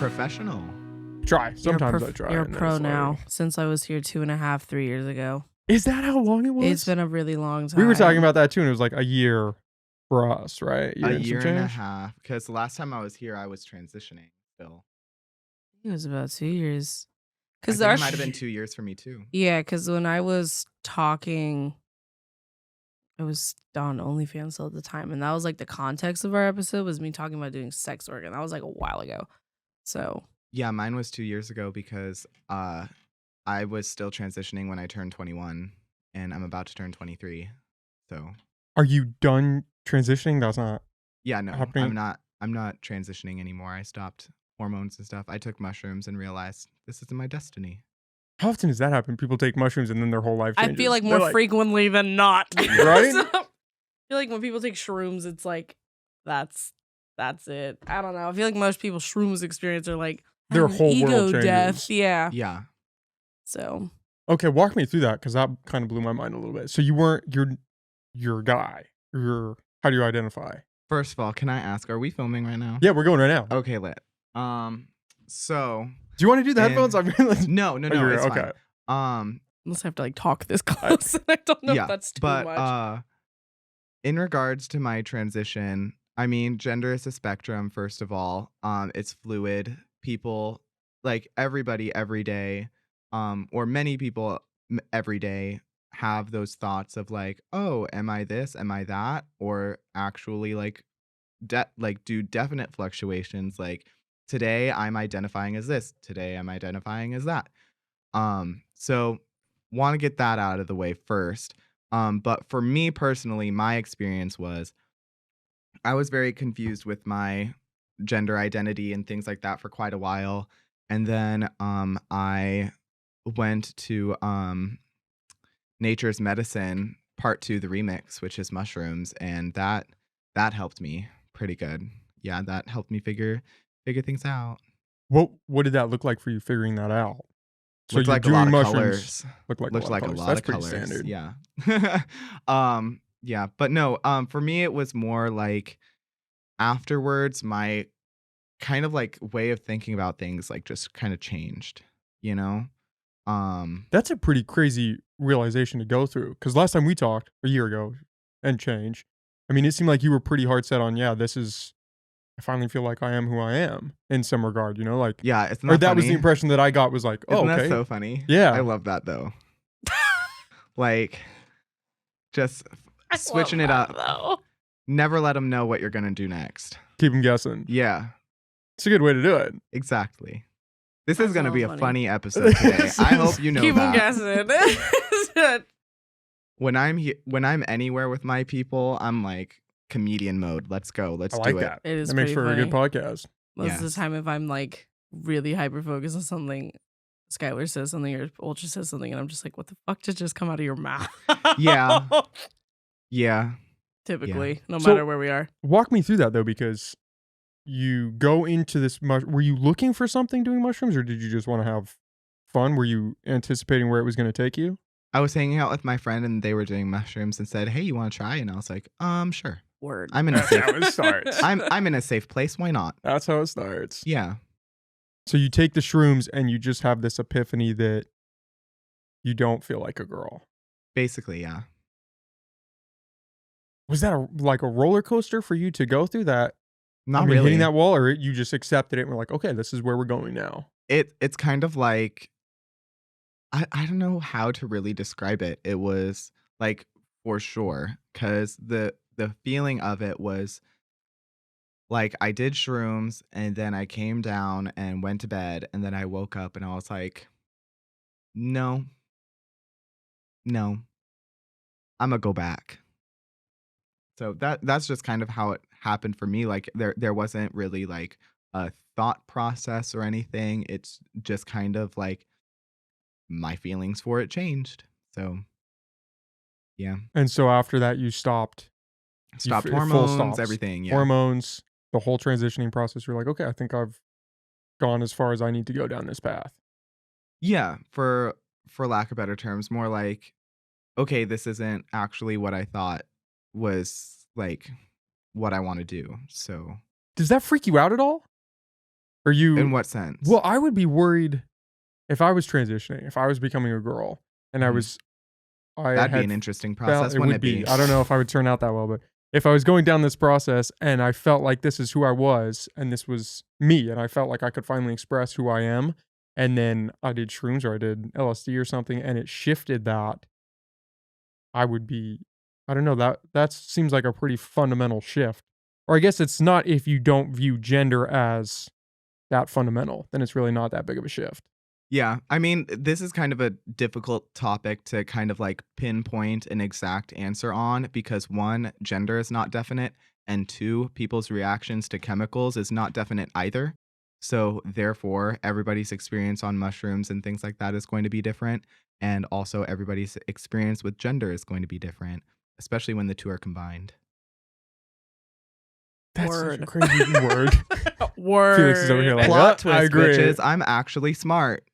professional. Try. Sometimes I try. You're a and then pro it's now. like- Since I was here 2.5, 3 years ago. Is that how long it was? It's been a really long time. We were talking about that too, and it was like a year for us, right? A and year some and a change? half. Because the last time I was here, I was transitioning still. It was about 2 years. I think it might have been 2 years for me too. Yeah, because when I was talking, I was on OnlyFans still at the time, and that was like the context of our episode was me talking about doing sex work, and that was like a while ago. So Yeah, mine was 2 years ago because I was still transitioning when I turned 21, and I'm about to turn 23. So Are you done transitioning? That's not. yeah, no, happening? I'm not transitioning anymore. I stopped hormones and stuff. I took mushrooms and realized this isn't my destiny. How often does that happen? People take mushrooms and then their whole life changes. I feel like They're more frequently than not. Right? So, I feel like when people take shrooms, it's like that's it. I don't know. I feel like most people's shrooms experience are like Their an whole ego world death. changes. Yeah. Yeah. So Okay, walk me through that because that kind of blew my mind a little bit. So you weren't you're a guy. How do you identify? First of all, can I ask, are we filming right now? Yeah, we're going right now. Okay, lit. So Do you want to do the And- headphones? I mean, like, no, it's okay. fine. unless I have to like talk this close, and I don't know Yeah, if that's too but much. in regards to my transition, I mean, gender is a spectrum. First of all, it's fluid. People, like everybody, every day, or many people every day have those thoughts of like, oh, am I this? Am I that? Or actually, like, do definite fluctuations. Like today, I'm identifying as this. Today, I'm identifying as that. So want to get that out of the way first. But for me personally, my experience was I was very confused with my gender identity and things like that for quite a while. And then I went to Nature's Medicine Part 2, the remix, which is mushrooms, and that helped me pretty good. Yeah, that helped me figure things out. What did that look like for you figuring that out? So Looked you're like a doing lot of mushrooms. colors. Looked like Looks a lot like of a colors. lot That's of pretty colors. standard. Yeah. Yeah, but no, for me it was more like afterwards my kind of like way of thinking about things like just kind of changed, you know? That's a pretty crazy realization to go through. Because last time we talked, a year ago, and change, I mean, it seemed like you were pretty hard set on, yeah, I finally feel like I am who I am in some regard, you know? Like, yeah, it's or not that was the funny. impression that I got was like, oh, Isn't okay. that so funny? Yeah. I love that though. Like just I switching love it that, up. though. Never let them know what you're going to do next. Keep them guessing. Yeah, It's a good way to do it. exactly. This That's is going to so be a funny. funny episode today. I hope you know Keep them that. guessing. When I'm anywhere with my people, I'm like comedian mode. Let's go. Let's I like do that. It is That makes pretty for a good funny. podcast. Most of the Yes. time, if I'm like really hyper focused on something, Skylar says something or Ultra says something, and I'm just like, what the fuck did just come out of your mouth? Yeah. Yeah. Typically, no So- matter where we are. Walk me through that though, because you go into this. Were you looking for something doing mushrooms, or did you just want to have fun? Were you anticipating where it was going to take you? I was hanging out with my friend and they were doing mushrooms and said, "Hey, you want to try?" And I was like, Sure. Word. I'm in a That's safe. how it starts. I'm in a safe place. Why not? That's how it starts. Yeah. So you take the shrooms and you just have this epiphany that you don't feel like a girl. Basically, yeah. Was that like a roller coaster for you to go through that? Not hitting really. that wall, or you just accepted it and were like, okay, this is where we're going now. It's kind of like I don't know how to really describe it. It was like for sure because the feeling of it was like I did shrooms and then I came down and went to bed and then I woke up and I was like, no, I'm gonna go back. So that's just kind of how it happened for me. Like there wasn't really like a thought process or anything. It's just kind of like my feelings for it changed. So yeah. And so after that, you stopped. Stopped full hormones, stops. everything. Yeah. Hormones, the whole transitioning process. You're like, okay, I think I've gone as far as I need to go down this path. Yeah, for lack of better terms, more like, okay, this isn't actually what I thought was like what I want to do. So Does that freak you out at all? Are In you what sense? Well, I would be worried if I was transitioning, if I was becoming a girl and Mhm. I That'd be had an interesting felt process, it wouldn't would it be? be. I don't know if I would turn out that well, but if I was going down this process and I felt like this is who I was and this was me and I felt like I could finally express who I am, and then I did shrooms or I did LSD or something and it shifted that, I would be I don't know, that seems like a pretty fundamental shift. Or I guess it's not if you don't view gender as that fundamental, then it's really not that big of a shift. Yeah, I mean, this is kind of a difficult topic to kind of like pinpoint an exact answer on because one, gender is not definite, and two, people's reactions to chemicals is not definite either. So, therefore, everybody's experience on mushrooms and things like that is going to be different. And also, everybody's experience with gender is going to be different, especially when the two are combined. That's such a Word. crazy word. Felix is over here Word. like, Plot I twist, agree. bitches. I'm actually smart.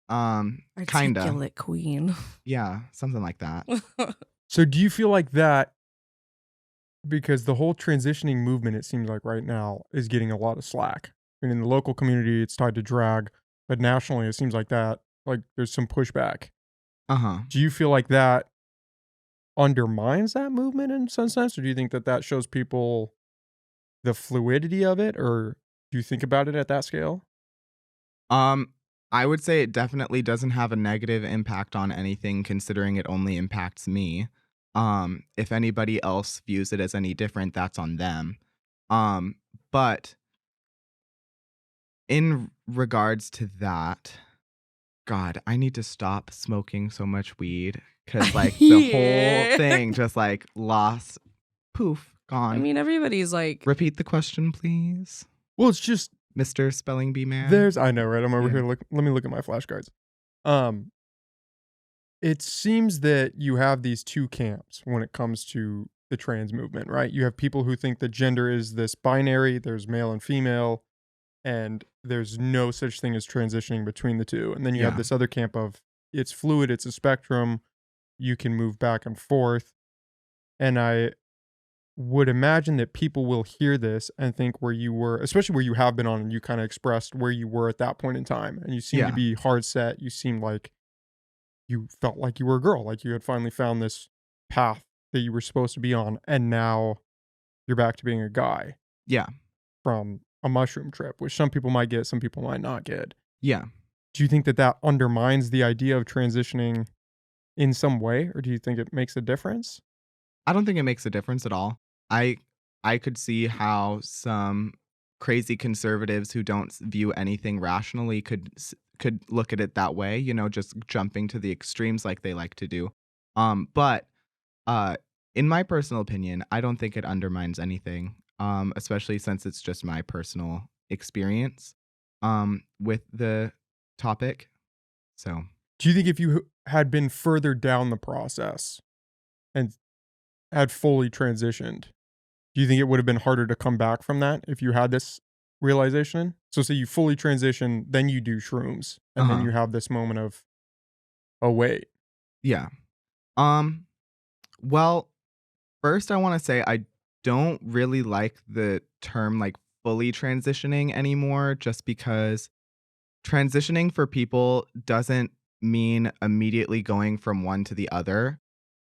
Kinda. Articulate queen. Yeah, something like that. So do you feel like that because the whole transitioning movement, it seems like right now, is getting a lot of slack. I mean, in the local community, it's tied to drag, but nationally, it seems like that, like there's some pushback. Uh-huh. Do you feel like that undermines that movement in some sense, or do you think that that shows people the fluidity of it, or do you think about it at that scale? Um, I would say it definitely doesn't have a negative impact on anything considering it only impacts me. If anybody else views it as any different, that's on them. Um, but in regards to that, God, I need to stop smoking so much weed because like the whole Yeah. thing just like lost, poof, I gone. mean, everybody's like, Repeat the question, please, Well, it's just Mr. Spelling Bee Man. I know, right? I'm over Yeah. here. Let me look at my flashcards. Um, it seems that you have these two camps when it comes to the trans movement, right? You have people who think that gender is this binary, there's male and female, and there's no such thing as transitioning between the two. And then you have Yeah. this other camp of it's fluid, it's a spectrum, you can move back and forth. And I would imagine that people will hear this and think where you were, especially where you have been on and you kind of expressed where you were at that point in time. And you seem to Yeah. be hard set. You seem like you felt like you were a girl, like you had finally found this path that you were supposed to be on. And now you're back to being a guy Yeah. from a mushroom trip, which some people might get, some people might not get. Yeah. Do you think that that undermines the idea of transitioning in some way, or do you think it makes a difference? I don't think it makes a difference at all. I I could see how some crazy conservatives who don't view anything rationally could look at it that way, just jumping to the extremes like they like to do. But uh in my personal opinion, I don't think it undermines anything. Especially since it's just my personal experience with the topic. So, Do you think if you had been further down the process and had fully transitioned, do you think it would have been harder to come back from that if you had this realization? So say you fully transition, then you do shrooms, and then uh-huh. you have this moment of, oh wait. Yeah. Um well, first, I want to say I don't really like the term like fully transitioning anymore, just because transitioning for people doesn't mean immediately going from one to the other.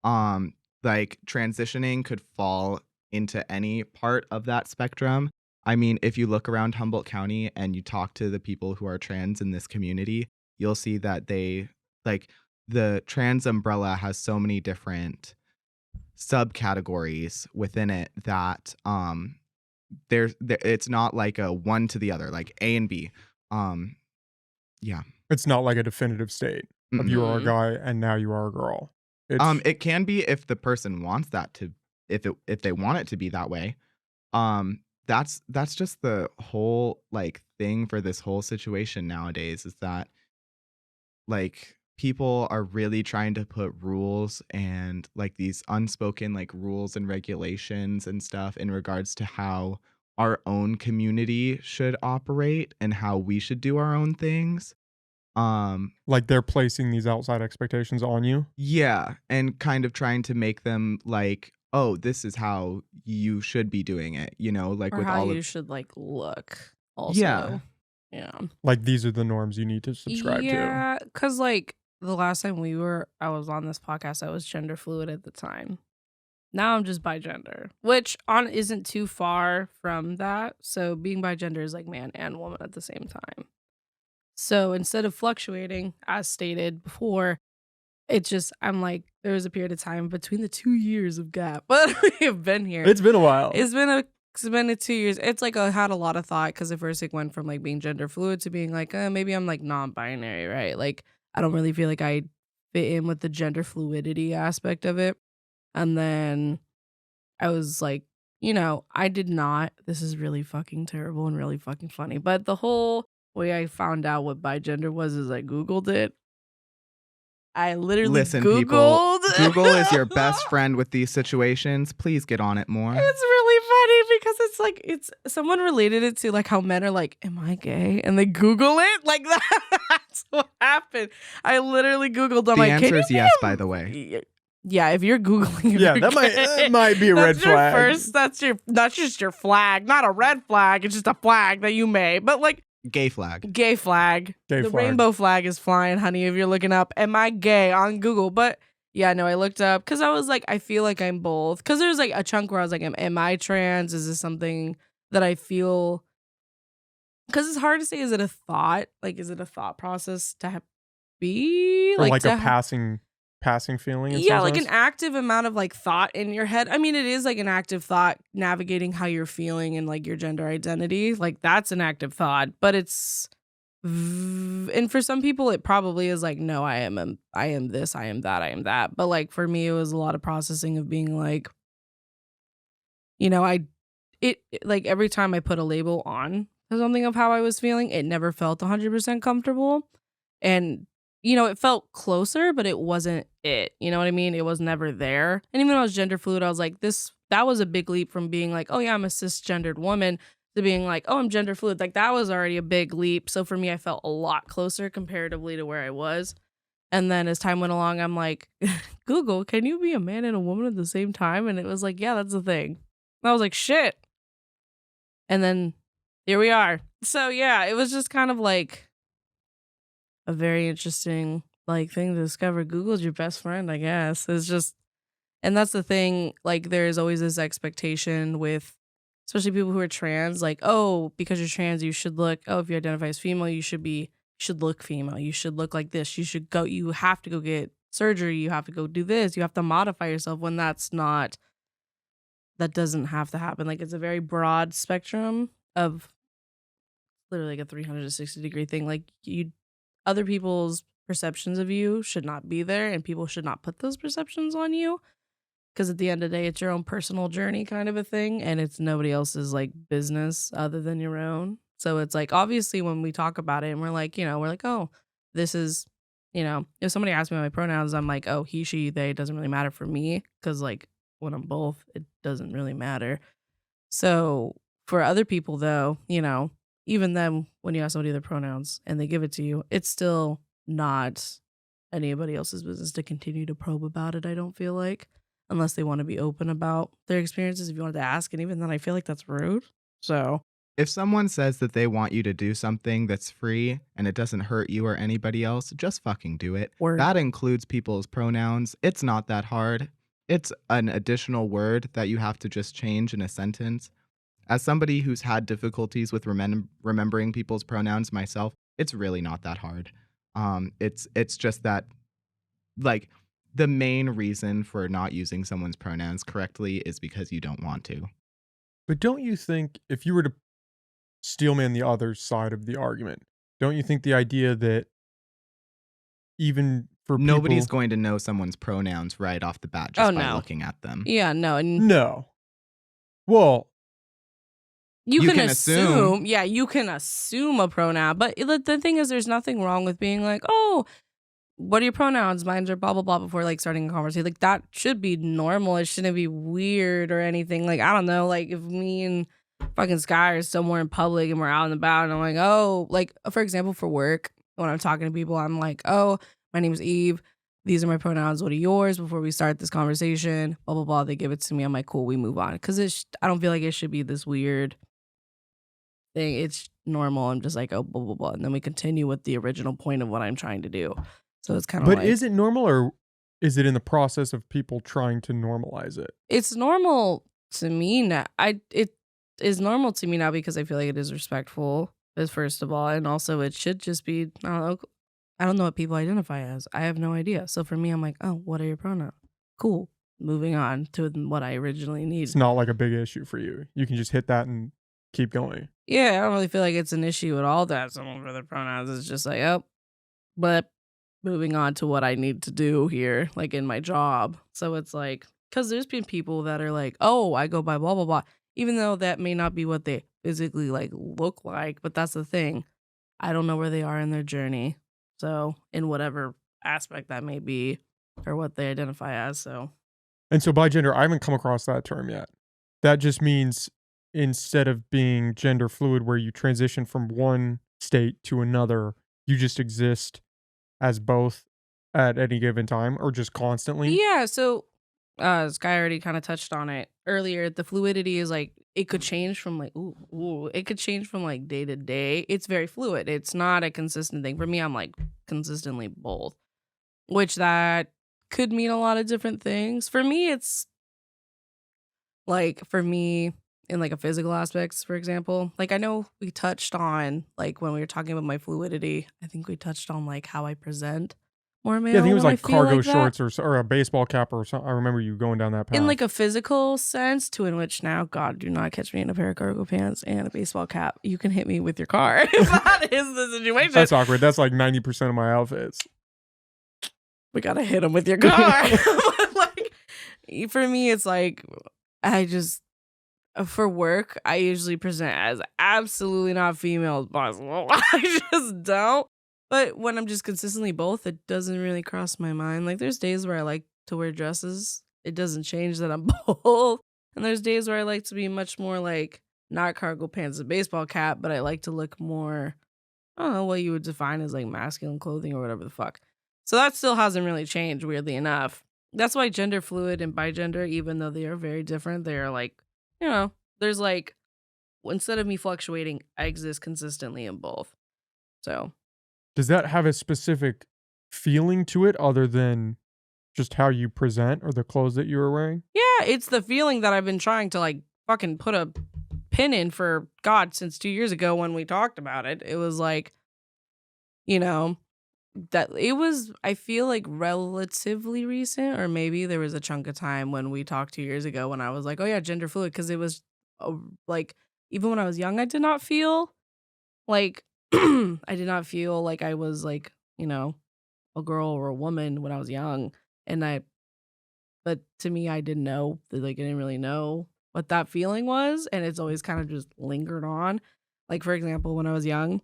Um, like transitioning could fall into any part of that spectrum. I mean, if you look around Humboldt County and you talk to the people who are trans in this community, you'll see that like the trans umbrella has so many different subcategories within it that it's not like a one to the other, like A and B. Um yeah. It's not like a definitive state of Mm-mm. you are a mm, guy and now you are a girl. It's It can be if the person wants that to if they want it to be that way. That's just the whole like thing for this whole situation nowadays is that like people are really trying to put rules and like these unspoken like rules and regulations and stuff in regards to how our own community should operate and how we should do our own things. like they're placing these outside expectations on you. Yeah, and kind of trying to make them like, oh, this is how you should be doing it, like or with how all of you should like look yeah. also. Yeah. Like, these are the norms you need to subscribe to. Yeah, because like the last time I was on this podcast, I was gender fluid at the time. Now I'm just bigender, which isn't too far from that. So being bigender is like man and woman at the same time. So instead of fluctuating, as stated before, I'm like, there was a period of time between the 2 years of gap, but we have been here. It's been a while. It's been a 2 years. It's like I had a lot of thought because at first it went from like being gender fluid to being like, maybe I'm like non-binary, right? Like I don't really feel like I fit in with the gender fluidity aspect of it. And then I was like, I did not. This is really fucking terrible and really fucking funny. But the whole way I found out what bigender was is I Googled it. I literally Listen, Googled. people, Google is your best friend with these situations. Please get on it more. It's really funny because it's like someone related it to like how men are like, am I gay? And they Google it like that. That's what happened. I literally Googled. I'm The like, answer is yes, by the way. Yeah, if you're Googling, that might be a red flag. That's just your flag, not a red flag. It's just a flag that you made. But like Gay flag. The rainbow flag is flying, honey. If you're looking up, am I gay on Google? But yeah, no, I looked up because I was like, I feel like I'm both. Because there's like a chunk where I was like, am I trans? Is this something that I feel? Because it's hard to say. Is it a thought? Like, is it a thought process to be? Or like a passing feeling? Yeah, like an active amount of like thought in your head. I mean, it is like an active thought navigating how you're feeling and like your gender identity. Like that's an active thought, but and for some people it probably is like, no, I am this, I am that, I am that. But like for me, it was a lot of processing of being like, like every time I put a label on something of how I was feeling, it never felt 100% comfortable. And it felt closer, but it wasn't it. You know what I mean? It was never there. And even when I was gender fluid, I was like, that was a big leap from being like, oh yeah, I'm a cisgendered woman to being like, oh, I'm gender fluid. Like that was already a big leap. So for me, I felt a lot closer comparatively to where I was. And then as time went along, I'm like, Google, can you be a man and a woman at the same time? And it was like, yeah, that's the thing. And I was like, shit. And then here we are. So yeah, it was just kind of like a very interesting like thing to discover. Google's your best friend, I guess. It's just, and that's the thing, like there's always this expectation with especially people who are trans, like, oh, because you're trans you should look, oh, if you identify as female you should look female, you should look like this, you have to go get surgery, you have to go do this, you have to modify yourself, when that doesn't have to happen. Like it's a very broad spectrum of literally like a 360-degree thing. Like other people's perceptions of you should not be there, and people should not put those perceptions on you, because at the end of the day it's your own personal journey kind of a thing, and it's nobody else's like business other than your own. So it's like, obviously when we talk about it and we're like, oh, this is, if somebody asks me my pronouns, I'm like, oh, he, she, they, it doesn't really matter for me, because like when I'm both, it doesn't really matter. So for other people though, even then, when you ask somebody their pronouns and they give it to you, it's still not anybody else's business to continue to probe about it, I don't feel like, unless they want to be open about their experiences, if you wanted to ask. And even then, I feel like that's rude. So if someone says that they want you to do something that's free and it doesn't hurt you or anybody else, just fucking do it. Word. That includes people's pronouns. It's not that hard. It's an additional word that you have to just change in a sentence. As somebody who's had difficulties with remembering people's pronouns myself, it's really not that hard. It's just that, like, the main reason for not using someone's pronouns correctly is because you don't want to. But don't you think, if you were to steelman the other side of the argument, don't you think the idea that even for nobody's going to know someone's pronouns right off the bat just by looking at them? Yeah, no. No. Well, you can assume. Yeah, you can assume a pronoun. But the thing is, there's nothing wrong with being like, oh, what are your pronouns? Mine are blah, blah, blah, before like starting a conversation. Like that should be normal. It shouldn't be weird or anything. Like, I don't know, like if me and fucking Sky are somewhere in public and we're out and about and I'm like, oh, like for example, for work, when I'm talking to people, I'm like, oh, my name is Eve. These are my pronouns. What are yours? Before we start this conversation, blah, blah, blah. They give it to me. I'm like, cool, we move on. Because I don't feel like it should be this weird thing. It's normal. I'm just like, oh, blah, blah, blah. And then we continue with the original point of what I'm trying to do. So it's kind of But like, is it normal, or is it in the process of people trying to normalize it? it's normal to me now. It is normal to me now because I feel like it is respectful, is first of all. And also it should just be, I don't know what people identify as. I have no idea. So for me, I'm like, oh, what are your pronouns? Cool. Moving on to what I originally need. It's not like a big issue for you. You can just hit that and keep going. Yeah, I don't really feel like it's an issue at all to have someone for their pronouns. It's just like, oh, but moving on to what I need to do here, like in my job. So it's like, because there's been people that are like, oh, I go by blah, blah, blah, even though that may not be what they physically like look like. But that's the thing. I don't know where they are in their journey. So in whatever aspect that may be or what they identify as. So. And so by gender, I haven't come across that term yet. That just means instead of being gender fluid, where you transition from one state to another, you just exist as both at any given time, or just constantly? Yeah, so Sky already kind of touched on it earlier. The fluidity is like it could change from like it could change from like day to day. It's very fluid. It's not a consistent thing. For me, I'm like consistently both, which that could mean a lot of different things. For me, it's like in like a physical aspects, for example. Like I know we touched on like when we were talking about my fluidity, I think we touched on like how I present more male. Yeah, I think it was when like I feel cargo like that. shorts or a baseball cap or something. I remember you going down that path. In like a physical sense, to in which now, God, do not catch me in a pair of cargo pants and a baseball cap. You can hit me with your car if that is the situation. That's awkward. That's like 90% of my outfits. We gotta hit him with your car. But like, for me, it's like I just for work, I usually present as absolutely not female as possible. I just don't. But when I'm just consistently both, it doesn't really cross my mind. Like there's days where I like to wear dresses. It doesn't change that I'm both. And there's days where I like to be much more like not cargo pants and baseball cap, but I like to look more, I don't know, what you would define as like masculine clothing or whatever the fuck. So that still hasn't really changed, weirdly enough. That's why gender fluid and bigender, even though they are very different, they are like, there's like, instead of me fluctuating, I exist consistently in both. So. Does that have a specific feeling to it other than just how you present or the clothes that you were wearing? Yeah, it's the feeling that I've been trying to like fucking put a pin in for God since 2 years ago when we talked about it. It was like, that it was, I feel like relatively recent, or maybe there was a chunk of time when we talked 2 years ago when I was like, oh yeah, gender fluid, because it was like, even when I was young, I did not feel like I did not feel like I was like, a girl or a woman when I was young. But to me, I didn't know, like, I didn't really know what that feeling was. And it's always kind of just lingered on. Like, for example, when I was young,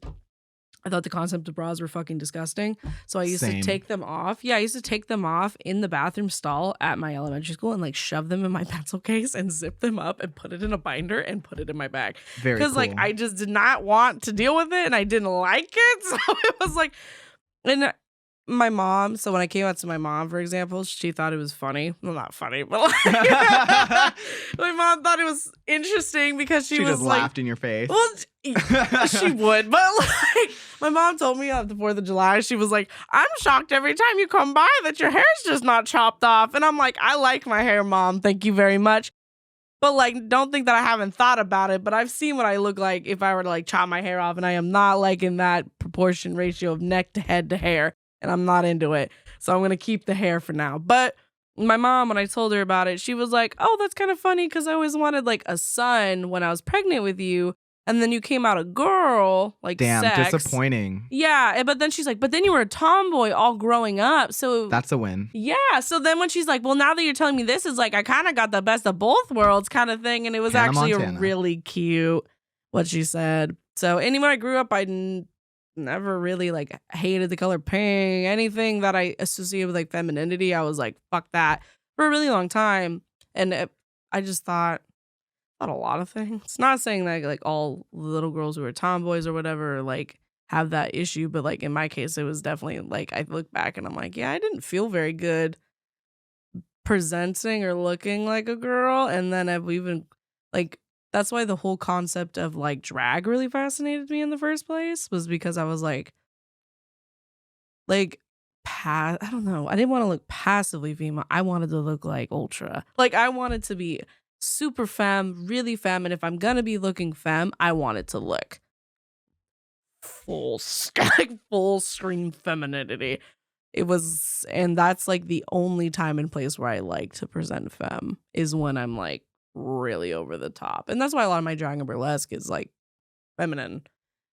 I thought the concept of bras were fucking disgusting. So I used to take them off. Yeah, I used to take them off in the bathroom stall at my elementary school and like shove them in my pencil case and zip them up and put it in a binder and put it in my bag. Very cool. Because like I just did not want to deal with it and I didn't like it. So it was like, and my mom, so when I came out to my mom, for example, she thought it was funny. Well, not funny, but like my mom thought it was interesting because she was just like, laughed in your face. Well, she would, but like my mom told me on the 4th of July, she was like, I'm shocked every time you come by that your hair's just not chopped off. And I'm like, I like my hair, Mom. Thank you very much. But like, don't think that I haven't thought about it, but I've seen what I look like if I were to like chop my hair off, and I am not like in that proportion ratio of neck to head to hair, and I'm not into it. So I'm going to keep the hair for now. But my mom, when I told her about it, she was like, oh, that's kind of funny because I always wanted like a son when I was pregnant with you. And then you came out a girl, like damn, sex. disappointing. Yeah, but then she's like, but then you were a tomboy all growing up. So that's a win. Yeah. So then when she's like, well, now that you're telling me this, is like, I kind of got the best of both worlds kind of thing. And it was Hannah actually Montana. a really cute what she said. So anyway, when I grew up, I never really like hated the color pink. Anything that I associated with like femininity, I was like, fuck that for a really long time. And I just thought a lot of things. Not saying that like all little girls who are tomboys or whatever like have that issue, but like in my case, it was definitely like I look back and I'm like, yeah, I didn't feel very good presenting or looking like a girl. And then I've even like that's why the whole concept of like drag really fascinated me in the first place, was because I was like I don't know. I didn't want to look passively female. I wanted to look like ultra. Like I wanted to be super femme, really femme, and if I'm gonna be looking femme, I want it to look full screen femininity. It was, and that's like the only time and place where I like to present femme, is when I'm like really over the top. And that's why a lot of my drag and burlesque is like feminine.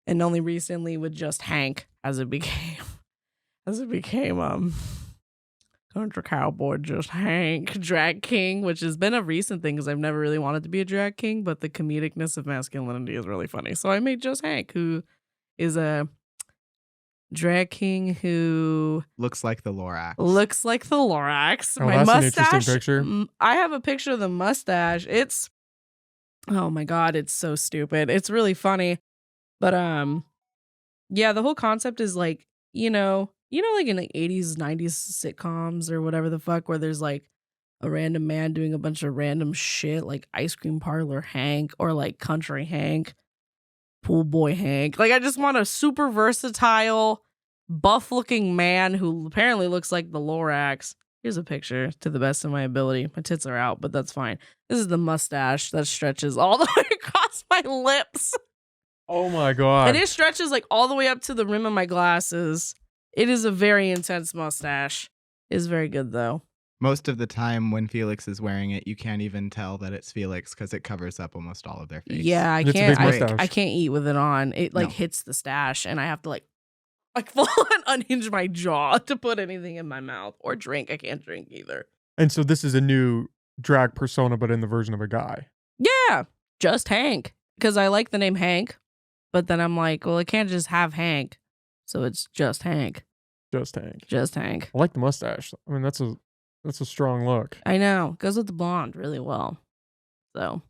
And only recently with just Hank, as it became country cowboy just Hank, drag king, which has been a recent thing because I've never really wanted to be a drag king, but the comedicness of masculinity is really funny. So I made just Hank, who is a drag king who looks like the Lorax. Oh, My that's mustache. an interesting picture. I have a picture of the mustache. It's, oh my God, it's so stupid. It's really funny. But yeah, the whole concept is like, like in like 80s, 90s sitcoms or whatever the fuck, where there's like a random man doing a bunch of random shit, like ice cream parlor Hank or like country Hank, pool boy Hank. Like I just want a super versatile, buff looking man who apparently looks like the Lorax. Here's a picture to the best of my ability. My tits are out, but that's fine. This is the mustache that stretches all the way across my lips. Oh my God. And it stretches like all the way up to the rim of my glasses. It is a very intense mustache. It's very good though. Most of the time when Felix is wearing it, you can't even tell that it's Felix because it covers up almost all of their face. Yeah, I It's a can't. big mustache. I can't eat with it on. It like No. hits the stash, and I have to like full on unhinge my jaw to put anything in my mouth or drink. I can't drink either. And so this is a new drag persona, but in the version of a guy. Yeah, just Hank, because I like the name Hank, but then I'm like, well, it can't just have Hank, so it's just Hank. Just Hank. Just Hank. I like the mustache. I mean, that's a strong look. I know. Goes with the blonde really well. So,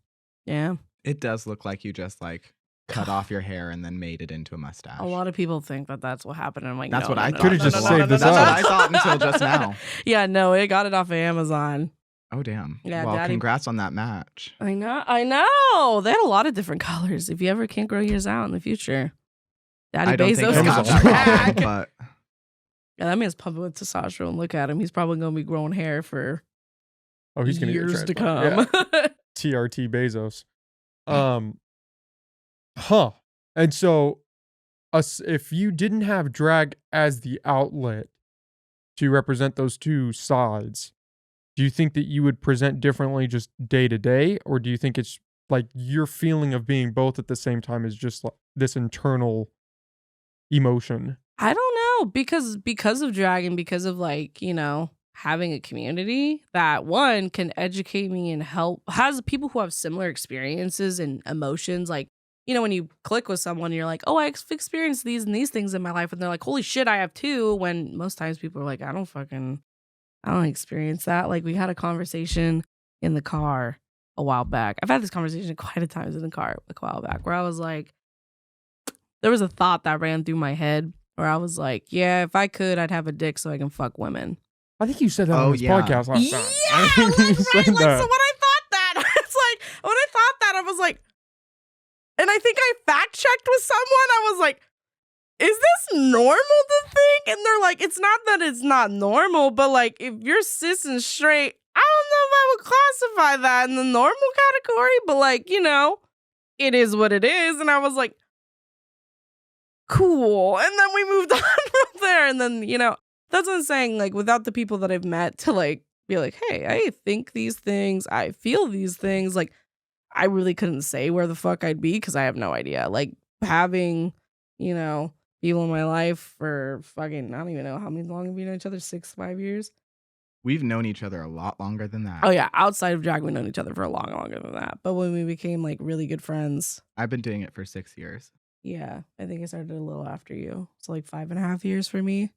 yeah. It does look like you just like cut off your hair and then made it into a mustache. A lot of people think that that's what happened. And I'm like, That's no, what no, I no, thought. no, Could've no, just no, saved no, this no, That's no, what up. I thought until just now. Yeah, no, it got it off of Amazon. Oh, damn. Yeah, well, Daddy- congrats on that match. I know. They had a lot of different colors. If you ever can't grow yours out in the future, Daddy I don't think Bezos I comes have that back. problem, but Yeah, that man's pumping with testosterone. Look at him. He's probably going to be growing hair for Oh, he's going to years to come. Yeah. TRT Bezos. And so if you didn't have drag as the outlet to represent those two sides, do you think that you would present differently just day to day? Or do you think it's like your feeling of being both at the same time is just like this internal emotion? I don't know, because of drag and because of like, having a community that one can educate me and has people who have similar experiences and emotions. Like, when you click with someone, you're like, oh, I've experienced these and these things in my life. And they're like, holy shit, I have too. When most times people are like, I don't experience that. Like we had a conversation in the car a while back. I've had this conversation quite a times in the car a while back where I was like, there was a thought that ran through my head where I was like, yeah, if I could, I'd have a dick so I can fuck women. I think you said that Oh, on this yeah. podcast last time. Yeah, I think you right. said So when that. I thought that, it's like, when I thought that, I was like, and I think I fact checked with someone. I was like, is this normal to think? And they're like, it's not that it's not normal, but like, if you're cis and straight, I don't know if I would classify that in the normal category, but like, it is what it is. And I was like, cool. And then we moved on from there. And then, that's what I'm saying. Like, without the people that I've met to like be like, hey, I think these things, I feel these things. Like, I really couldn't say where the fuck I'd be because I have no idea. Like, having, people in my life for fucking, I don't even know how long have we known each other? 5 years? we've known each other a lot longer than that. Oh yeah, outside of drag, we've known each other for a lot longer than that. But when we became like really good friends, I've been doing it for 6 years. yeah, I think I started a little after you. So like 5.5 years for me.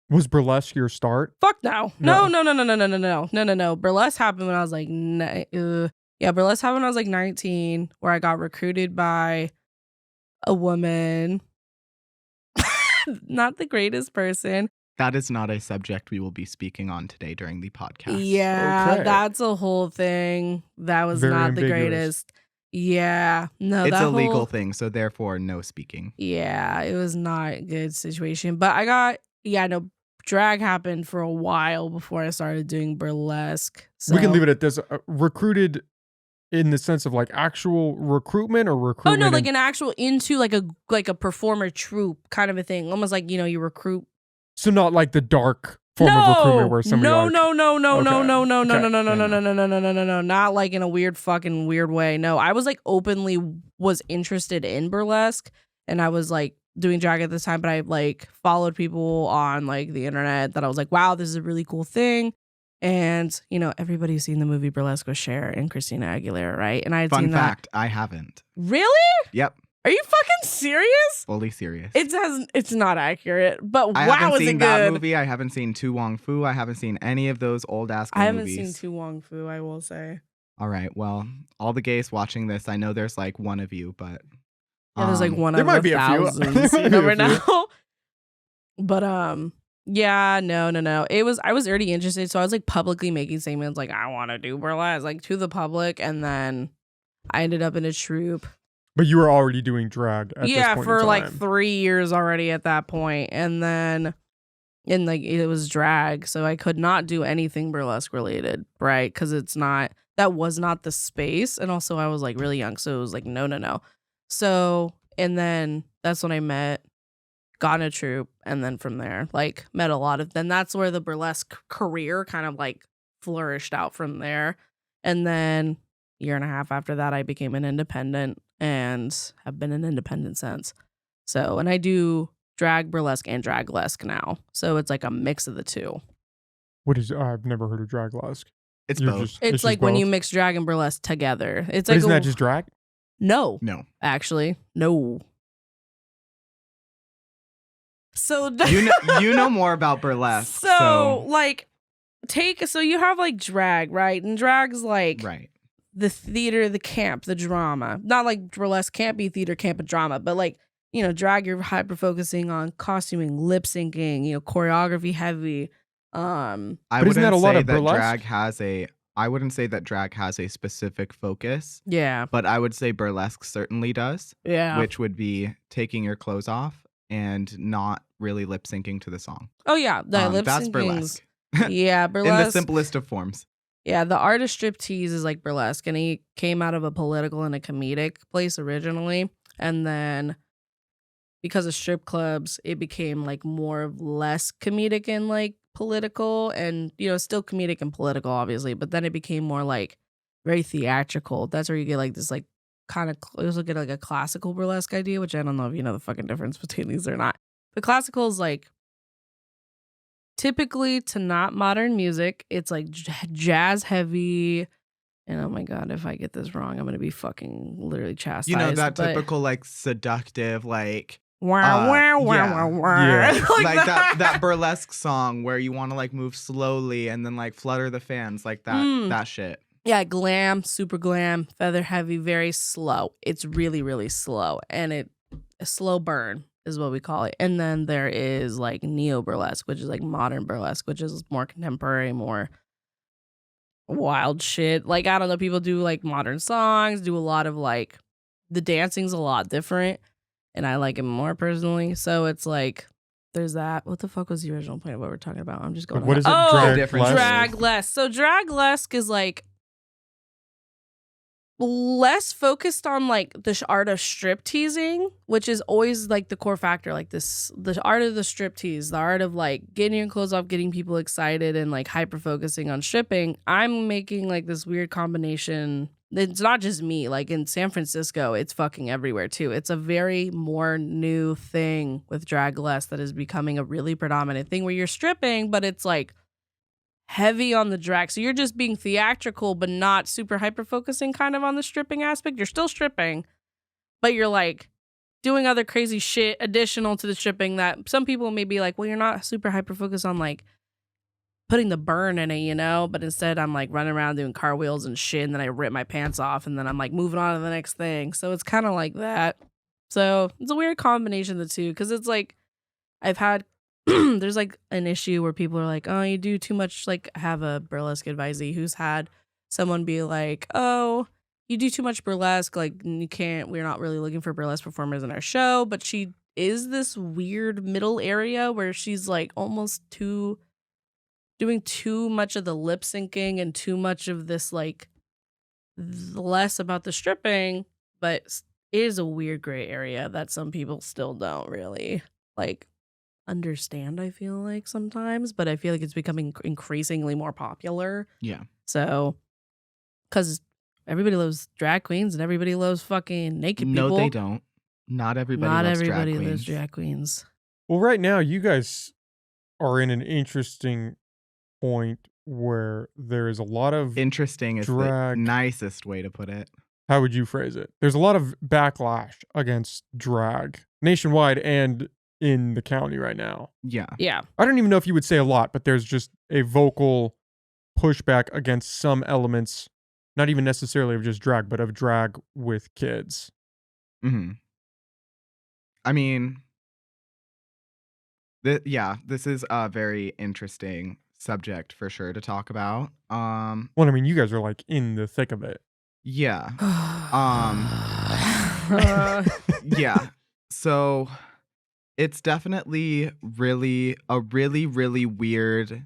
Was burlesque your start? Fuck no. No. No. Burlesque happened when I was like, burlesque happened when I was like 19, where I got recruited by a woman. Not the greatest person. That is not a subject we will be speaking on today during the podcast. Yeah, Okay. that's a whole thing. That was Very not the ambiguous. greatest. Yeah. No, It's that a legal whole thing, so therefore no speaking. yeah, it was not a good situation. But I got no drag happened for a while before I started doing burlesque. We can So leave it at this. Recruited in the sense of like actual recruitment or oh no, recruitment like in an actual into like a performer troupe kind of a thing. Almost like, you recruit. so not like the dark form of recruitment where somebody No, like no, no, no, no, okay, no, no, no, okay, no, no, no, yeah, no, no. no, no, no, no, no, no, no. Not like in a weird fucking weird way. No, I was like openly was interested in burlesque, and I was like doing drag at this time, but I like followed people on like the internet that I was like, wow, this is a really cool thing. And everybody's seen the movie Burlesque with Cher and Christina Aguilera, right? And I had Fun seen that. fact, I haven't. Really? Yep, Are you fucking serious? fully serious. It's not accurate, but I wow, haven't is it seen that good? movie. I haven't seen Tu Wong Fu. I haven't seen any of those old ass I haven't movies. seen Tu Wong Fu, I will say. All right, well, all the gays watching this, I know there's like one of you, but Yeah, there's like one there out might of be a few. thousands. You Maybe never a few. know. But yeah, no. I was already interested, so I was like publicly making statements like I want to do burlesque, like to the public, and then I ended up in a troupe. But you were already doing drag at this point for in like time. 3 years already at that point, and then like it was drag, so I could not do anything burlesque related, right? Because that was not the space, and also I was like really young, so it was like no. So and then that's when I got in a troupe, and then from there like met a lot of. Then that's where the burlesque career kind of like flourished out from there, and then year and a half after that I became an independent and have been an independent since. So, and I do drag burlesque and draglesque now. So it's like a mix of the two. What is? I've never heard of draglesque. it's You're both. It's just like when you both? mix drag and burlesque together. It's But like isn't that just drag? no, No, actually, no. So you know more about burlesque. so like so you have like drag, right? And drag's like right. the theater, the camp, the drama. Not like burlesque can't be theater, camp, and drama, but like, drag, you're hyper focusing on costuming, lip syncing, choreography heavy. I But isn't that a lot say of that burlesque? I wouldn't say that drag has a specific focus, Yeah. but I would say burlesque certainly does, Yeah. which would be taking your clothes off and not really lip syncing to the song. Oh yeah, the lip That's syncing's burlesque. yeah, In burlesque. the simplest of forms. Yeah, the art of striptease is like burlesque, and he came out of a political and a comedic place originally, and then because of strip clubs, it became like more of less comedic and like political, and still comedic and political, obviously, but then it became more like very theatrical. That's where you get like this like kind of you also get like a classical burlesque idea, which I don't know if you know the fucking difference between these or not. The classical is like typically to not modern music. It's like jazz heavy. And oh my God, if I get this wrong, I'm going to be fucking literally chastised. You know, that but typical like seductive, like wow, wow, wow, yeah. wow, wow. Yeah. like that burlesque song where you want to like move slowly and then like flutter the fans, like that shit. Yeah, glam, super glam, feather heavy, very slow. It's really, really slow. And a slow burn is what we call it. And then there is like neo burlesque, which is like modern burlesque, which is more contemporary, more wild shit. Like, I don't know, people do like modern songs, do a lot of like, the dancing's a lot different. And I like it more personally. So it's like, there's that. What the fuck was the original point of what we're talking about? I'm just going What is it? Different draglesque. So draglesque is like less focused on like the art of strip teasing, which is always like the core factor. Like the art of the strip tease, the art of like getting your clothes off, getting people excited, and like hyper focusing on stripping. I'm making like this weird combination. It's not just me. Like in San Francisco, it's fucking everywhere too. It's a very more new thing with draglesque that is becoming a really predominant thing where you're stripping, but it's like heavy on the drag. So you're just being theatrical, but not super hyper focusing kind of on the stripping aspect. You're still stripping, but you're like doing other crazy shit additional to the stripping that some people may be like, well, you're not super hyper focused on like putting the burn in it, but instead I'm like running around doing cartwheels and shit, and then I rip my pants off, and then I'm like moving on to the next thing. So it's kind of like that. So it's a weird combination of the two, because it's like I've had there's like an issue where people are like, oh, you do too much. Like, I have a burlesque advisee who's had someone be like, oh, you do too much burlesque, like we're not really looking for burlesque performers in our show, but she is this weird middle area where she's like almost doing too much of the lip syncing and too much of this like less about the stripping, but is a weird gray area that some people still don't really like understand, I feel like sometimes, but I feel like it's becoming increasingly more popular. Yeah. So, because everybody loves drag queens and everybody loves fucking naked people. No, they don't. Not everybody Not loves everybody drag loves queens. drag queens. Well, right now, you guys are in an interesting point where there is a lot of Interesting is drag. the nicest way to put it. How would you phrase it? There's a lot of backlash against drag nationwide and in the county right now. Yeah. Yeah. I don't even know if you would say a lot, but there's just a vocal pushback against some elements, not even necessarily of just drag, but of drag with kids. Mm-hmm. I mean, this is a very interesting subject for sure to talk about. Well, I mean, you guys are like in the thick of it. Yeah. Yeah. So it's definitely really weird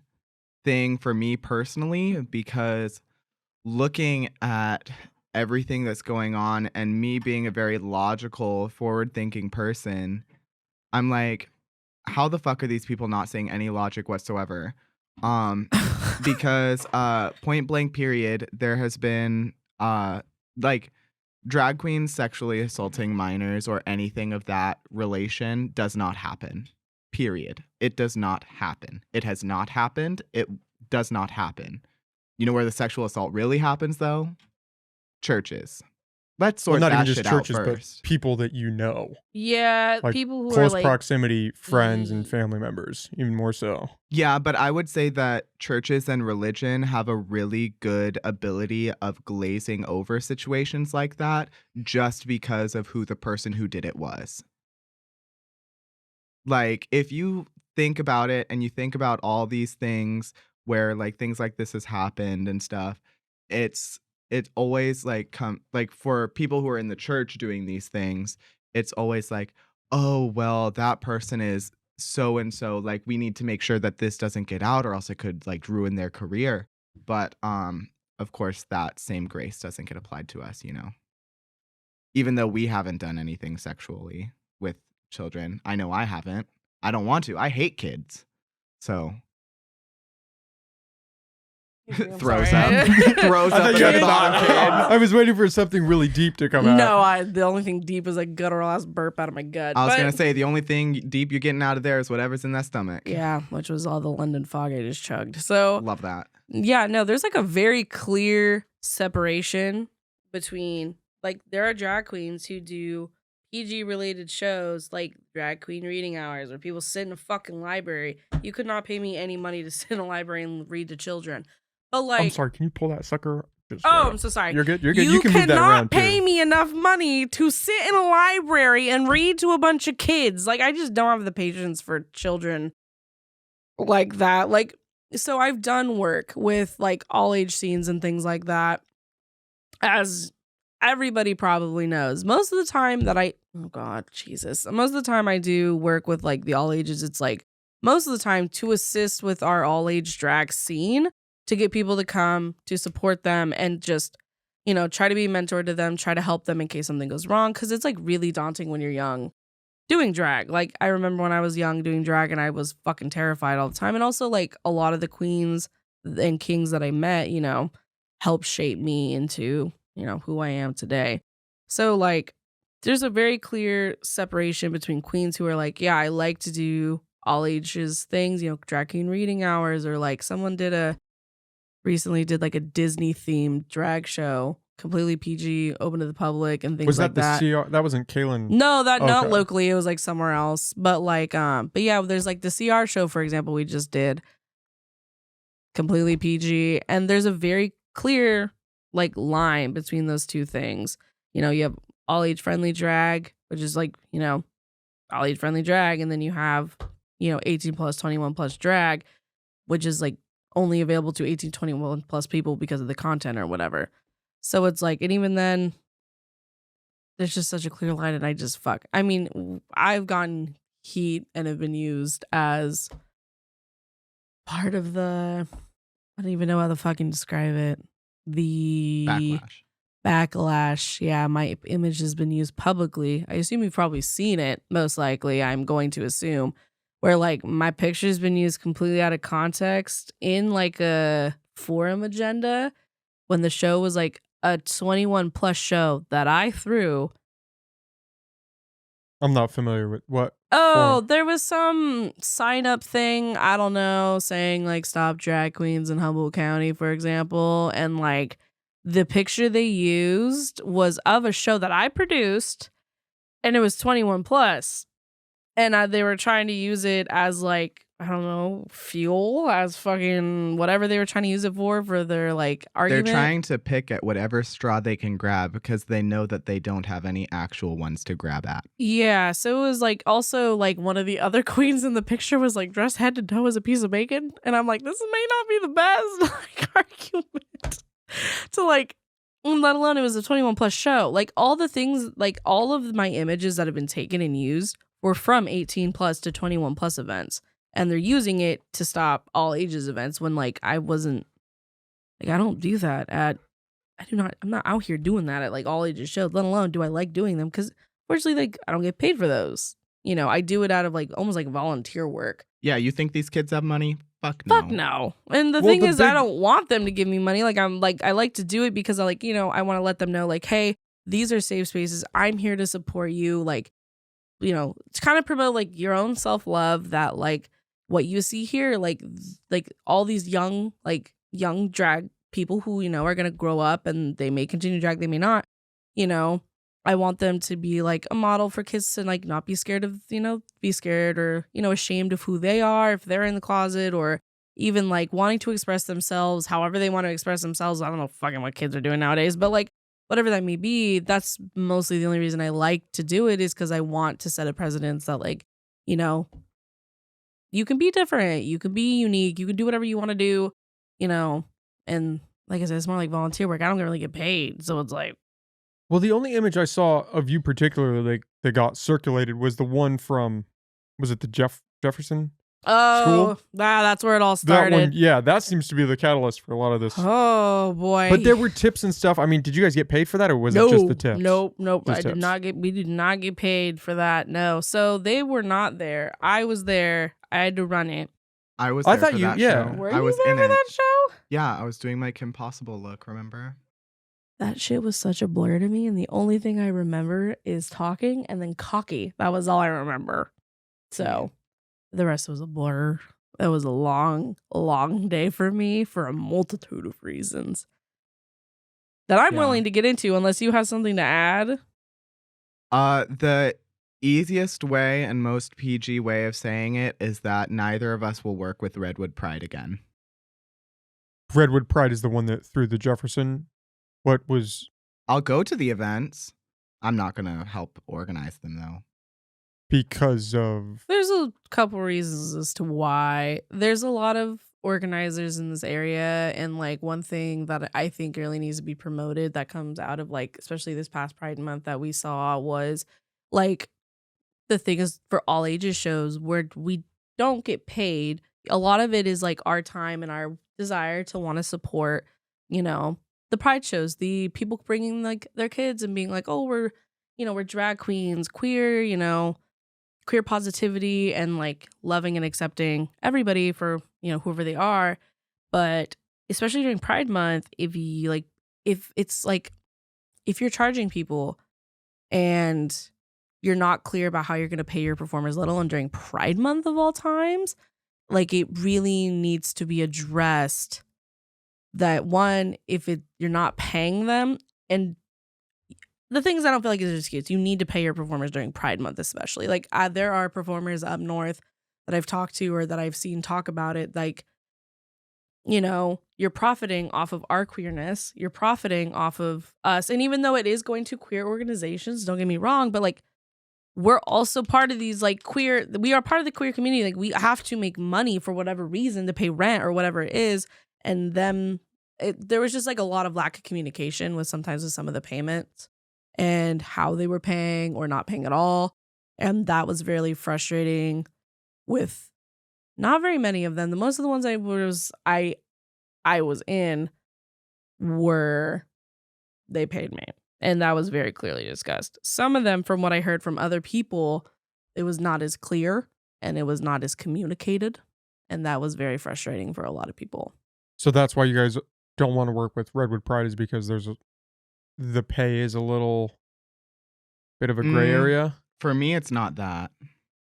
thing for me personally, because looking at everything that's going on and me being a very logical, forward-thinking person, I'm like, how the fuck are these people not saying any logic whatsoever? Because point blank period, there has been like drag queens sexually assaulting minors or anything of that relation does not happen. Period. It does not happen. It has not happened. It does not happen. You know where the sexual assault really happens though? Churches. Let's sort not that even just shit churches, out but first. people that you know. Yeah, Like people who close are like proximity, friends and family members, even more so. Yeah, but I would say that churches and religion have a really good ability of glazing over situations like that just because of who the person who did it was. Like, if you think about it and you think about all these things where like things like this has happened and stuff, it's always like for people who are in the church doing these things, it's always like, oh well, that person is so and so, like we need to make sure that this doesn't get out or else it could like ruin their career. But of course that same grace doesn't get applied to us, you know. Even though we haven't done anything sexually with children. I know I haven't. I don't want to. I hate kids. So throws up. Throws up at the bottom kid. I was waiting for something really deep to come out. No, the only thing deep is a guttural ass burp out of my gut. I was gonna say the only thing deep you're getting out of there is whatever's in that stomach. Yeah, which was all the London fog I just chugged. So love that. Yeah, no, there's like a very clear separation between like there are drag queens who do PG related shows like drag queen reading hours where people sit in a fucking library. You could not pay me any money to sit in a library and read to children. But like, I'm sorry, can you pull that sucker? I'm so sorry. You're good. You're good. You can move that around cannot pay me enough money to sit in a library and read to a bunch of kids. Like, I just don't have the patience for children like that. Like, so I've done work with like all age scenes and things like that. As everybody probably knows, most of the time that most of the time I do work with like the all ages, it's like most of the time to assist with our all age drag scene, to get people to come, to support them, and just, you know, try to be a mentor to them, try to help them in case something goes wrong. Cause it's like really daunting when you're young doing drag. Like, I remember when I was young doing drag and I was fucking terrified all the time. And also, like, a lot of the queens and kings that I met, you know, helped shape me into, you know, who I am today. So, like, there's a very clear separation between queens who are like, yeah, I like to do all ages things, you know, drag queen reading hours, or like someone recently did like a Disney themed drag show, completely PG, open to the public and things was like that. Was that the CR? That wasn't Kaylin. No, not locally. It was like somewhere else. But like, but yeah, there's like the CR show, for example, we just did, completely PG, and there's a very clear like line between those two things. You know, you have all age friendly drag, which is like, you know, all age friendly drag, and then you have, you know, 18 plus, 21 plus drag, which is like only available to 18, 21 plus people because of the content or whatever. So it's like, and even then, there's just such a clear line, and I just fuck. I mean, I've gotten heat and have been used as part of the, I don't even know how to fucking describe it. The backlash. Yeah, my image has been used publicly. I assume you've probably seen it, most likely, I'm going to assume, where like my picture's been used completely out of context in like a forum agenda when the show was like a 21 plus show that I threw. I'm not familiar with what. Oh, there was some sign up thing, I don't know, saying like stop drag queens in Humboldt County, for example. And like the picture they used was of a show that I produced, and it was 21 plus. And they were trying to use it as like, I don't know, fuel, as fucking whatever they were trying to use it for their like argument. They're trying to pick at whatever straw they can grab because they know that they don't have any actual ones to grab at. Yeah, so it was like also like one of the other queens in the picture was like dressed head to toe as a piece of bacon. And I'm like, this may not be the best like argument to like, let alone it was a 21 plus show. Like all the things, like all of my images that have been taken and used were from 18 plus to 21 plus events. And they're using it to stop all ages events when like I wasn't, like I don't do that I'm not out here doing that at like all ages shows, let alone do I like doing them, because fortunately like I don't get paid for those. You know, I do it out of like almost like volunteer work. Yeah, you think these kids have money? Fuck no. Fuck no. And the thing is, I don't want them to give me money. Like I'm like, I like to do it because I like, you know, I want to let them know like, hey, these are safe spaces. I'm here to support you. Like, you know, to kind of promote like your own self-love, that like what you see here, like all these young drag people who, you know, are going to grow up and they may continue drag, they may not, you know, I want them to be like a model for kids to like not be scared of, you know, be scared or, you know, ashamed of who they are if they're in the closet, or even like wanting to express themselves however they want to express themselves. I don't know fucking what kids are doing nowadays, but like whatever that may be, that's mostly the only reason I like to do it, is because I want to set a precedence that like, you know, you can be different, you can be unique, you can do whatever you want to do, you know. And like I said, it's more like volunteer work. I don't really get paid, so it's like. Well, the only image I saw of you particularly that got circulated was the one from, was it the Jefferson school? That's where it all started. That one, yeah, that seems to be the catalyst for a lot of this. Oh boy! But there were tips and stuff. I mean, did you guys get paid for that, or was it just the tips? Nope. Just tips. We did not get paid for that. No. So they were not there. I was there. I had to run it. I was there for that show. Were I was you there for that show? Yeah, I was doing my Kim Possible look, remember? That shit was such a blur to me, and the only thing I remember is talking and then cocky. That was all I remember. So the rest was a blur. It was a long, long day for me for a multitude of reasons that I'm willing to get into, unless you have something to add. The easiest way and most PG way of saying it is that neither of us will work with Redwood Pride again. Redwood Pride is the one that threw the Jefferson. What was... I'll go to the events. I'm not going to help organize them, though. Because of... There's a couple reasons as to why. There's a lot of organizers in this area, and like one thing that I think really needs to be promoted that comes out of like, especially this past Pride Month that we saw, was like, the thing is for all ages shows where we don't get paid. A lot of it is like our time and our desire to want to support, you know, the Pride shows, the people bringing like their kids and being like, oh, we're drag queens, queer, you know, queer positivity, and like loving and accepting everybody for, you know, whoever they are. But especially during Pride Month, if you're charging people and you're not clear about how you're going to pay your performers, let alone during Pride Month of all times, like it really needs to be addressed that one, you're not paying them. And the things I don't feel like is an excuse. You need to pay your performers during Pride Month, especially. Like there are performers up north that I've talked to or that I've seen talk about it. Like, you know, you're profiting off of our queerness. You're profiting off of us. And even though it is going to queer organizations, don't get me wrong, but like we're also part of these like we are part of the queer community. Like we have to make money for whatever reason to pay rent or whatever it is. And them there was just like a lot of lack of communication with sometimes with some of the payments and how they were paying or not paying at all. And that was really frustrating with not very many of them. The most of the ones I was in were they paid me. And that was very clearly discussed. Some of them, from what I heard from other people, it was not as clear and it was not as communicated. And that was very frustrating for a lot of people. So that's why you guys don't want to work with Redwood Pride, is because the pay is a little bit of a gray area? For me, it's not that.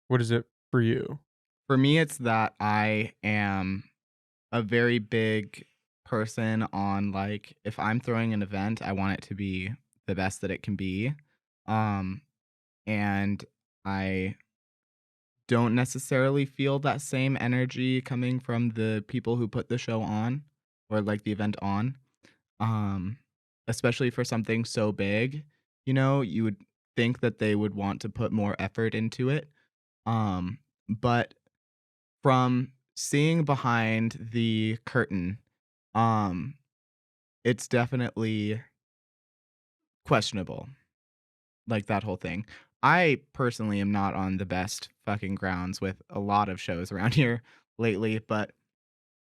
What is it for you? For me, it's that I am a very big person on, like, if I'm throwing an event, I want it to be the best that it can be. And I don't necessarily feel that same energy coming from the people who put the show on or like the event on. Especially for something so big, you would think that they would want to put more effort into it. But from seeing behind the curtain, it's definitely questionable, like that whole thing. I personally am not on the best fucking grounds with a lot of shows around here lately, but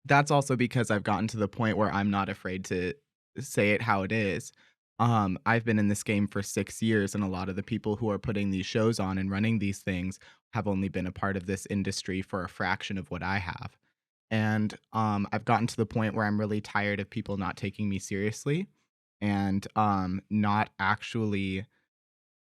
that's also because I've gotten to the point where I'm not afraid to say it how it is. I've been in this game for 6 years, and a lot of the people who are putting these shows on and running these things have only been a part of this industry for a fraction of what I have. And I've gotten to the point where I'm really tired of people not taking me seriously and not actually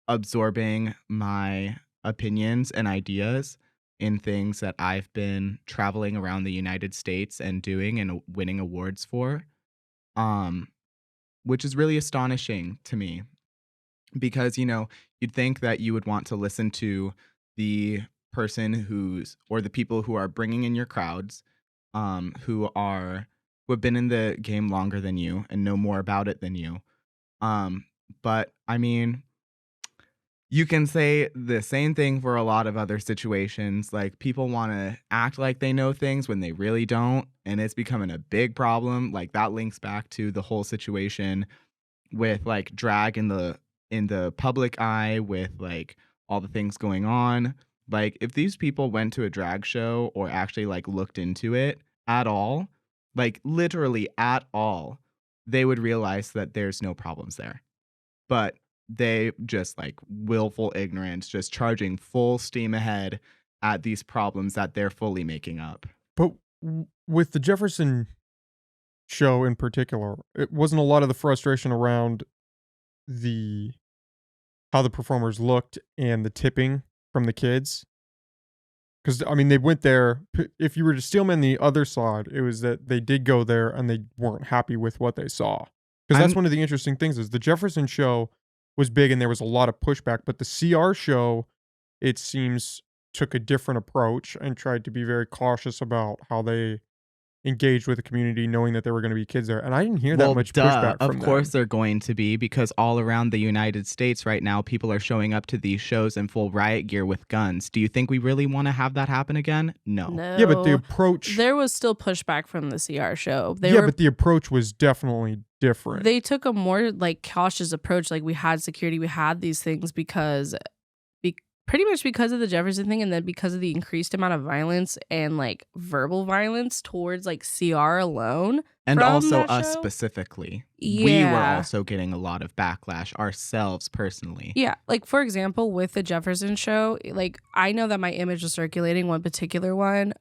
absorbing my opinions and ideas in things that I've been traveling around the United States and doing and winning awards for, which is really astonishing to me because, you'd think that you would want to listen to the person or the people who are bringing in your crowds, who have been in the game longer than you and know more about it than you. But I mean, you can say the same thing for a lot of other situations. Like, people want to act like they know things when they really don't, and it's becoming a big problem. Like, that links back to the whole situation with like drag in the public eye, with like all the things going on. Like, if these people went to a drag show or actually like looked into it at all, like literally at all, they would realize that there's no problems there. But they just like willful ignorance, just charging full steam ahead at these problems that they're fully making up. But with the Jefferson show in particular, it wasn't a lot of the frustration around how the performers looked and the tipping from the kids. Because, I mean, they went there. If you were to steelman the other side, it was that they did go there and they weren't happy with what they saw. Because that's one of the interesting things is the Jefferson show was big and there was a lot of pushback, but the CR show, it seems, took a different approach and tried to be very cautious about how they engaged with the community, knowing that there were going to be kids there. And I didn't hear that much pushback from them. Of course they're going to be, because all around the United States right now, people are showing up to these shows in full riot gear with guns. Do you think we really want to have that happen again? No. Yeah, but the approach... There was still pushback from the CR show. But the approach was definitely different. They took a more like cautious approach. Like, we had security, we had these things pretty much because of the Jefferson thing, and then because of the increased amount of violence and like verbal violence towards like CR alone. And also us specifically. Yeah. We were also getting a lot of backlash ourselves personally. Yeah. Like, for example, with the Jefferson show, like, I know that my image was circulating one particular one.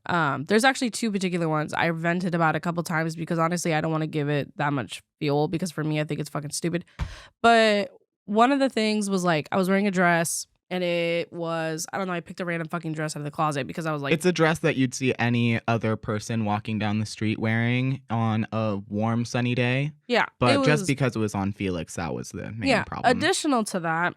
There's actually two particular ones I vented about a couple times because honestly, I don't want to give it that much fuel because for me, I think it's fucking stupid. But one of the things was like, I was wearing a dress. And it was, I don't know, I picked a random fucking dress out of the closet because I was like... It's a dress that you'd see any other person walking down the street wearing on a warm, sunny day. Yeah. But just because it was on Felix, that was the main problem. Additional to that,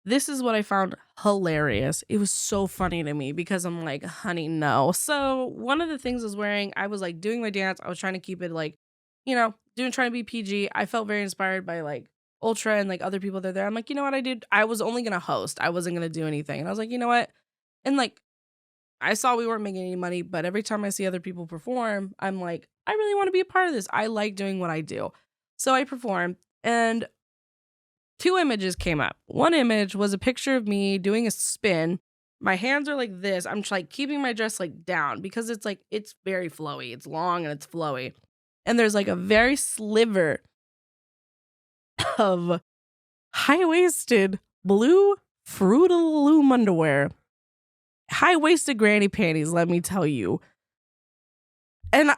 this is what I found hilarious. It was so funny to me because I'm like, honey, no. So one of the things I was wearing, I was like doing my dance. I was trying to keep it like, trying to be PG. I felt very inspired by like Ultra and like other people that are there. I'm like, you know what I did? I was only gonna host. I wasn't gonna do anything. And I was like, you know what? And like, I saw we weren't making any money, but every time I see other people perform, I'm like, I really want to be a part of this. I like doing what I do. So I performed, and 2 images came up. One image was a picture of me doing a spin. My hands are like this. I'm like keeping my dress like down because it's like, it's very flowy. It's long and it's flowy. And there's like a very sliver of high-waisted blue Fruit of the Loom underwear. High-waisted granny panties, let me tell you. And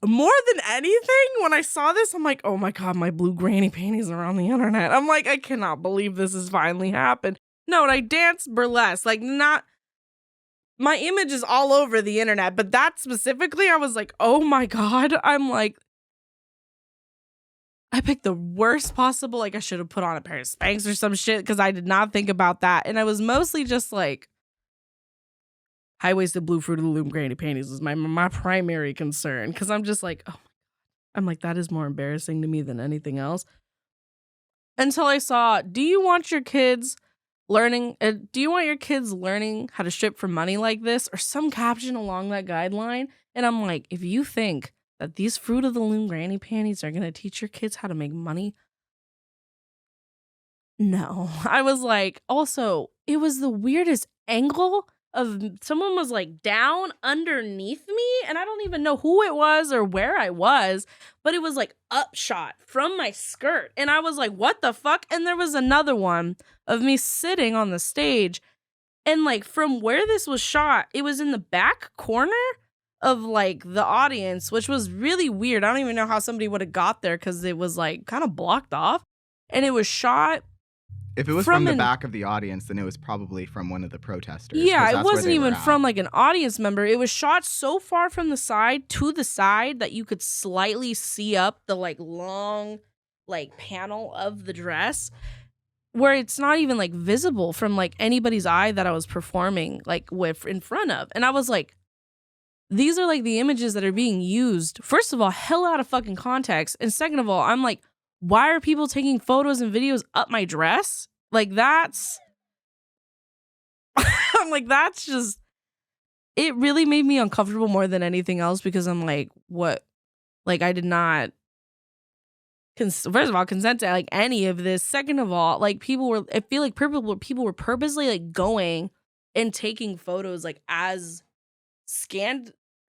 more than anything, when I saw this, I'm like, oh my God, my blue granny panties are on the internet. I'm like, I cannot believe this has finally happened. No, and I danced burlesque. Like, not, my image is all over the internet, but that specifically, I was like, oh my God. I'm like, I picked the worst possible, like I should have put on a pair of Spanx or some shit because I did not think about that. And I was mostly just like, high-waisted blue Fruit of the Loom granny panties was my primary concern because I'm just like, oh, I'm like, that is more embarrassing to me than anything else. Until I saw, do you want your kids learning how to strip for money like this, or some caption along that guideline? And I'm like, if you think that these Fruit of the Loom granny panties are going to teach your kids how to make money, no. I was like, also, it was the weirdest angle of someone was like down underneath me, and I don't even know who it was or where I was, but it was like upshot from my skirt. And I was like, what the fuck? And there was another one of me sitting on the stage, and like from where this was shot, it was in the back corner of like the audience, which was really weird. I don't even know how somebody would have got there because it was like kind of blocked off, and it was shot. If it was from the back of the audience, then it was probably from one of the protesters. Yeah, it wasn't even from like an audience member. It was shot so far from the side to the side that you could slightly see up the like long like panel of the dress, where it's not even like visible from like anybody's eye that I was performing like with in front of. And I was like, these are like the images that are being used, first of all, hell out of fucking context. And second of all, I'm like, why are people taking photos and videos up my dress? Like, that's, I'm like, that's just, it really made me uncomfortable more than anything else because I'm like, what? Like, I did not, first of all, consent to like any of this. Second of all, like people were, I feel like people were purposely like going and taking photos like as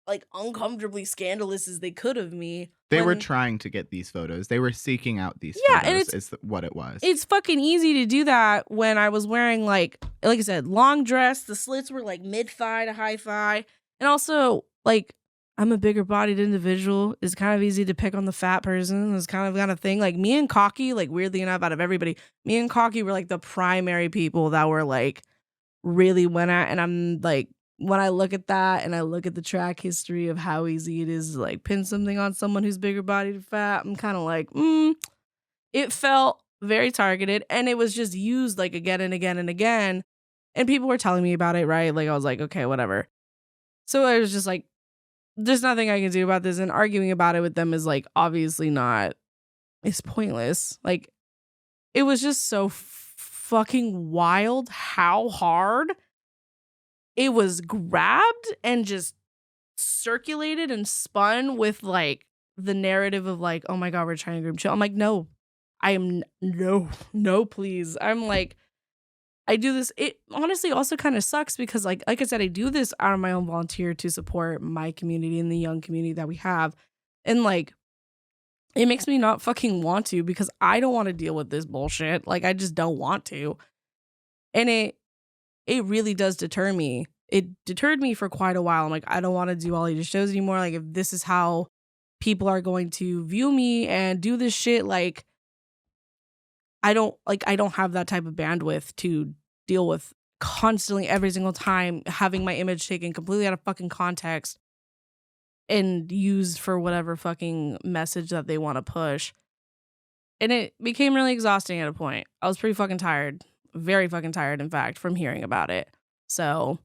like uncomfortably scandalous as they could of me. They were trying to get these photos. They were seeking out these photos is what it was. It's fucking easy to do that when I was wearing like I said, long dress. The slits were like mid-thigh to high thigh. And also like I'm a bigger bodied individual. It's kind of easy to pick on the fat person. It's kind of thing. Like me and Cocky, like weirdly enough out of everybody, me and Cocky were like the primary people that were like really went at. And I'm like, when I look at that and I look at the track history of how easy it is to like pin something on someone who's bigger bodied or fat, I'm kind of like, it felt very targeted, and it was just used like again and again and again. And people were telling me about it, right? Like I was like, okay, whatever. So I was just like, there's nothing I can do about this. And arguing about it with them is like, obviously not, it's pointless. Like it was just so fucking wild how hard it was grabbed and just circulated and spun with like the narrative of like, oh my God, we're trying to group chill. I'm like, no, I am no, please. I'm like, I do this. It honestly also kind of sucks because like I said, I do this out of my own volunteer to support my community and the young community that we have. And like, it makes me not fucking want to because I don't want to deal with this bullshit. Like I just don't want to. And it really does deter me. It deterred me for quite a while. I'm like, I don't want to do all these shows anymore. Like, if this is how people are going to view me and do this shit, like, I don't have that type of bandwidth to deal with constantly every single time having my image taken completely out of fucking context and used for whatever fucking message that they want to push. And it became really exhausting at a point. I was pretty fucking tired. Very fucking tired, in fact, from hearing about it. So,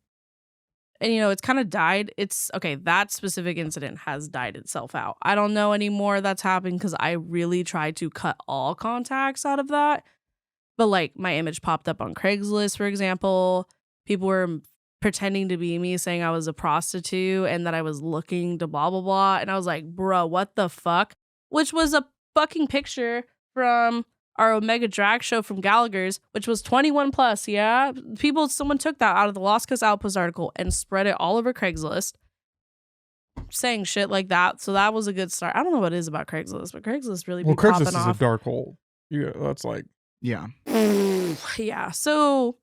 and you know, it's kind of died. It's okay. That specific incident has died itself out. I don't know anymore that's happened because I really tried to cut all contacts out of that. But like my image popped up on Craigslist, for example. People were pretending to be me, saying I was a prostitute and that I was looking to blah, blah, blah. And I was like, bro, what the fuck? Which was a fucking picture from our Omega drag show from Gallagher's, which was 21 plus. Yeah. Someone took that out of the Lost Coast Outpost article and spread it all over Craigslist, saying shit like that. So that was a good start. I don't know what it is about Craigslist, but Craigslist really be Craigslist popping is off. a dark hole. Yeah, that's like, Yeah. Yeah. So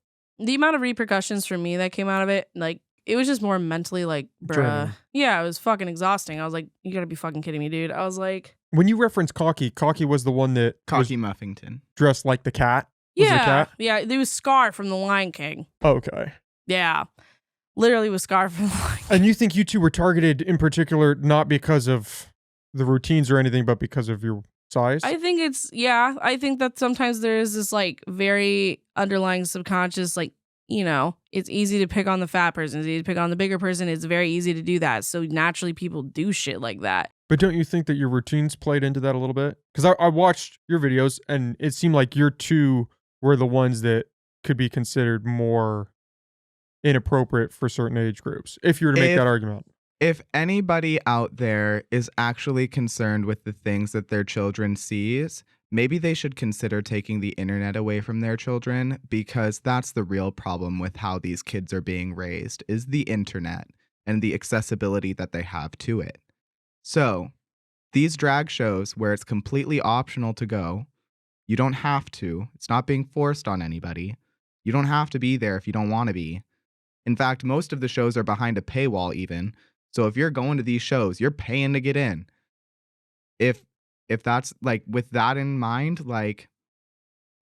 the amount of repercussions for me that came out of it, like, it was just more mentally like, bruh. Draining. Yeah, it was fucking exhausting. I was like, you gotta be fucking kidding me, dude. I was like, when you reference Cocky was the one that was Cocky Muffington. dressed like the cat. Was it a yeah, cat? yeah. There was Scar from The Lion King. Okay. Yeah, literally was Scar from The Lion King. And you think you two were targeted in particular, not because of the routines or anything, but because of your size? I think I think that sometimes there is this like very underlying subconscious, like, you know, it's easy to pick on the fat person, it's easy to pick on the bigger person. It's very easy to do that. So naturally people do shit like that. But don't you think that your routines played into that a little bit? Because I watched your videos and it seemed like your two were the ones that could be considered more inappropriate for certain age groups, if you were to make that argument. If anybody out there is actually concerned with the things that their children sees, maybe they should consider taking the internet away from their children, because that's the real problem with how these kids are being raised, is the internet and the accessibility that they have to it. So these drag shows where it's completely optional to go, you don't have to. It's not being forced on anybody. You don't have to be there if you don't want to be. In fact, most of the shows are behind a paywall even. So if you're going to these shows, you're paying to get in. If that's like, with that in mind, like,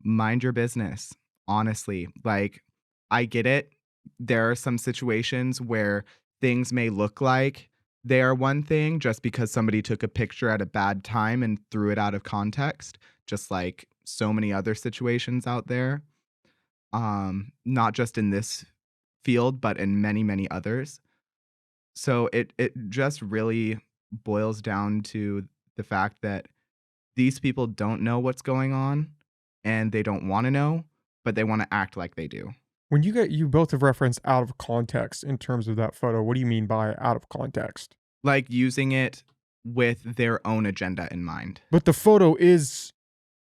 mind your business, honestly. Like, I get it. There are some situations where things may look like they are one thing just because somebody took a picture at a bad time and threw it out of context, just like so many other situations out there. Not just in this field, but in many, many others. So it just really boils down to the fact that these people don't know what's going on and they don't want to know, but they want to act like they do. When you both have referenced out of context in terms of that photo, what do you mean by out of context? Like using it with their own agenda in mind. But the photo is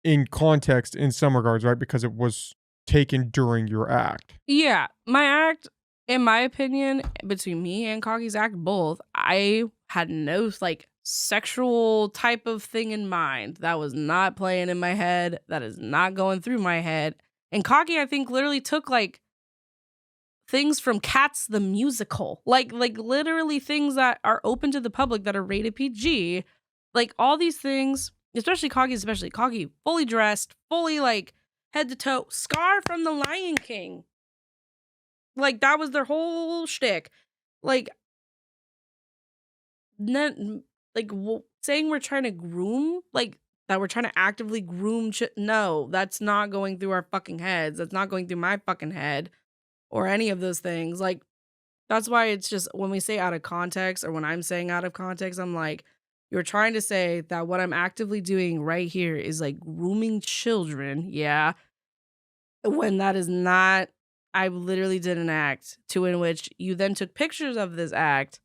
in context in some regards, right? Because it was taken during your act. Yeah, my act, in my opinion, between me and Cocky's act, both, I had no like sexual type of thing in mind. That was not playing in my head. That is not going through my head. And Cocky, I think, literally took like things from Cats the musical, like literally things that are open to the public that are rated PG, like all these things. Especially Cocky, fully dressed, fully like head to toe, Scar from The Lion King. Like, that was their whole shtick. Like, saying we're trying to groom, like, that we're trying to actively groom. No, that's not going through our fucking heads. That's not going through my fucking head or any of those things. Like, that's why it's just, when we say out of context, or when I'm saying out of context, I'm like, you're trying to say that what I'm actively doing right here is like grooming children. Yeah. When that is not, I literally did an act in which you then took pictures of this act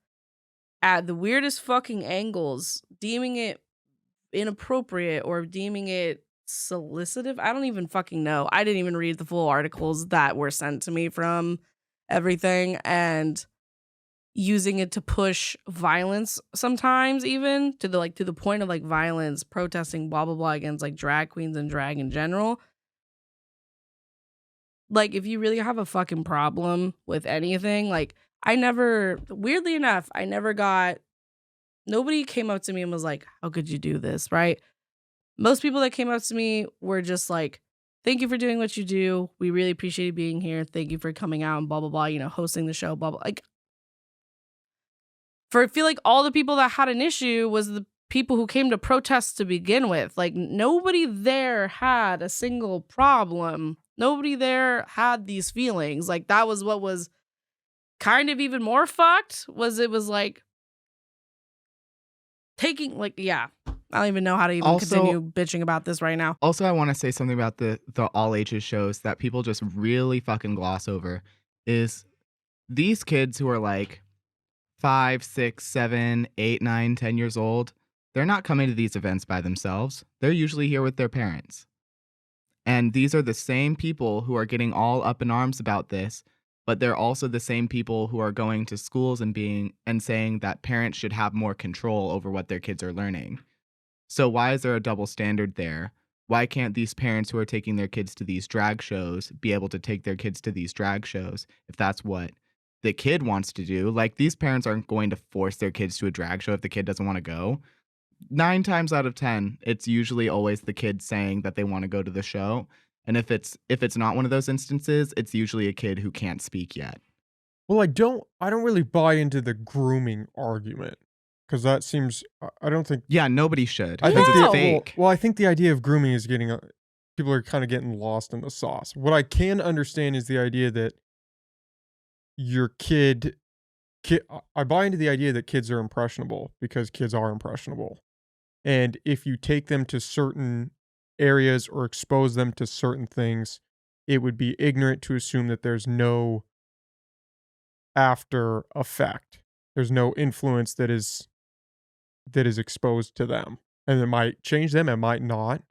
at the weirdest fucking angles, deeming it inappropriate or deeming it solicitive. I don't even fucking know. I didn't even read the full articles that were sent to me from everything, and using it to push violence sometimes, even to the point of like violence, protesting blah blah blah against like drag queens and drag in general. Like, if you really have a fucking problem with anything, like, weirdly enough, nobody came up to me and was like, how could you do this, right? Most people that came up to me were just like, thank you for doing what you do. We really appreciate you being here. Thank you for coming out and blah, blah, blah, you know, hosting the show, blah, blah. Like, I feel like all the people that had an issue was the people who came to protest to begin with. Like, nobody there had a single problem. Nobody there had these feelings. Like, that was what was kind of even more fucked, was it was like taking, like, yeah. I don't even know how to even continue bitching about this right now. Also, I want to say something about the all ages shows that people just really fucking gloss over, is these kids who are like 5, 6, 7, 8, 9, 10 years old, they're not coming to these events by themselves. They're usually here with their parents. And these are the same people who are getting all up in arms about this, but they're also the same people who are going to schools and saying that parents should have more control over what their kids are learning. So why is there a double standard there? Why can't these parents who are taking their kids to these drag shows be able to take their kids to these drag shows if that's what the kid wants to do? Like, these parents aren't going to force their kids to a drag show if the kid doesn't want to go. 9 times out of 10, it's usually always the kid saying that they want to go to the show. And if it's not one of those instances, it's usually a kid who can't speak yet. Well, I don't really buy into the grooming argument, because that seems, I don't think. Yeah, nobody should. I think Because it's fake. Well, I think the idea of grooming is getting people are kind of getting lost in the sauce. What I can understand is the idea that your kid. I buy into the idea that kids are impressionable because kids are impressionable. And if you take them to certain areas or expose them to certain things, it would be ignorant to assume that there's no after effect. There's no influence that is exposed to them. And it might change them, it might not.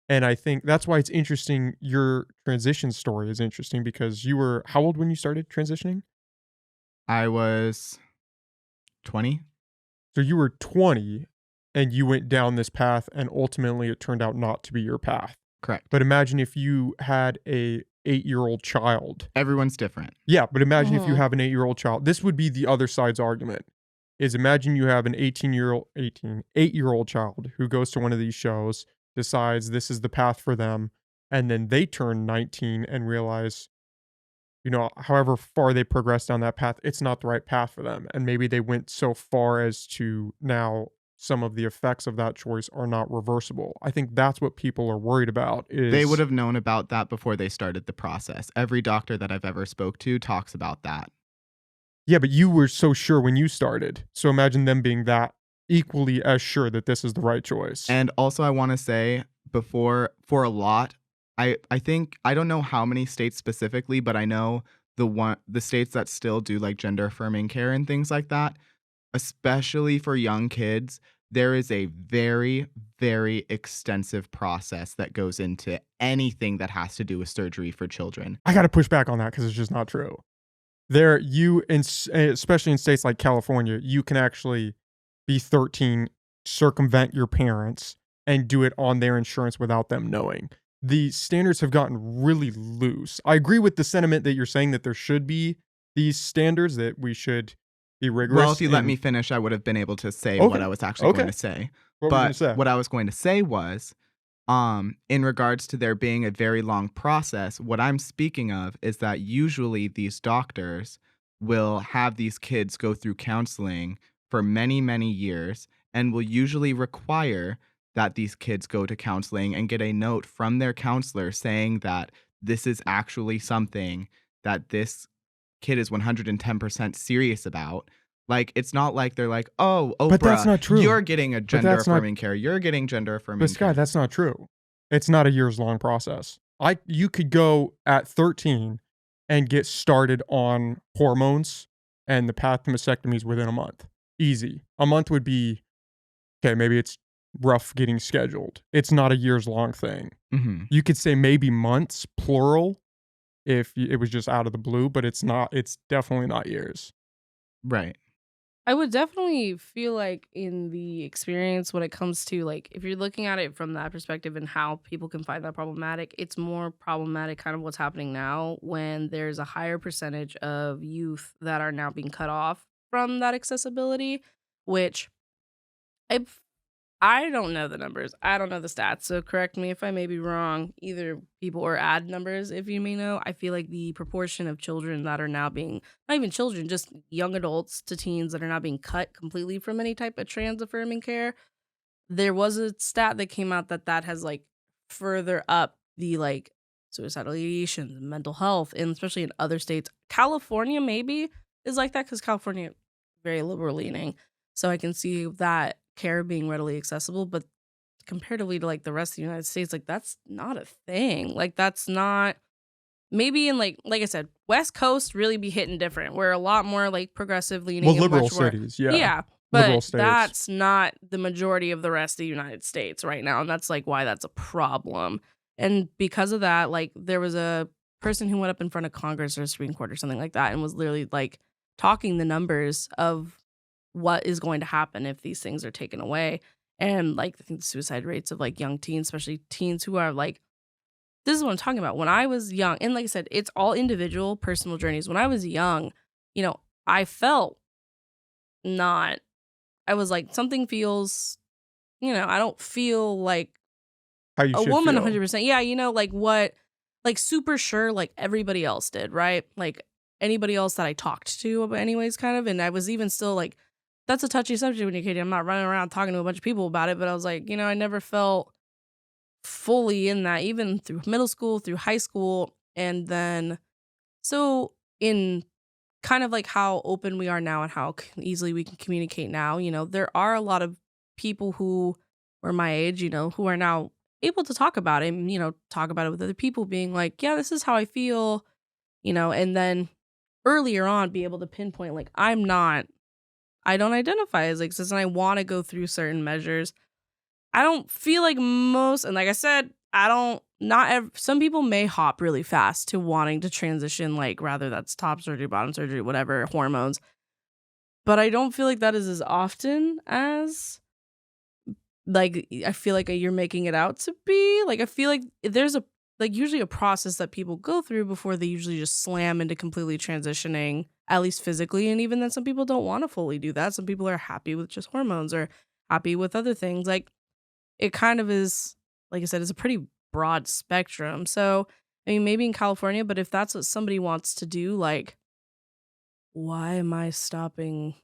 And I think that's why it's interesting. Your transition story is interesting because you were how old when you started transitioning? I was 20. So you were 20 and you went down this path and ultimately it turned out not to be your path. Correct. But imagine if you had a 8-year-old child. Everyone's different. Yeah, but imagine if you have an 8-year-old child. This would be the other side's argument. Is imagine you have an 8-year-old child who goes to one of these shows, decides this is the path for them, and then they turn 19 and realize, however far they progress down that path, it's not the right path for them. And maybe they went so far as to now some of the effects of that choice are not reversible. I think that's what people are worried about. They would have known about that before they started the process. Every doctor that I've ever spoke to talks about that. Yeah, but you were so sure when you started. So imagine them being that equally as sure that this is the right choice. And also I want to say for a lot, I think, I don't know how many states specifically, but I know the states that still do like gender affirming care and things like that, especially for young kids, there is a very, very extensive process that goes into anything that has to do with surgery for children. I got to push back on that because it's just not true. Especially in states like California, you can actually be 13, circumvent your parents, and do it on their insurance without them knowing. The standards have gotten really loose. I agree with the sentiment that you're saying that there should be these standards, that we should be rigorous. Well, if you let me finish, I would have been able to say what I was actually going to say. What I was going to say was, in regards to there being a very long process, what I'm speaking of is that usually these doctors will have these kids go through counseling for many, many years and will usually require that these kids go to counseling and get a note from their counselor saying that this is actually something that this kid is 110% serious about. Like, it's not like they're like, oh, Oprah, but that's not true. You're getting a gender affirming care. You're getting gender affirming care. But Scott, that's not true. It's not a years long process. You could go at 13 and get started on hormones and the path to mastectomies within a month. Easy. A month would be, okay, maybe it's rough getting scheduled. It's not a years long thing. Mm-hmm. You could say maybe months, plural, if it was just out of the blue, but it's definitely not years. Right. I would definitely feel like in the experience when it comes to, like, if you're looking at it from that perspective and how people can find that problematic, it's more problematic kind of what's happening now when there's a higher percentage of youth that are now being cut off from that accessibility, which I don't know the numbers. I don't know the stats. So correct me if I may be wrong, either people, or add numbers if you may know. I feel like the proportion of children that are now being, not even children, just young adults to teens that are now being cut completely from any type of trans affirming care. There was a stat that came out that has like further up the like suicidal ideation, mental health, and especially in other states. California maybe is like that because California is very liberal leaning. So I can see that care being readily accessible, but comparatively to like the rest of the United States, like that's not a thing. Like that's not maybe in like I said, West Coast really be hitting different. We're a lot more like progressive leaning. Well, and liberal much more, cities, yeah. yeah. Liberal But states. that's not the majority of the rest of the United States right now. And that's like why that's a problem. And because of that, like there was a person who went up in front of Congress or Supreme Court or something like that and was literally like talking the numbers of what is going to happen if these things are taken away. And like I think the suicide rates of like young teens, especially teens who are like, this is what I'm talking about. When I was young, and like I said, it's all individual personal journeys. When I was young, you know, I felt not, I was like, something feels, you know, I don't feel like How you a should woman feel. 100%. Yeah, you know, like what, like super sure like everybody else did, right? Like anybody else that I talked to, anyways, kind of. And I was even still like, that's a touchy subject when you're kidding. I'm not running around talking to a bunch of people about it, but I was like, you know, I never felt fully in that, even through middle school, through high school. And then, so in kind of like how open we are now and how easily we can communicate now, you know, there are a lot of people who were my age, you know, who are now able to talk about it and, you know, talk about it with other people being like, yeah, this is how I feel, you know, and then earlier on be able to pinpoint like, I don't identify as like cis and I want to go through certain measures. I don't feel like most, and like I said, some people may hop really fast to wanting to transition, like rather that's top surgery, bottom surgery, whatever, hormones. But I don't feel like that is as often as like I feel like you're making it out to be. Like I feel like there's a like usually a process that people go through before they usually just slam into completely transitioning, at least physically. And even then some people don't want to fully do that. Some people are happy with just hormones or happy with other things. Like it kind of is, like I said, it's a pretty broad spectrum. So, I mean, maybe in California, but if that's what somebody wants to do, like, why am I stopping?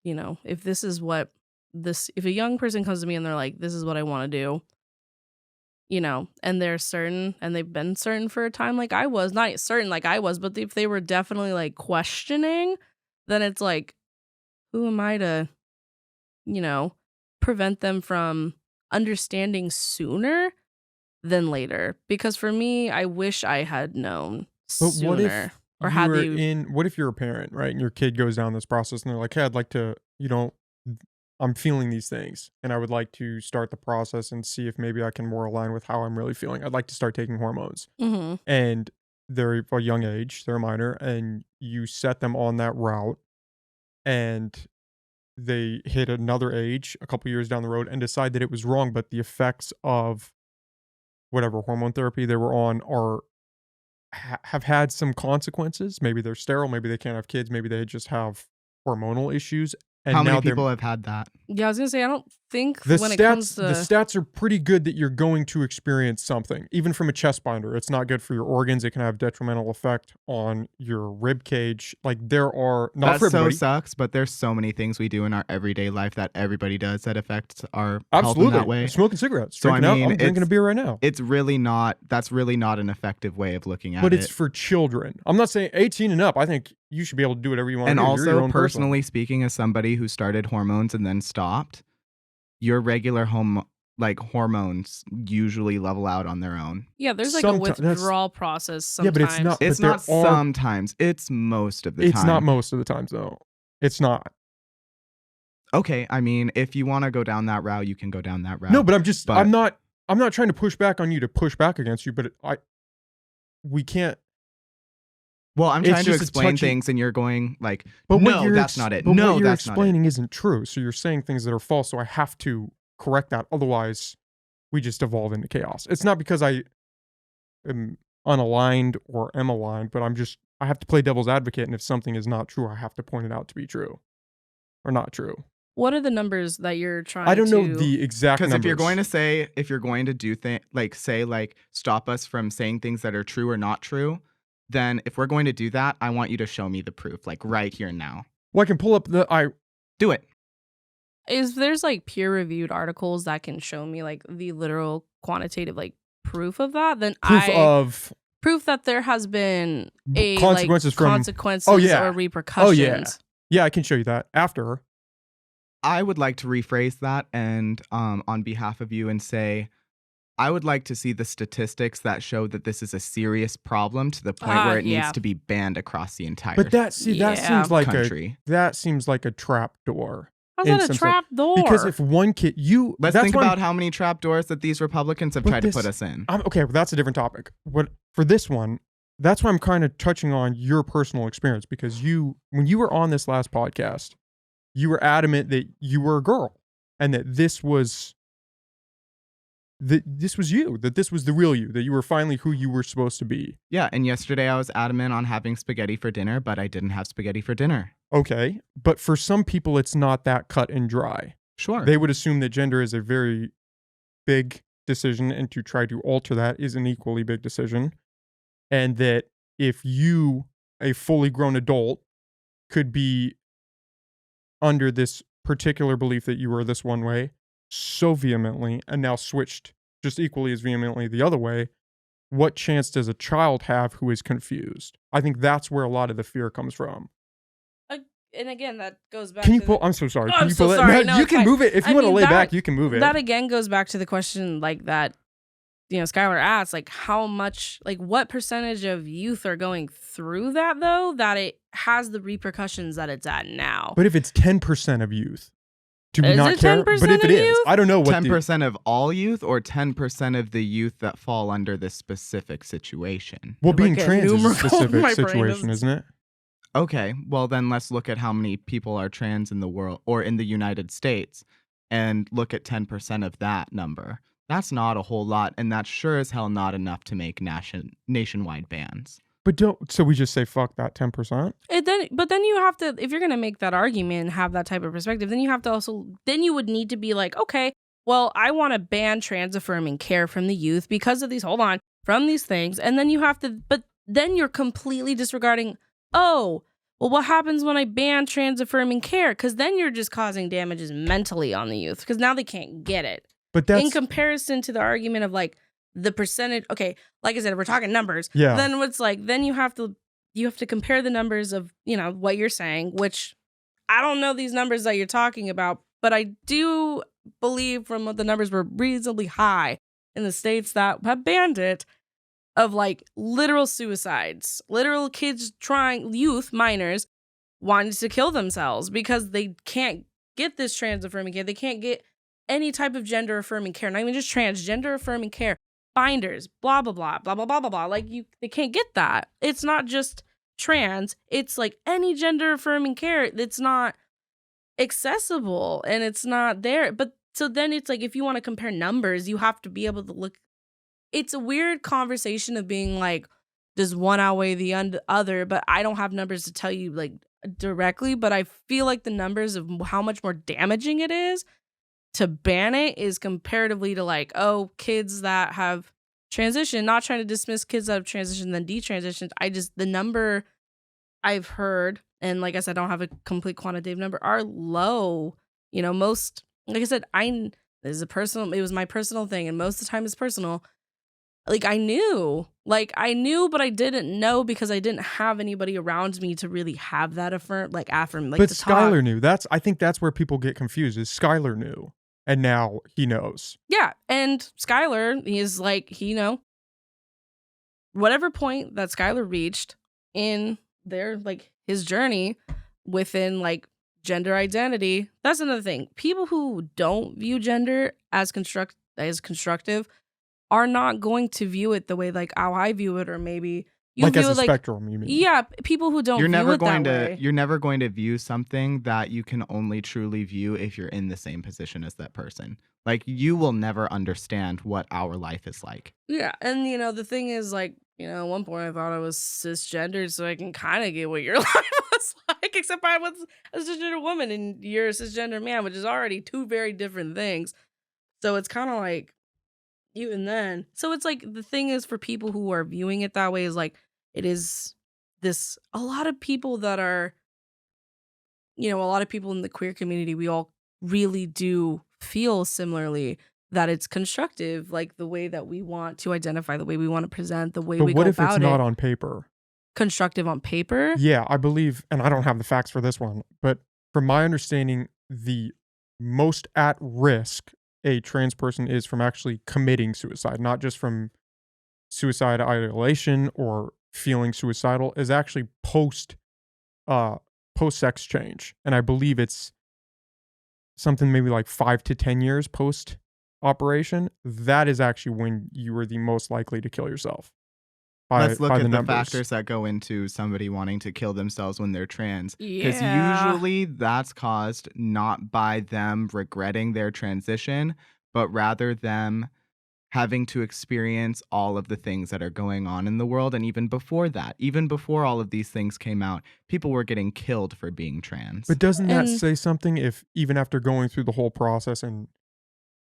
You know, if this is what if a young person comes to me and they're like, this is what I want to do, you know, and they're certain and they've been certain for a time, like I was, not certain like I was, but if they were definitely like questioning, then it's like, who am I to, you know, prevent them from understanding sooner than later? Because for me, I wish I had known But sooner or had the what if you're a parent, right? And your kid goes down this process and they're like, hey, I'd like to, you know, I'm feeling these things and I would like to start the process and see if maybe I can more align with how I'm really feeling. I'd like to start taking hormones. Mhm. And they're a young age, they're a minor, and you set them on that route and they hit another age a couple years down the road and decide that it was wrong, but the effects of whatever hormone therapy they were on have had some consequences. Maybe they're sterile, maybe they can't have kids, maybe they just have hormonal issues. And How now many people have had that? Yeah, I was gonna say I don't think the when it comes stats to the stats are pretty good that you're going to experience something, even from a chest binder. It's not good for your organs. It can have detrimental effect on your rib cage. Like there are not That for so everybody. sucks, but there's so many things we do in our everyday life that everybody does that affects our health in that way. Absolutely, smoking cigarettes, So I drinking out. mean, I'm drinking a beer right now. It's really not. That's really not an effective way of looking at But it. it's for children. I'm not saying 18 and up. I think you should be able to do whatever you want And to do. You're your also, own person. personally speaking, as somebody who started hormones and then stopped, your regular hormones usually level out on their own. yeah, there's like Someti- a withdrawal process Yeah, sometimes. but it's not- It's But not there are- sometimes. It's most of the time. It's not most of the times though. It's not. Okay, I mean, if you want to go down that route, you can go down that route. No, but But- I'm not trying to push back on you to push back against you, but we can't. Well, I'm It's trying to just a explain touchy- things, and you're going like, But what no, you're that's not it. But No, what you're that's not it. explaining isn't true. So you're saying things that are false. So I have to correct that. Otherwise, we just evolve into chaos. It's not because I am unaligned or am aligned, but I have to play devil's advocate. And if something is not true, I have to point it out to be true or not true. What are the numbers that you're trying to I don't know the exact Because numbers. if you're going to do things like stop us from saying things that are true or not true, then if we're going to do that, I want you to show me the proof, like right here and now. Well, I can pull up Do it. Is there's like peer reviewed articles that can show me like the literal quantitative like proof of that, then proof that there has been a consequences like, from consequences yeah. or repercussions. Yeah, I can show you that after. I would like to rephrase that and on behalf of you and say I would like to see the statistics that show that this is a serious problem to the point where it needs to be banned across the entire But that seems like country. that seems like a trap door. How's that a trap door? Because if one kid, let's think about how many trap doors that these Republicans have tried to put us in. Okay, well, that's a different topic. For this one, that's why I'm kind of touching on your personal experience, because when you were on this last podcast, you were adamant that you were a girl and that this was you, that this was the real you, that you were finally who you were supposed to be. Yeah, and yesterday I was adamant on having spaghetti for dinner, but I didn't have spaghetti for dinner. Okay, but for some people, it's not that cut and dry. Sure. They would assume that gender is a very big decision, and to try to alter that is an equally big decision. And that if you, a fully grown adult, could be under this particular belief that you were this one way so vehemently and now switched just equally as vehemently the other way, what chance does a child have who is confused? I think that's where a lot of the fear comes from. And again, that goes back. Can you pull? I'm so sorry. Oh, can you pull it? sorry. No, you can move it if you want to lay back. You can move it. That again goes back to the question, like that. Skylar asked, like, how much, like, what percentage of youth are going through that, though, that it has the repercussions that it's at now. But if it's 10% of youth, do we Is not it care? 10% But if it of is, youth? I don't know what 10% of all youth or 10% of the youth that fall under this specific situation? Well, being Like a trans is a numerical- specific my brain situation, doesn't- isn't it? Okay, well then let's look at how many people are trans in the world or in the United States and look at 10% of that number. That's not a whole lot, and that's sure as hell not enough to make nationwide bans. But so we just say fuck that 10%? But then you have to, if you're going to make that argument and have that type of perspective, then you have to also, then you would need to be like, okay, well, I want to ban trans affirming care from the youth because of these, from these things. And then you have to, but then you're completely disregarding, well, what happens when I ban trans affirming care? Because then you're just causing damages mentally on the youth because now they can't get it. But that's in comparison to the argument of like the percentage. Okay, like I said, if we're talking numbers. Yeah. Then it's like then you have to compare the numbers of what you're saying, which I don't know these numbers that you're talking about, but I do believe from what the numbers were reasonably high in the states that have banned it, of like literal suicides, literal kids youth minors wanting to kill themselves because they can't get this trans affirming care. They can't get any type of gender affirming care, not even just transgender affirming care, binders, blah, blah, blah, blah, blah, blah, blah, blah. Like they can't get that. It's not just trans. It's like any gender affirming care that's not accessible and it's not there. But so then it's like, if you want to compare numbers, you have to be able to look. It's a weird conversation of being like, does one outweigh the other? But I don't have numbers to tell you like directly, but I feel like the numbers of how much more damaging it is to ban it is comparatively to like, kids that have transitioned, not trying to dismiss kids that have transitioned then detransitioned. The number I've heard, and like I said, I don't have a complete quantitative number, are low. Most, like I said, it was my personal thing, and most of the time it's personal. Like I knew, but I didn't know because I didn't have anybody around me to really have that affirm. But Skylar knew. I think that's where people get confused. Is Skylar knew, and now he knows. Yeah, and Skylar is like whatever point that Skylar reached in their like his journey within like gender identity. That's another thing. People who don't view gender as constructive are not going to view it the way like how I view it, or maybe you like view as a it like spectrum. You mean? Yeah, people who don't. You're never going to. You're never going to view something that you can only truly view if you're in the same position as that person. Like you will never understand what our life is like. Yeah, and the thing is like at one point I thought I was cisgendered, so I can kind of get what your life was like, except I was a cisgender woman and you're a cisgender man, which is already two very different things. So it's kind of like. Even then. So it's like the thing is for people who are viewing it that way is like it is this a lot of people that are a lot of people in the queer community, we all really do feel similarly that it's constructive, like the way that we want to identify, the way we want to present, the way we go about it. But what if it's not on paper? Constructive on paper? Yeah, I believe, and I don't have the facts for this one, but from my understanding, the most at risk a trans person is from actually committing suicide, not just from suicide ideation or feeling suicidal, is actually uh post sex change. And I believe it's something maybe like 5 to 10 years post operation. That is actually when you are the most likely to kill yourself Let's look by the at the numbers. factors that go into somebody wanting to kill themselves when they're trans. Because Yeah. usually that's caused not by them regretting their transition, but rather them having to experience all of the things that are going on in the world. And even before that, even before all of these things came out, people were getting killed for being trans. But doesn't that And say something if even after going through the whole process and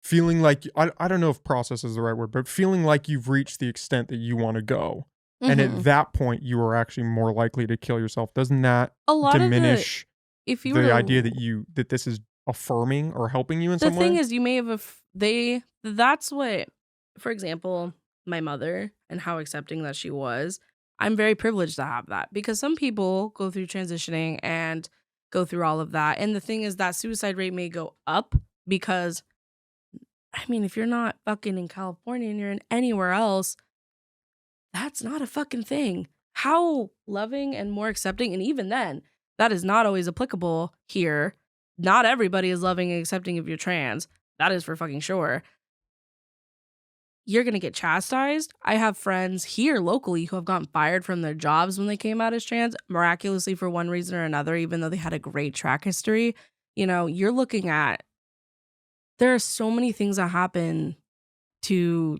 feeling like I don't know if process is the right word, but feeling like you've reached the extent that you want to go. And at mhm. that point you are actually more likely to kill yourself. Doesn't that A lot of diminish if you were the idea to that this is affirming or helping you in the some thing way? is, you may have that's what, for example, my mother and how accepting that she was. I'm very privileged to have that because some people go through transitioning and go through all of that. And the thing is that suicide rate may go up because, I mean, if you're not fucking in California and you're in anywhere else, that's not a fucking thing. How loving and more accepting, and even then, that is not always applicable here. Not everybody is loving and accepting if you're trans. That is for fucking sure. You're gonna get chastised. I have friends here locally who have gotten fired from their jobs when they came out as trans, miraculously for one reason or another, even though they had a great track history. You're looking at, there are so many things that happen to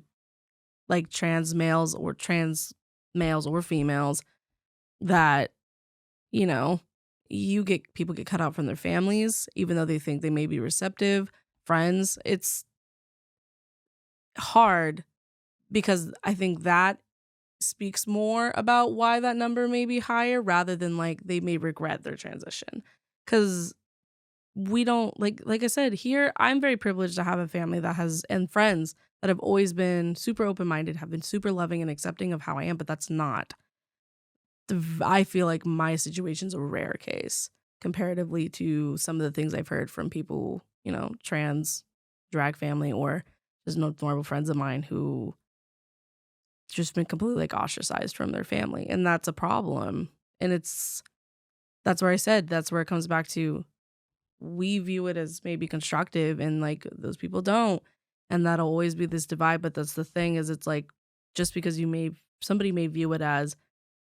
like trans males or females that, you know, people get cut out from their families, even though they think they may be receptive, friends. It's hard because I think that speaks more about why that number may be higher rather than like they may regret their transition. Cause we don't like I said, here I'm very privileged to have a family that has and friends that have always been super open-minded, have been super loving and accepting of how I am, but that's not I feel like my situation's a rare case comparatively to some of the things I've heard from people, trans drag family or just normal friends of mine who just been completely like ostracized from their family. And that's a problem. And that's where I said that's where it comes back to we view it as maybe constructive and like those people don't. And that'll always be this divide. But that's the thing is it's like just because somebody may view it as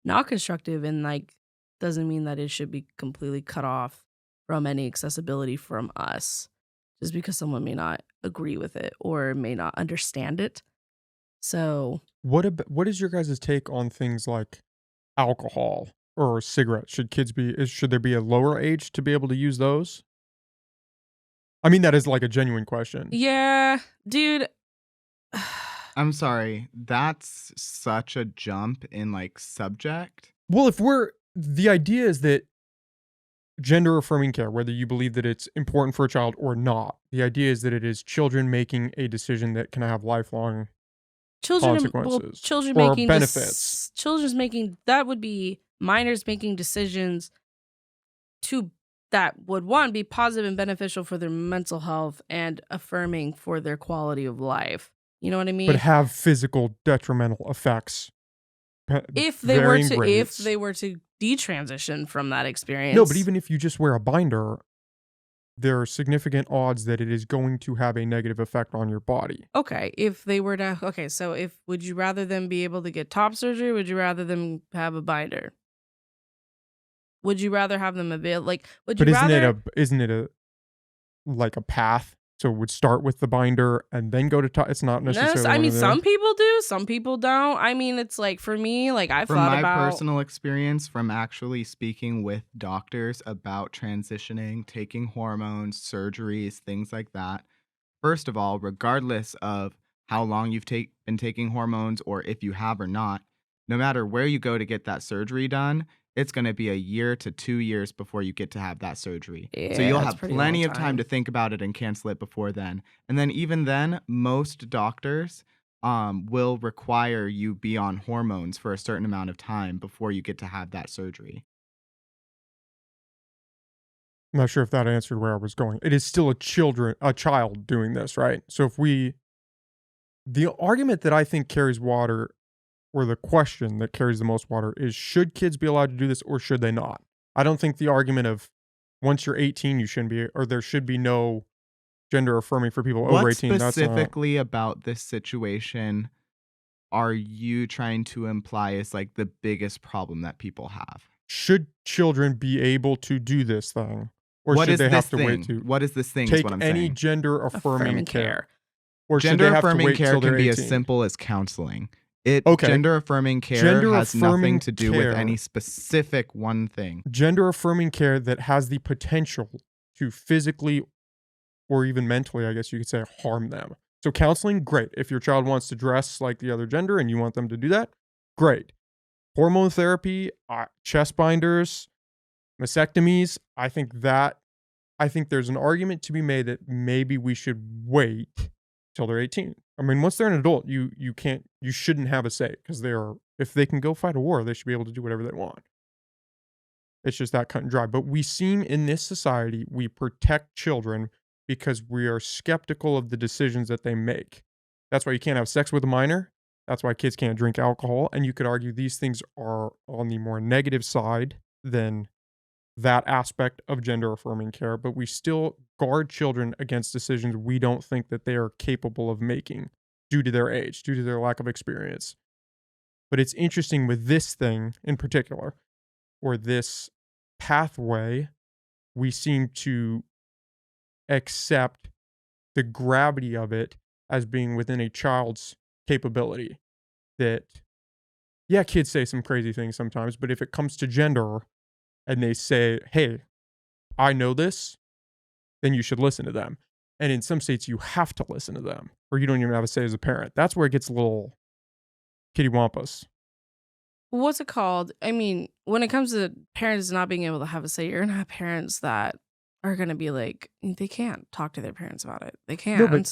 not constructive and like doesn't mean that it should be completely cut off from any accessibility from us just because someone may not agree with it or may not understand it. So What is your guys' take on things like alcohol or cigarettes? Should there be a lower age to be able to use those? I mean, that is like a genuine question. yeah, dude. I'm sorry, that's such a jump in like subject. Well, the idea is that gender affirming care, whether you believe that it's important for a child or not, the idea is that it is children making a decision that can have lifelong consequences Children or making benefits. children's making that would be minors making decisions to that would one be positive and beneficial for their mental health and affirming for their quality of life. You know what I mean? But have physical detrimental effects. If varying if rates. they were to detransition from that experience. No, but even if you just wear a binder, there are significant odds that it is going to have a negative effect on your body. Okay, if they were to so would you rather them be able to get top surgery? Or would you rather them have a binder? Would you rather have them would you But rather isn't it a like a path? So it would start with the binder and then go to top. It's not necessarily. I mean, one or the some people do, some people don't. I mean, it's like for me, like I've From thought my about personal experience, from actually speaking with doctors about transitioning, taking hormones, surgeries, things like that. First of all, regardless of how long you've been taking hormones or if you have or not, no matter where you go to get that surgery done, it's going to be a year to 2 years before you get to have that surgery. So yeah, you'll that's have pretty plenty long of time to think about it and cancel it before then. And then even then, most doctors will require you be on hormones for a certain amount of time before you get to have that surgery. I'm not sure if that answered where I was going. It is still a child doing this, right? So the argument that I think carries water, or the question that carries the most water, is should kids be allowed to do this or should they not? I don't think the argument of once you're 18, you shouldn't be, or there should be no gender affirming for people over What 18. That's not. specifically about this situation are you trying to imply is like the biggest problem that people have? Should children be able to do this thing? Or What should is they have this to wait thing? to What is this thing is take what I'm any saying. gender affirming care? Or should they Gender have to affirming wait care till they're can be 18? as simple as counseling. Okay. Gender affirming care Gender has affirming nothing to do with care. any specific one thing. Gender affirming care that has the potential to physically or even mentally, I guess you could say, harm them. So counseling, great. If your child wants to dress like the other gender and you want them to do that, great. Hormone therapy, chest binders, mastectomies, I think there's an argument to be made that maybe we should wait till they're 18. I mean, once they're an adult, you shouldn't have a say, because if they can go fight a war, they should be able to do whatever they want. It's just that cut and dry. But we seem in this society, we protect children because we are skeptical of the decisions that they make. That's why you can't have sex with a minor. That's why kids can't drink alcohol. And you could argue these things are on the more negative side than that aspect of gender affirming care, but we still guard children against decisions we don't think that they are capable of making due to their age, due to their lack of experience. But it's interesting with this thing in particular, or this pathway, we seem to accept the gravity of it as being within a child's capability. That, yeah, kids say some crazy things sometimes, but if it comes to gender and they say, hey, I know this, then you should listen to them. And in some states, you have to listen to them, or you don't even have a say as a parent. That's where it gets a little kittywampus. What's it called? I mean, when it comes to parents not being able to have a say, you're gonna have parents that are gonna be like, they can't talk to their parents about it. They can't. No,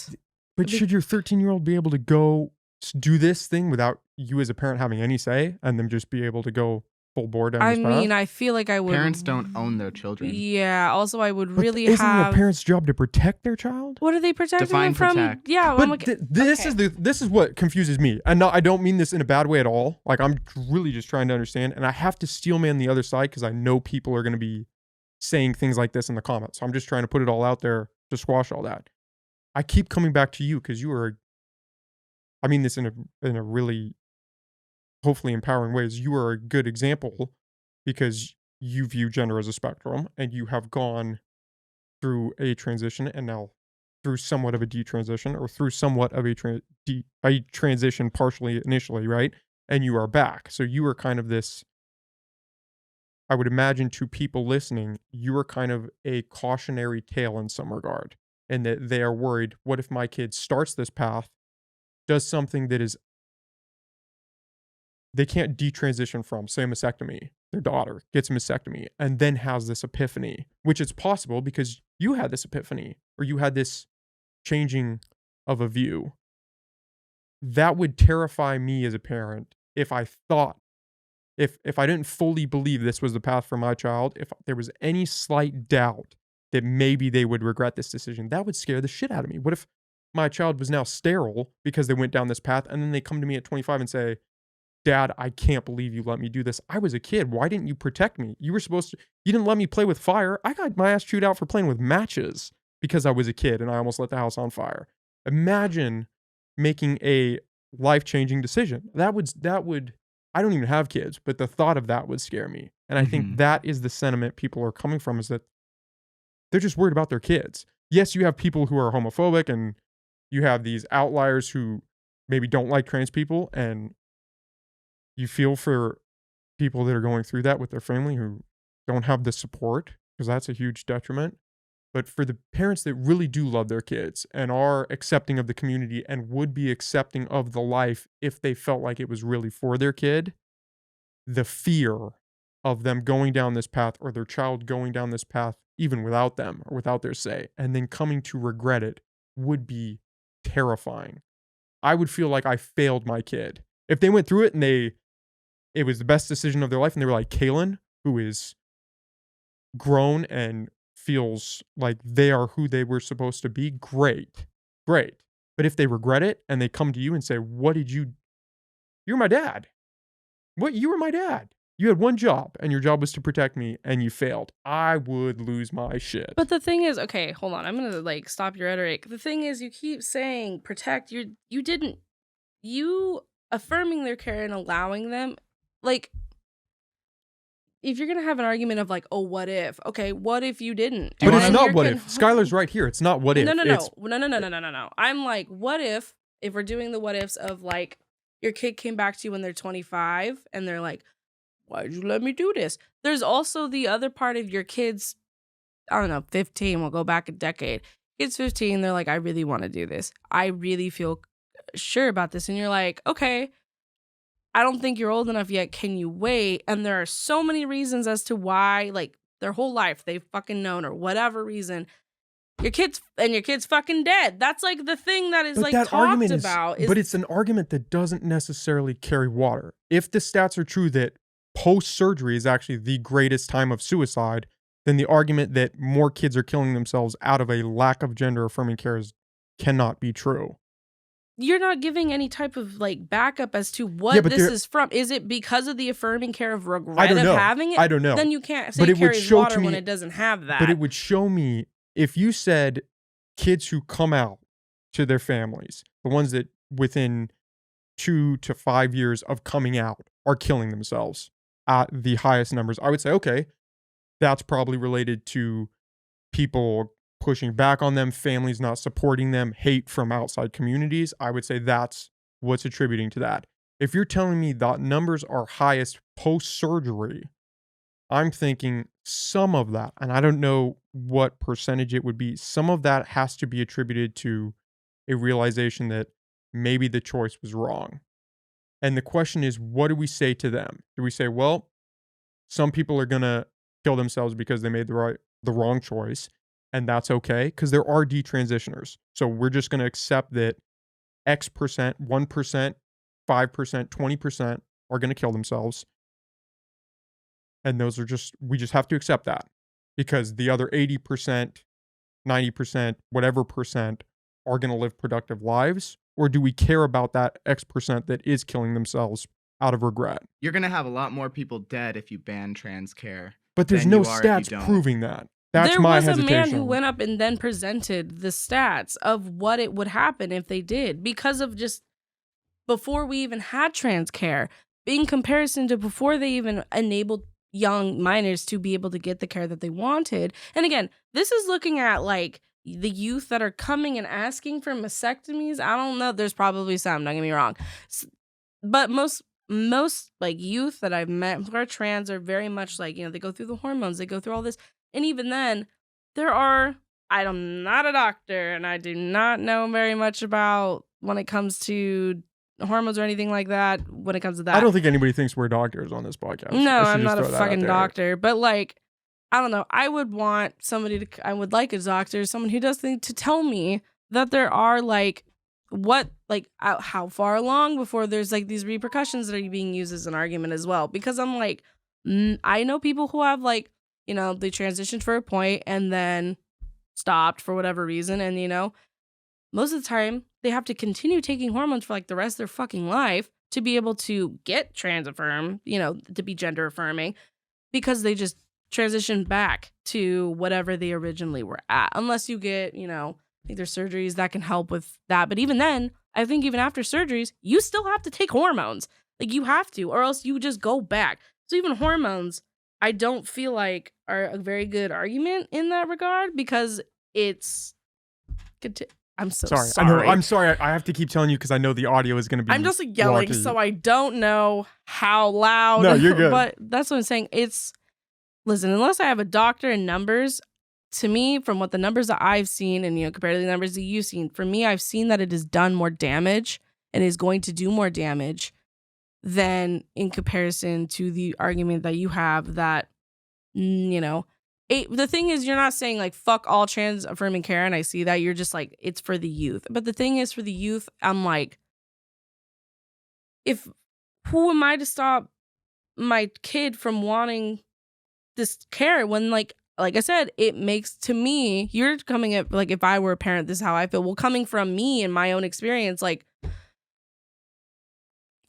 but should your 13-year-old be able to go do this thing without you as a parent having any say, and them just be able to go full bore down this path? I mean, I feel like I would. Parents don't own their children. Yeah. Also, I would But really isn't have. it a parent's job to protect their child? What are they protecting Define them from? protect. Yeah. But okay. this is what confuses me. And no, I don't mean this in a bad way at all. Like, I'm really just trying to understand. And I have to steel man the other side because I know people are going to be saying things like this in the comments. So I'm just trying to put it all out there to squash all that. I keep coming back to you because I mean this in a really hopefully empowering ways. You are a good example because you view gender as a spectrum and you have gone through a transition and now through somewhat of a detransition, or through somewhat of a transition partially initially, right? And you are back. So you are kind of this, I would imagine to people listening, you are kind of a cautionary tale in some regard, and that they are worried, what if my kid starts this path, does something that is they can't detransition from, say a mastectomy, their daughter gets a mastectomy and then has this epiphany, which is possible because you had this epiphany or you had this changing of a view. That would terrify me as a parent if I thought, if I didn't fully believe this was the path for my child, if there was any slight doubt that maybe they would regret this decision, that would scare the shit out of me. What if my child was now sterile because they went down this path and then they come to me at 25 and say, Dad, I can't believe you let me do this. I was a kid. Why didn't you protect me? You didn't let me play with fire. I got my ass chewed out for playing with matches because I was a kid and I almost lit the house on fire. Imagine making a life-changing decision. That would, I don't even have kids, but the thought of that would scare me. And I think that is the sentiment people are coming from, is that they're just worried about their kids. Yes, you have people who are homophobic and you have these outliers who maybe don't like trans people, and you feel for people that are going through that with their family who don't have the support, because that's a huge detriment. But for the parents that really do love their kids and are accepting of the community and would be accepting of the life if they felt like it was really for their kid, the fear of them going down this path, or their child going down this path even without them or without their say, and then coming to regret it, would be terrifying. I would feel like I failed my kid. If they went through it and it was the best decision of their life, and they were like Kaylin, who is grown and feels like they are who they were supposed to be, great. Great. But if they regret it and they come to you and say, you're my dad. You were my dad. You had one job and your job was to protect me and you failed. I would lose my shit. But the thing is, okay, hold on. I'm going to like stop your rhetoric. The thing is, you keep saying protect. You affirming their care and allowing them, like, if you're going to have an argument of like, oh, what if? Okay, what if you didn't? But it's not what if. Skylar's right here. It's not what if. No. I'm like, what if we're doing the what ifs of like, your kid came back to you when they're 25 and they're like, why did you let me do this? There's also the other part of your kids, I don't know, 15, we'll go back a decade. Kids 15, they're like, I really want to do this. I really feel sure about this. And you're like, okay, I don't think you're old enough yet. Can you wait? And there are so many reasons as to why, like, their whole life they've fucking known or whatever reason. Your kid's fucking dead. That's like the thing that is, but like, that talked about. But it's an argument that doesn't necessarily carry water. If the stats are true that post-surgery is actually the greatest time of suicide, then the argument that more kids are killing themselves out of a lack of gender-affirming care cannot be true. You're not giving any type of like backup as to what this is from. Is it because of the affirming care of regret of having it? I don't know. Then you can't say it carries water when it doesn't have that. But it would show me, if you said kids who come out to their families, the ones that within 2 to 5 years of coming out are killing themselves at the highest numbers, I would say, okay, that's probably related to people pushing back on them, families not supporting them, hate from outside communities. I would say that's what's attributing to that. If you're telling me that numbers are highest post-surgery, I'm thinking some of that, and I don't know what percentage it would be, some of that has to be attributed to a realization that maybe the choice was wrong. And the question is, what do we say to them? Do we say, well, some people are going to kill themselves because they made the wrong choice, and that's okay? Because there are detransitioners. So we're just going to accept that X percent, 1%, 5%, 20% are going to kill themselves. And those are we just have to accept that, because the other 80%, 90%, whatever percent are going to live productive lives. Or do we care about that X percent that is killing themselves out of regret? You're going to have a lot more people dead if you ban trans care. But there's no stats proving that. That's my hesitation. There was a man who went up and then presented the stats of what it would happen if they did, because of just before we even had trans care, in comparison to before they even enabled young minors to be able to get the care that they wanted. And again, this is looking at like the youth that are coming and asking for mastectomies. I don't know. There's probably some, don't get me wrong. But most like youth that I've met who are trans are very much like, they go through the hormones, they go through all this. And even then, I'm not a doctor and I do not know very much about when it comes to hormones or anything like that. When it comes to that, I don't think anybody thinks we're doctors on this podcast. No, I'm not a fucking doctor. But like, I don't know. I would like a doctor, someone who does think to tell me that there are like how far along before there's like these repercussions that are being used as an argument as well. Because I'm like, I know people who have like, they transitioned for a point and then stopped for whatever reason. And, most of the time they have to continue taking hormones for like the rest of their fucking life to be able to get trans affirmed, to be gender affirming, because they just transition back to whatever they originally were at. Unless you get, I think there's surgeries that can help with that. But even then, I think even after surgeries, you still have to take hormones. Like you have to, or else you just go back. So even hormones, I don't feel like are a very good argument in that regard, because I'm so sorry. I know, I'm sorry. I have to keep telling you because I know the audio is going to be. I'm just yelling, so I don't know how loud. No, you're good. But that's what I'm saying. Listen, unless I have a doctor and numbers, to me, from what the numbers that I've seen and, compared to the numbers that you've seen, for me, I've seen that it has done more damage and is going to do more damage than in comparison to the argument that you have that, the thing is, you're not saying like, fuck all trans affirming care. And I see that you're just like, it's for the youth. But the thing is, for the youth, I'm like, who am I to stop my kid from wanting this care when like like I said, it makes, to me, you're coming at, like, if I were a parent, this is how I feel. Well, coming from me and my own experience, like,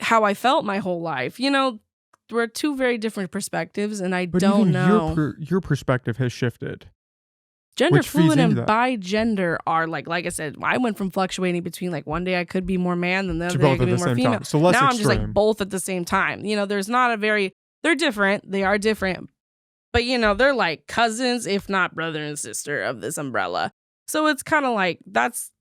how I felt my whole life, you know, we're two very different perspectives, and I But don't even know. your perspective has shifted. Gender which feeds fluid into and that. bi-gender are like I said, I went from fluctuating between like one day I could be more man, then the To other day I both could at be the more same female. time. So less Now I'm just extreme. like both at the same time. You know, there's not a very, they're different. They are different. But you know, they're like cousins, if not brother and sister of this umbrella. So it's kind of like, that's,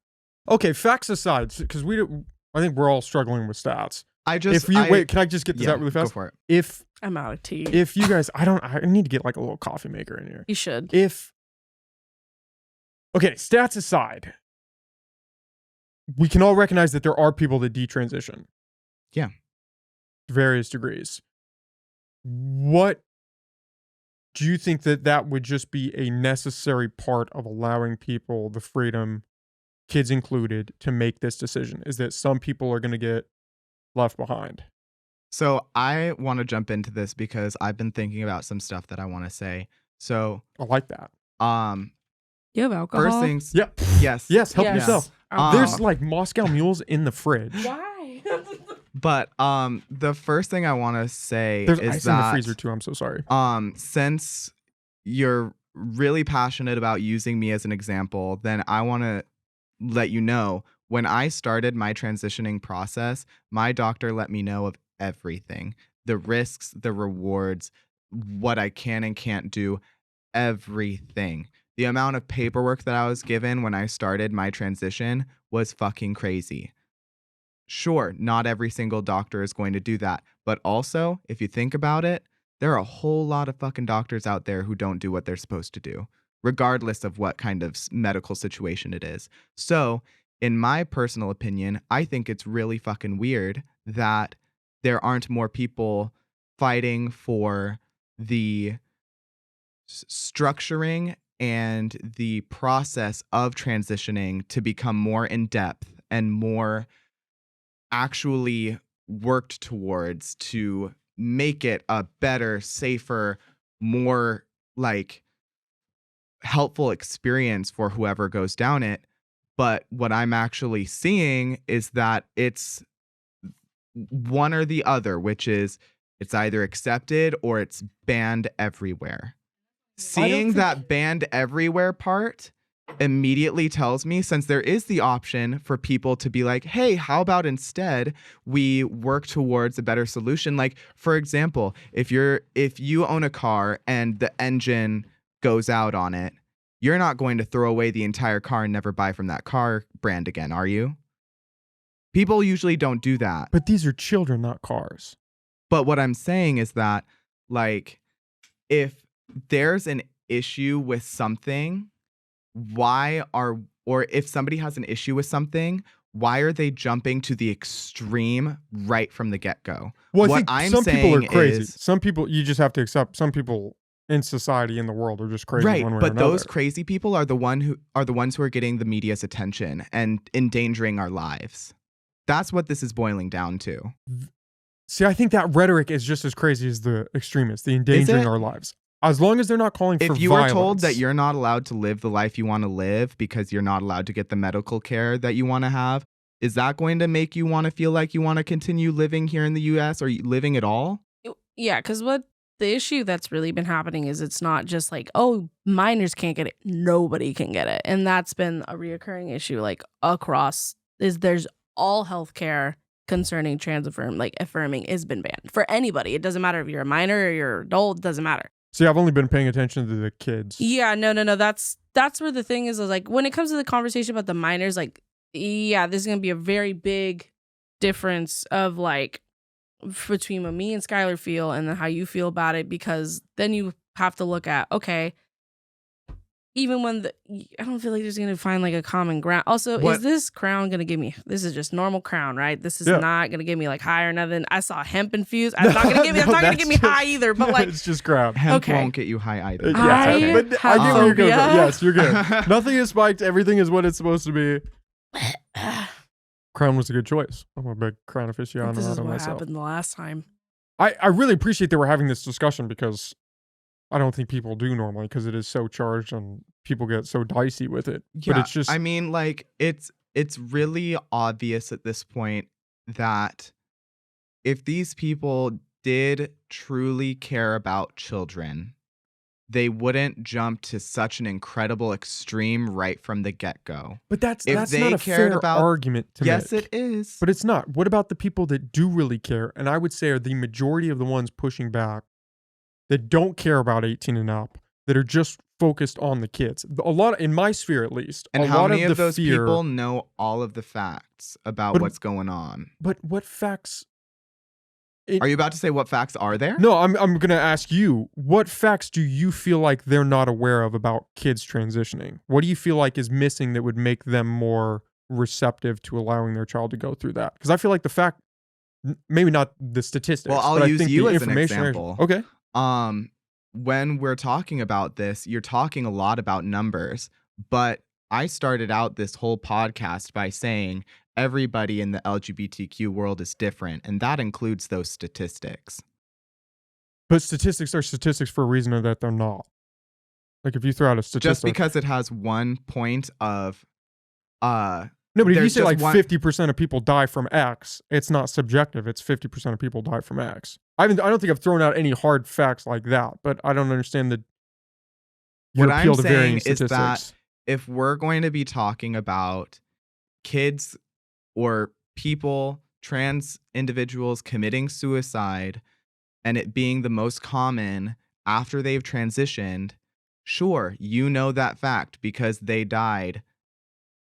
Okay, facts aside, because I think we're all struggling with stats. Wait, can I just get this out really fast? Go for it. If I'm out of tea. you guys, I need to get like a little coffee maker in here. You should. Okay, stats aside, we can all recognize that there are people that detransition. Yeah. To various degrees. What do you think that would just be a necessary part of allowing people the freedom, kids included, to make this decision? Is that some people are going to get left behind? So I want to jump into this because I've been thinking about some stuff that I want to say. So I like that. You have alcohol? First things, Yep. yes. Yes, help Yes. yourself. There's like Moscow mules in the fridge. Why? But the first thing I want to say There's is ice that in the freezer too. I'm so sorry. Since you're really passionate about using me as an example, then I want to let you know, when I started my transitioning process, my doctor let me know of everything, the risks, the rewards, what I can and can't do, everything. The amount of paperwork that I was given when I started my transition was fucking crazy. Sure, not every single doctor is going to do that. But also, if you think about it, there are a whole lot of fucking doctors out there who don't do what they're supposed to do, regardless of what kind of medical situation it is. So, in my personal opinion, I think it's really fucking weird that there aren't more people fighting for the structuring and the process of transitioning to become more in depth and more actually worked towards to make it a better, safer, more like helpful experience for whoever goes down it. But what I'm actually seeing is that it's one or the other, which is it's either accepted or it's banned everywhere. Seeing that banned everywhere part immediately tells me, since there is the option for people to be like, hey, how about instead we work towards a better solution? Like, for example, if you own a car and the engine goes out on it, you're not going to throw away the entire car and never buy from that car brand again, are you? People usually don't do that. But these are children, not cars. But what I'm saying is that, like, if there's an issue with something, or if somebody has an issue with something, why are they jumping to the extreme right from the get-go? Well, What I think I'm some people saying are crazy. is- Some people, you just have to accept, some people in society, in the world, are just crazy Right, one way or but another. those crazy people are the ones who are getting the media's attention and endangering our lives. That's what this is boiling down to. See, I think that rhetoric is just as crazy as the extremists, the endangering our lives. As long as they're not calling for If you violence. are told that you're not allowed to live the life you want to live because you're not allowed to get the medical care that you want to have, is that going to make you want to feel like you want to continue living here in the US or living at all? Yeah, because what the issue that's really been happening is it's not just like, oh, minors can't get it. Nobody can get it. And that's been a reoccurring issue, like across, there's all healthcare concerning affirming has been banned for anybody. It doesn't matter if you're a minor or you're adult, it doesn't matter. See, I've only been paying attention to the kids. Yeah, no. That's where the thing is like, when it comes to the conversation about the minors, like, yeah, this is going to be a very big difference of like between what me and Skylar feel and then how you feel about it, because then you have to look at, okay, even when I don't feel like there's going to find like a common ground. Also, is this crown going to give me, this is just normal crown, right? This is not going to give me like high or nothing. I saw hemp infused. It's not going to give me, it's not going to give me high either, but like. It's just crown. Hemp won't get you high either. Yeah, I but I get where you're going. phobia. Yes, you're good. Nothing is spiked. Everything is what it's supposed to be. Crown was a good choice. I'm a big crown aficionado This is what myself. happened the last time. I really appreciate that we're having this discussion because I don't think people do normally because it is so charged and people get so dicey with it. But Yeah, it's just I mean, like it's really obvious at this point that if these people did truly care about children, they wouldn't jump to such an incredible extreme right from the get-go. but that's If that's not they a cared fair about argument to Yes, make. it is. But it's not. What about the people that do really care? And I would say are the majority of the ones pushing back that don't care about 18 and up, that are just focused on the kids. A lot, in my sphere at least, And a how lot many of of the those fear. people know all of the facts about But what's going on? but what facts? Are you about to say what facts are there? No, I'm gonna ask you. What facts do you feel like they're not aware of about kids transitioning? What do you feel like is missing that would make them more receptive to allowing their child to go through that? Because I feel like the fact, maybe not the statistics. Well, I'll but I use think you the as an information. example. Okay. When we're talking about this, you're talking a lot about numbers, but I started out this whole podcast by saying everybody in the LGBTQ world is different, and that includes those statistics. But statistics are statistics for a reason or that they're not. Like if you throw out a Just statistic. because it has one point of No, but if you there's say just like one 50% of people die from X, it's not subjective. It's 50% of people die from X. I don't think I've thrown out any hard facts like that, but I don't understand your What I'm appeal to varying saying is that statistics. if we're going to be talking about kids or people, trans individuals committing suicide and it being the most common after they've transitioned, sure, you know that fact because they died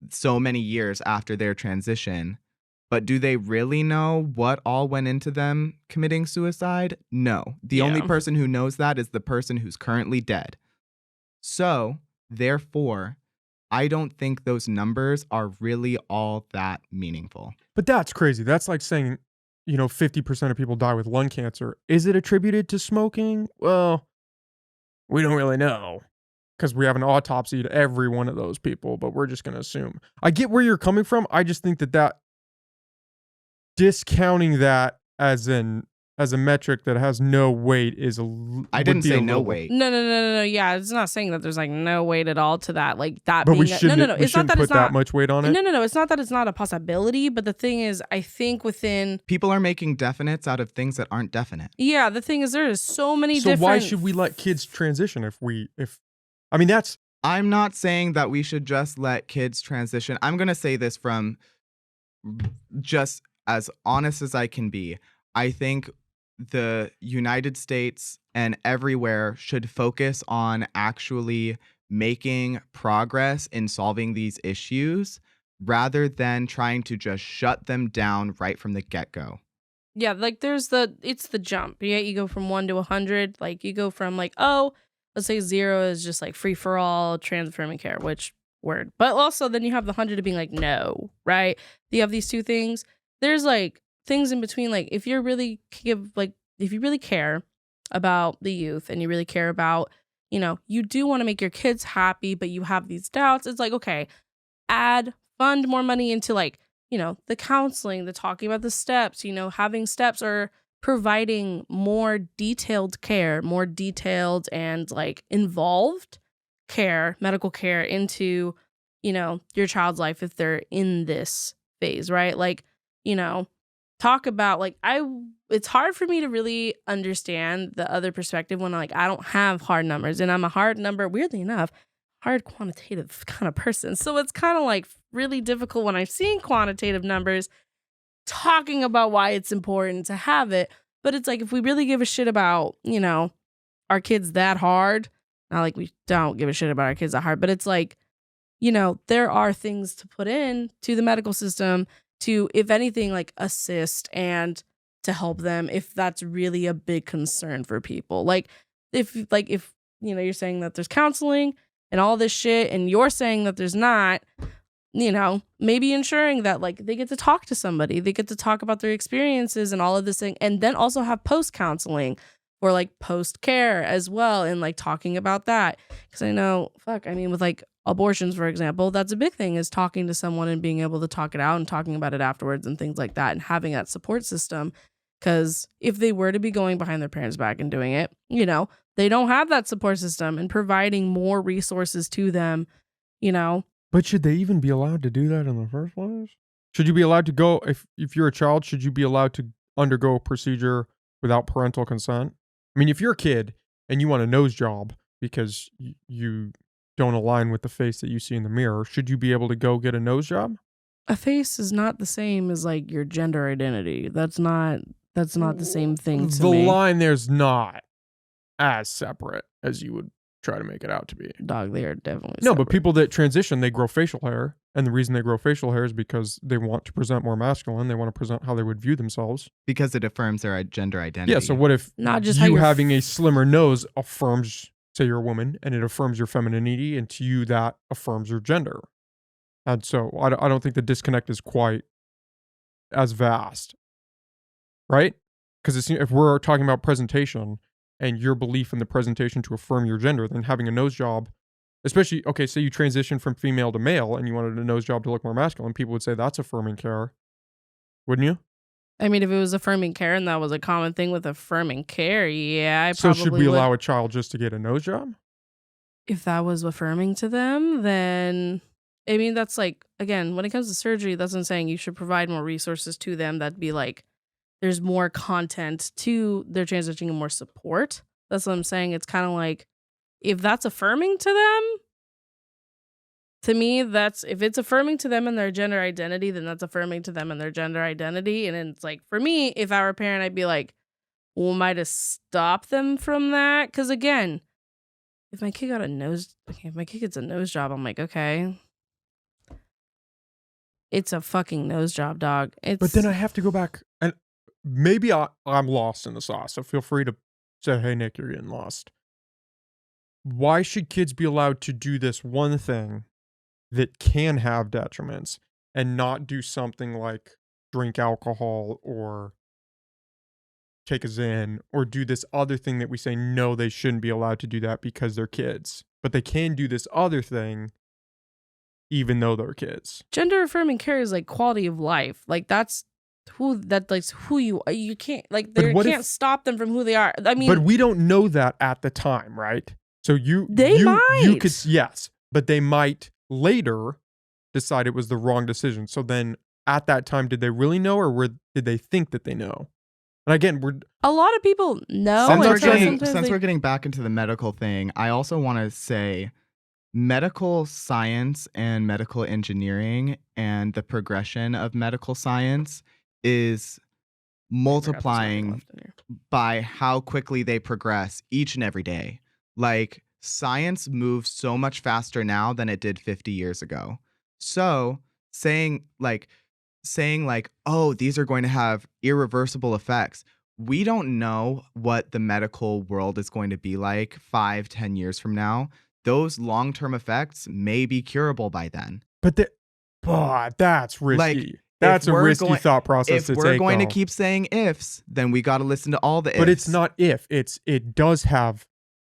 so many years after their transition. But do they really know what all went into them committing suicide? No. The only Yeah. person who knows that is the person who's currently dead. So, therefore, I don't think those numbers are really all that meaningful. But that's crazy. That's like saying, 50% of people die with lung cancer. Is it attributed to smoking? Well, we don't really know because we have an autopsy to every one of those people, but we're just going to assume. I get where you're coming from. I just think that discounting that as a metric that has no weight I didn't say no weight. No. Yeah, it's not saying that there's like no weight at all to that. Like that But being we shouldn't, no. we It's not shouldn't that put it's that not much weight on it. No. It's not that it's not a possibility. But the thing is, I think within People are making definites out of things that aren't definite. yeah, the thing is there is so many So different. why should we let kids transition I mean, that's I'm not saying that we should just let kids transition. I'm going to say this from just as honest as I can be. I think the United States and everywhere should focus on actually making progress in solving these issues rather than trying to just shut them down right from the get-go. Yeah, like it's the jump. Yeah, you go from 1 to 100. Like you go from like, let's say 0 is just like free for all, transforming care, which word. But also then you have the 100 of being like, no, right? You have these two things. There's like things in between. Like if you really care about the youth and you really care about, you do want to make your kids happy, but you have these doubts. It's like, okay, fund more money into like, the counseling, the talking about the steps, having steps or providing more detailed care, more detailed and like involved care, medical care into, your child's life if they're in this phase, right? Like, talk about like it's hard for me to really understand the other perspective when like I don't have hard numbers and I'm a hard number, weirdly enough, hard quantitative kind of person. So it's kind of like really difficult when I've seen quantitative numbers talking about why it's important to have it. But it's like if we really give a shit about, our kids that hard, not like we don't give a shit about our kids that hard, but it's like, there are things to put in to the medical system to, if anything, like assist and to help them if that's really a big concern for people. Like if you're saying that there's counseling and all this shit and you're saying that there's not, maybe ensuring that like they get to talk to somebody, they get to talk about their experiences and all of this thing, and then also have post counseling or like post care as well, and like talking about that. Because I know, with like abortions, for example, that's a big thing, is talking to someone and being able to talk it out and talking about it afterwards and things like that, and having that support system. Because if they were to be going behind their parents' back and doing it, They don't have that support system, and providing more resources to them, But should they even be allowed to do that in the first place? Should you be allowed to go, if you're a child, should you be allowed to undergo a procedure without parental consent? I mean, if you're a kid and you want a nose job because you don't align with the face that you see in the mirror, should you be able to go get a nose job? A face is not the same as like your gender identity. That's not the same thing to The me. line there's not as separate as you would try to make it out to be. Dog, they are definitely No, separate. but people that transition, they grow facial hair. And the reason they grow facial hair is because they want to present more masculine. They want to present how they would view themselves. Because it affirms their gender identity. Yeah, so what if Not just how you you're having a slimmer nose affirms, say you're a woman, and it affirms your femininity, and to you that affirms your gender. And so I don't think the disconnect is quite as vast, right? Because if we're talking about presentation and your belief in the presentation to affirm your gender, then having a nose job, especially, okay, say you transition from female to male and you wanted a nose job to look more masculine, people would say that's affirming care. Wouldn't you? I mean, if it was affirming care and that was a common thing with affirming care, yeah, So probably should we would. allow a child just to get a nose job? If that was affirming to them, then I mean, that's like, again, when it comes to surgery, that's what I'm saying. You should provide more resources to them. That'd be like, there's more content to their transitioning and more support. That's what I'm saying. It's kind of like, if that's affirming to them, to me, if it's affirming to them and their gender identity, then that's affirming to them and their gender identity. And it's like, for me, if I were a parent, I'd be like, well, am I to stop them from that? Because again, if my kid gets a nose job, I'm like, okay, it's a fucking nose job, dog. But then I have to go back, and maybe I'm lost in the sauce, so feel free to say, hey, Nick, you're getting lost. Why should kids be allowed to do this one thing that can have detriments and not do something like drink alcohol or take a Zyn or do this other thing that we say, no, they shouldn't be allowed to do that because they're kids, but they can do this other thing even though they're kids? Gender affirming care is like quality of life. Like that's who you are. You can't can't stop them from who they are. I mean, but we don't know that at the time, right? So you could, yes, but they might later decide it was the wrong decision. So then at that time, did they really know, or did they think that they know? And again, a lot of people know. Since we're getting back into the medical thing, I also want to say medical science and medical engineering and the progression of medical science is multiplying by how quickly they progress each and every day. Like, science moves so much faster now than it did 50 years ago. So saying like, oh, these are going to have irreversible effects. We don't know what the medical world is going to be like 5-10 years from now. Those long-term effects may be curable by then. But that's risky. Like, that's a risky thought process to take. If we're going to keep saying ifs, then we got to listen to all the ifs. But it's not if. It does have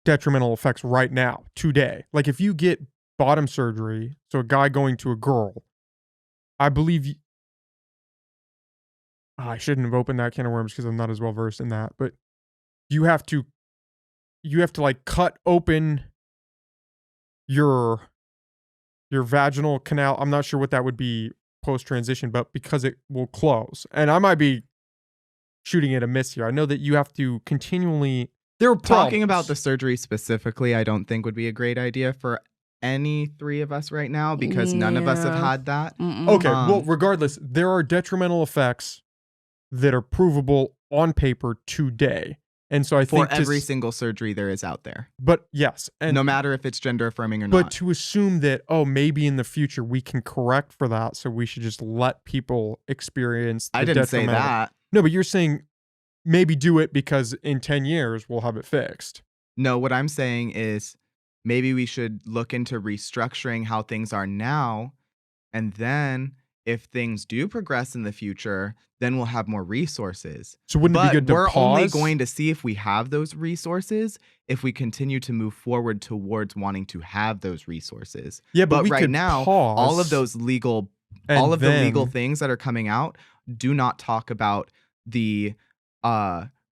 detrimental effects right now, today. Like if you get bottom surgery, so a guy going to a girl, I believe I shouldn't have opened that can of worms because I'm not as well versed in that, but you have to like cut open your vaginal canal. I'm not sure what that would be post-transition, but because it will close. And I might be shooting at a miss here. I know that you have to continually... Talking about the surgery specifically, I don't think would be a great idea for any three of us right now because none of us have had that. Okay, well, regardless, there are detrimental effects that are provable on paper today. And so I think for every single surgery there is out there. But yes. And no matter if it's gender affirming or not. But to assume that, oh, maybe in the future we can correct for that, so we should just let people experience the I didn't say that. No, but you're saying maybe do it because in 10 years we'll have it fixed. No, what I'm saying is maybe we should look into restructuring how things are now. And then if things do progress in the future, then we'll have more resources. So wouldn't it be good to we're pause? Only going to see if we have those resources if we continue to move forward towards wanting to have those resources. Yeah, but right now, all of those legal, the legal things that are coming out do not talk about the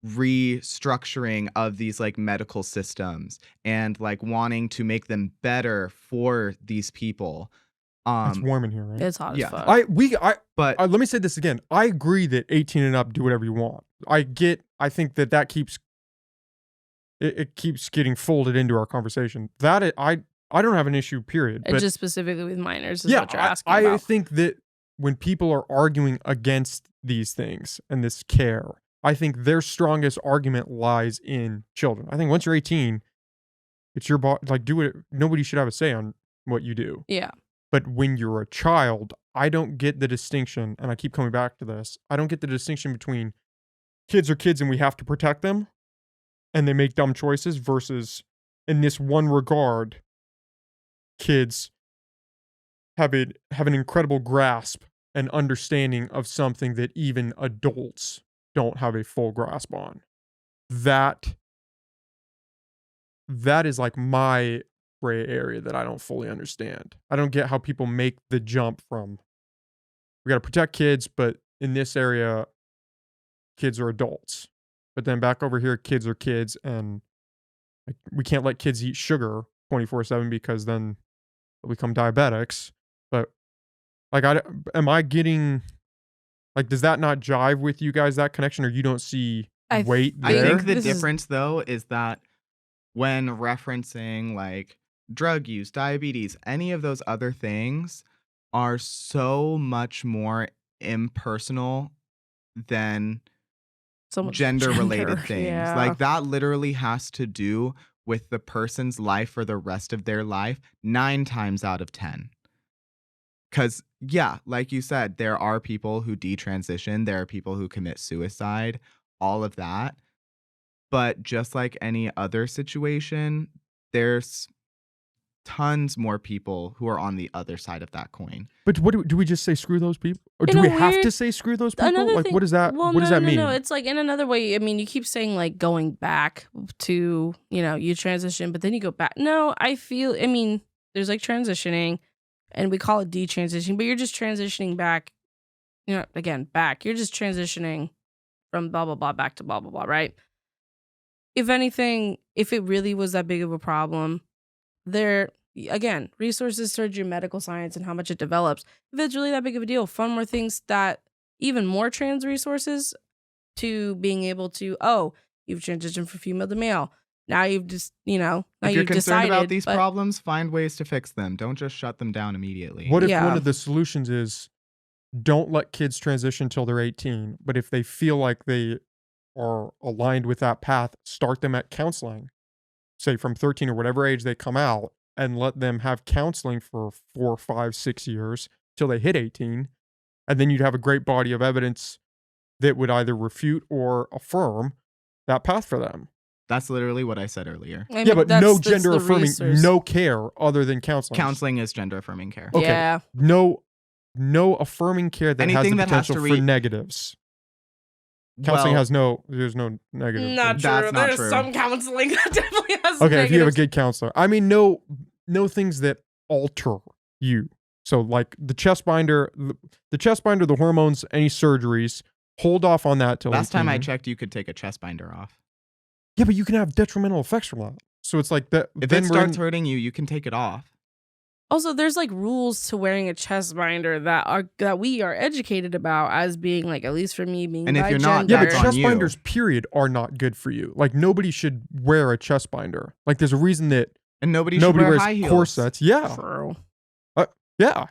restructuring of these like medical systems and like wanting to make them better for these people. It's warm in here, right? It's hot Yeah. as fuck. But Let me say this again. I agree that 18 and up do whatever you want. I think that keeps it keeps getting folded into our conversation. I don't have an issue, period. And But just specifically with minors is what you're asking I about. think that when people are arguing against these things and this care, I think their strongest argument lies in children. I think once you're 18, it's your body. Like, do it. Nobody should have a say on what you do. Yeah. But when you're a child, I don't get the distinction, and I keep coming back to this. I don't get the distinction between kids are kids and we have to protect them, and they make dumb choices, versus in this one regard, kids have an incredible grasp and understanding of something that even adults don't have a full grasp on. That is like my gray area that I don't fully understand. I don't get how people make the jump from we got to protect kids, but in this area, kids are adults. But then back over here, kids are kids, and like, we can't let kids eat sugar 24/7 because then they'll become diabetics. But like, am I getting like, does that not jive with you guys, that connection, or you don't see weight I there? think the difference though is that when referencing like drug use, diabetes, any of those other things are so much more impersonal than gender related things. Yeah. Like that literally has to do with the person's life for the rest of their life 9 times out of 10. Because, yeah, like you said, there are people who detransition, there are people who commit suicide, all of that. But just like any other situation, there's tons more people who are on the other side of that coin. But what do we just say screw those people? Or In do a we have weird- to say screw those people? Another Like, thing- what does that well, what does no, that mean? No, it's like in another way. I mean, you keep saying like going back to, you transition, but then you go back. No, I mean, there's like transitioning, and we call it detransitioning, but you're just transitioning back, again, back. You're just transitioning from blah, blah, blah, back to blah, blah, blah, right? If anything, if it really was that big of a problem, again, resources towards your medical science and how much it develops. If it's really that big of a deal, fund more things that even more trans resources to being able to, you've transitioned from female to male. Now you've just, now If you're you've concerned decided about these problems, find ways to fix them. Don't just shut them down immediately. What if Yeah. one of the solutions is don't let kids transition till they're 18, but if they feel like they are aligned with that path, start them at counseling, say from 13 or whatever age they come out, and let them have counseling for 4, 5, 6 years till they hit 18. And then you'd have a great body of evidence that would either refute or affirm that path for them. That's literally what I said earlier. I mean, Yeah, but that's no the gender affirming, resource. no care other than counseling. Counseling is gender affirming care. Okay. Yeah. No affirming care that has the Anything that has potential to for negatives. Counseling Well, there's no negative. Not That's true. not There's true. some counseling that definitely has Okay, if you have a negatives. good counselor. I mean, no things that alter you. So like the chest binder, the hormones, any surgeries, hold off on that till Last time I 18. checked, you could take a chest binder off. Yeah, but you can have detrimental effects from that. So it's like that. If then it we're in- starts hurting you, you can take it off. Also, there's like rules to wearing a chest binder that we are educated about as being like, at least for me being And if you're not, bigender. Yeah, but that's on chest you. binders, period, are not good for you. Like nobody should wear a chest binder. Like there's a reason that And nobody nobody should wear wears high heels. corsets. Yeah, True. yeah.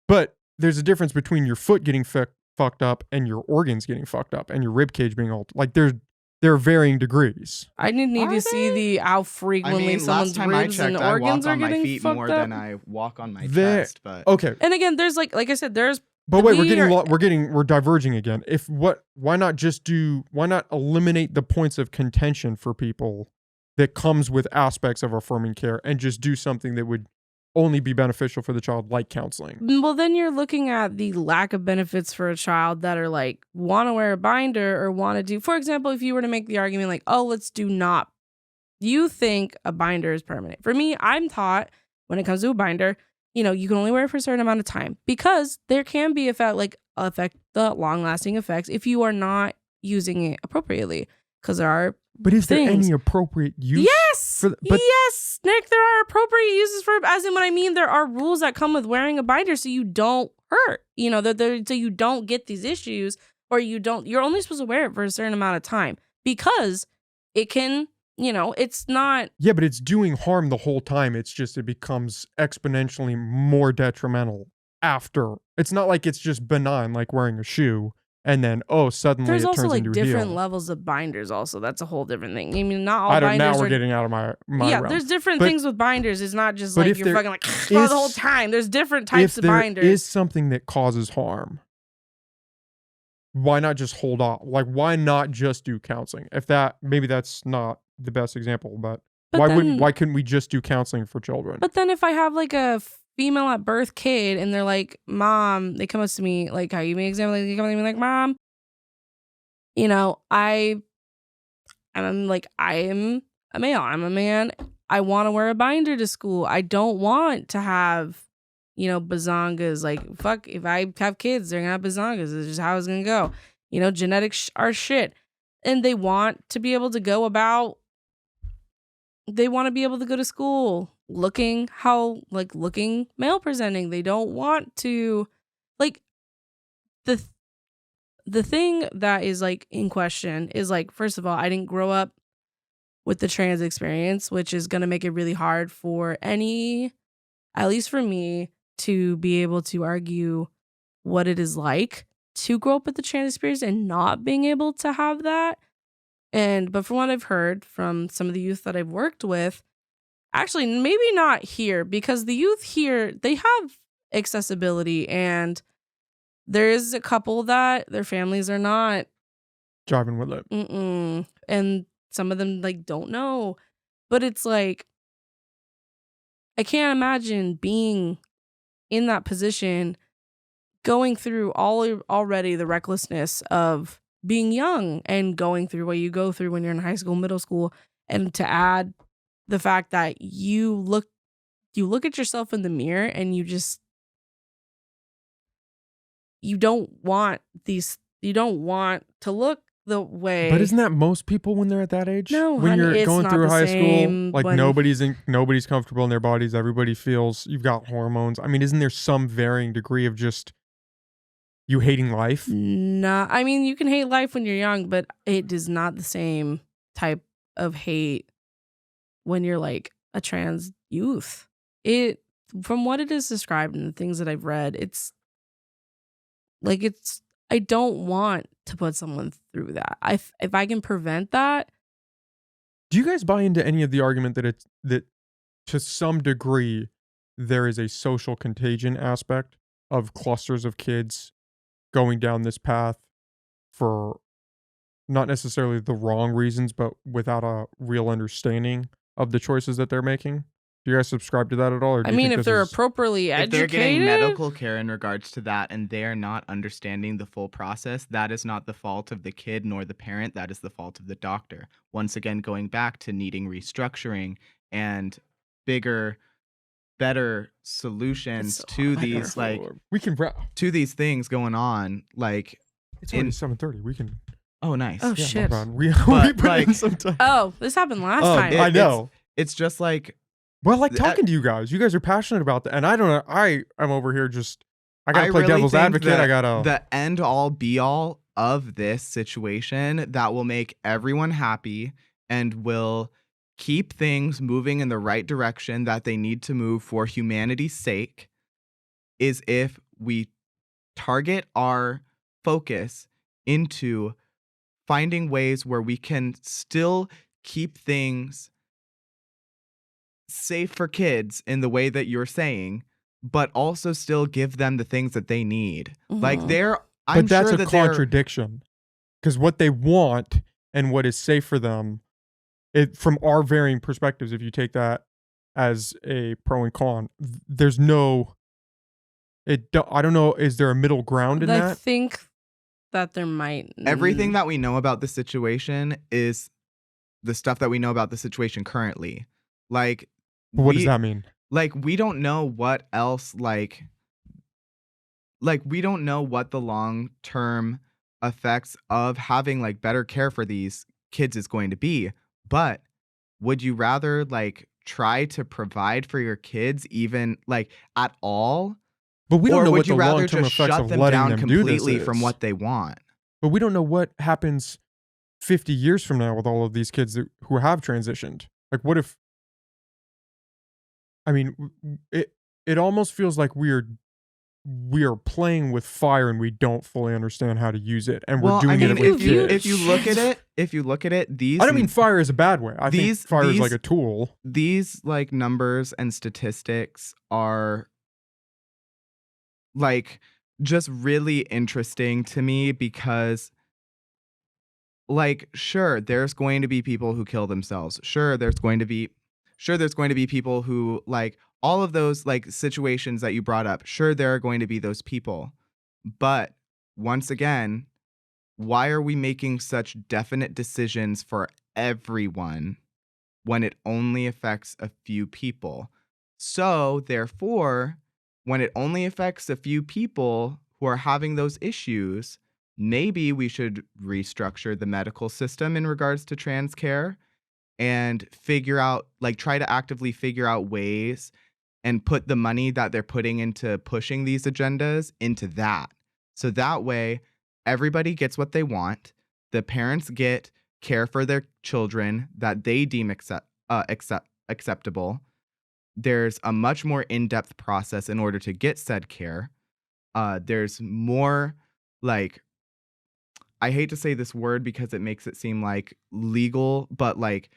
But there's a difference between your foot getting fucked up and your organs getting fucked up and your rib cage being altered. Like there are varying degrees. I need Are to see how I frequently mean, someone's last time I ribs and checked, I walk organs are on my getting feet fucked more up. than I walk on my There- chest. But Okay, And again, there's like I said, there's but wait, we are- we're diverging again. Why not eliminate the points of contention for people that comes with aspects of affirming care and just do something that would only be beneficial for the child, like counseling. well, then you're looking at the lack of benefits for a child that are like want to wear a binder or want to do. For example, if you were to make the argument like, let's do not. You think a binder is permanent. For me, I'm taught when it comes to a binder, you can only wear it for a certain amount of time because there can be the long lasting effects if you are not using it appropriately. because there are But is there things. any appropriate use? Yes, yes, Nick. There are appropriate uses for, as in what I mean. There are rules that come with wearing a binder, so you don't hurt. You know, so you don't get these issues, or you don't. You're only supposed to wear it for a certain amount of time because it can. You know, it's not. Yeah, but it's doing harm the whole time. It's just it becomes exponentially more detrimental after. It's not like it's just benign, like wearing a shoe. And then, suddenly There's it also turns like into a different heel. levels of binders. Also, that's a whole different thing. I mean, not all I don't. binders Now we're are. getting out of my Yeah, realm. there's different But- things with binders. It's not just but like if you're there fucking like the is- whole time. There's different types If of there binders. is something that causes harm, why not just hold off? Like, why not just do counseling? If that, maybe that's not the best example, but why couldn't we just do counseling for children? But then if I have like a female at birth kid and they're like, Mom, they come up to me, like how you made example, like they come up to me like, Mom, you know, I'm like, I am a male. I'm a man. I want to wear a binder to school. I don't want to have, you know, bazongas. Like, fuck, if I have kids, they're gonna have bazongas. It's just how it's gonna go. You know, genetics are shit. And they want to be able to go about, they want to be able to go to school looking male presenting. They don't want to, like, the thing that is like in question is like, first of all, I didn't grow up with the trans experience, which is going to make it really hard for at least for me, to be able to argue what it is like to grow up with the trans experience and not being able to have that. But from what I've heard from some of the youth that I've worked with, actually, maybe not here, because the youth here, they have accessibility, and there is a couple that their families are not Driving with it. and some of them like don't know. But it's like, I can't imagine being in that position, going through already the recklessness of being young and going through what you go through when you're in high school, middle school, and to add the fact that you look at yourself in the mirror and you don't want to look the way. But isn't that most people when they're at that age? No, when honey, you're it's going not through the high school, same like when- nobody's comfortable in their bodies. Everybody feels you've got hormones. I mean, isn't there some varying degree of just you hating life? No, I mean, you can hate life when you're young, but it is not the same type of hate when you're like a trans youth. From what it is described and the things that I've read, it's like, I don't want to put someone through that. If I can prevent that. Do you guys buy into any of the argument that to some degree there is a social contagion aspect of clusters of kids going down this path for not necessarily the wrong reasons, but without a real understanding of the choices that they're making? Do you guys subscribe to that at all? Or do I you mean, think if this they're is- appropriately If educated, they're getting medical care in regards to that and they're not understanding the full process, that is not the fault of the kid nor the parent. That is the fault of the doctor. Once again, going back to needing restructuring and bigger, better solutions so to hard. these, like, we can to these things going on. Like, it's already 7:30. We can. oh, nice. Oh, Yeah, shit. no problem. We But, put like- in some time. Oh, this happened last Oh, time. I know. It's just like, Well, I like That- talking to you guys. You guys are passionate about that, and I don't know. I am over here just. I gotta I play really devil's think advocate. that I gotta. the end all be all of this situation that will make everyone happy and will keep things moving in the right direction that they need to move for humanity's sake is if we target our focus into finding ways where we can still keep things safe for kids in the way that you're saying, but also still give them the things that they need. Like Mhm. I'm but that's sure a that they're contradiction, because what they want and what is safe for them, from our varying perspectives, if you take that as a pro and con, there's no. I don't know. Is there a middle ground in I that? think that there might. everything that we know about the situation is the stuff that we know about the situation currently. Like, What does that mean? Like, we don't know what else, like we don't know what the long-term effects of having like better care for these kids is going to be. But would you rather like try to provide for your kids even like at all? But we don't Or know would what you the rather long-term just effects shut of them letting down them do this completely from is. what they want? But we don't know what happens 50 years from now with all of these kids who have transitioned. Like, what if? I mean, it almost feels like we are playing with fire and we don't fully understand how to use it, and we're Well, I doing mean, it with kids. if you look at it, these I don't mean fire is a bad way. I think fire is like a tool. These like numbers and statistics are like just really interesting to me because like sure there's going to be people who kill themselves. Sure there's going to be people who like all of those like situations that you brought up. Sure there are going to be those people. But once again, why are we making such definite decisions for everyone when it only affects a few people? So, therefore, when it only affects a few people who are having those issues, maybe we should restructure the medical system in regards to trans care and figure out, like, try to actively figure out ways and put the money that they're putting into pushing these agendas into that. So that way, everybody gets what they want. The parents get care for their children that they deem acceptable. There's a much more in-depth process in order to get said care. There's more, like, I hate to say this word because it makes it seem like legal, but like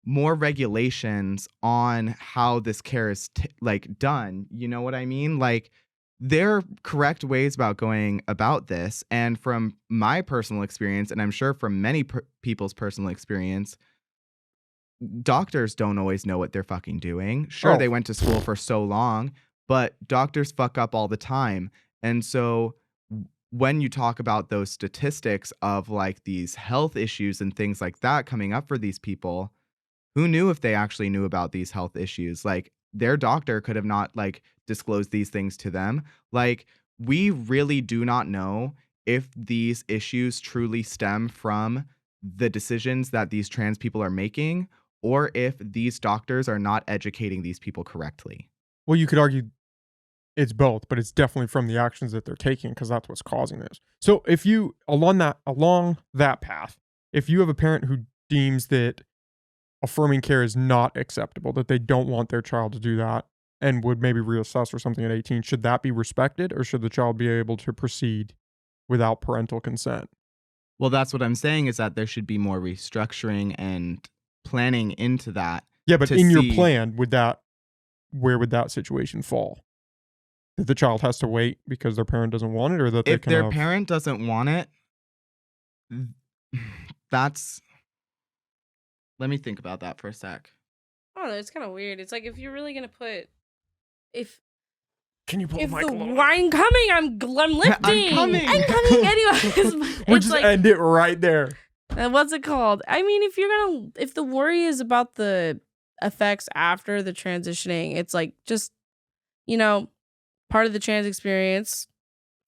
more regulations on how this care is like done. You know what I mean? Like there are correct ways about going about this. And from my personal experience, and I'm sure from many people's personal experience, doctors don't always know what they're fucking doing. Sure, they went to school for so long, but doctors fuck up all the time. And so when you talk about those statistics of like these health issues and things like that coming up for these people, who knew if they actually knew about these health issues? Like their doctor could have not like disclosed these things to them. Like we really do not know if these issues truly stem from the decisions that these trans people are making or if these doctors are not educating these people correctly. Well, you could argue it's both, but it's definitely from the actions that they're taking because that's what's causing this. So if you along that path, if you have a parent who deems that affirming care is not acceptable, that they don't want their child to do that and would maybe reassess or something at 18, should that be respected or should the child be able to proceed without parental consent? Well, that's what I'm saying is that there should be more restructuring and planning into that. Yeah, but in your plan, where would that situation fall? That the child has to wait because their parent doesn't want it, or that if their parent doesn't want it, that's... Let me think about that for a sec. I don't know. It's kind of weird. It's like if you're really gonna put, can you pull the mic a little? I'm coming. I'm lifting. I'm coming. Anyways, we just like, end it right there. What's it called? I mean, if the worry is about the effects after the transitioning, it's like just, part of the trans experience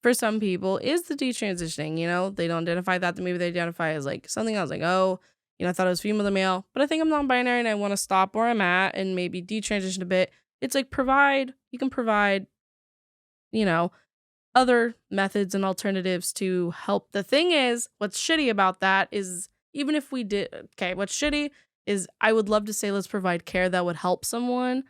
for some people is the detransitioning. They don't identify that, maybe they identify as like something else, like, oh, I thought it was female to male, but I think I'm non-binary and I want to stop where I'm at and maybe detransition a bit. It's like you can provide, other methods and alternatives to help. The thing is, what's shitty about that is even if we did, what's shitty is I would love to say, let's provide care that would help someone,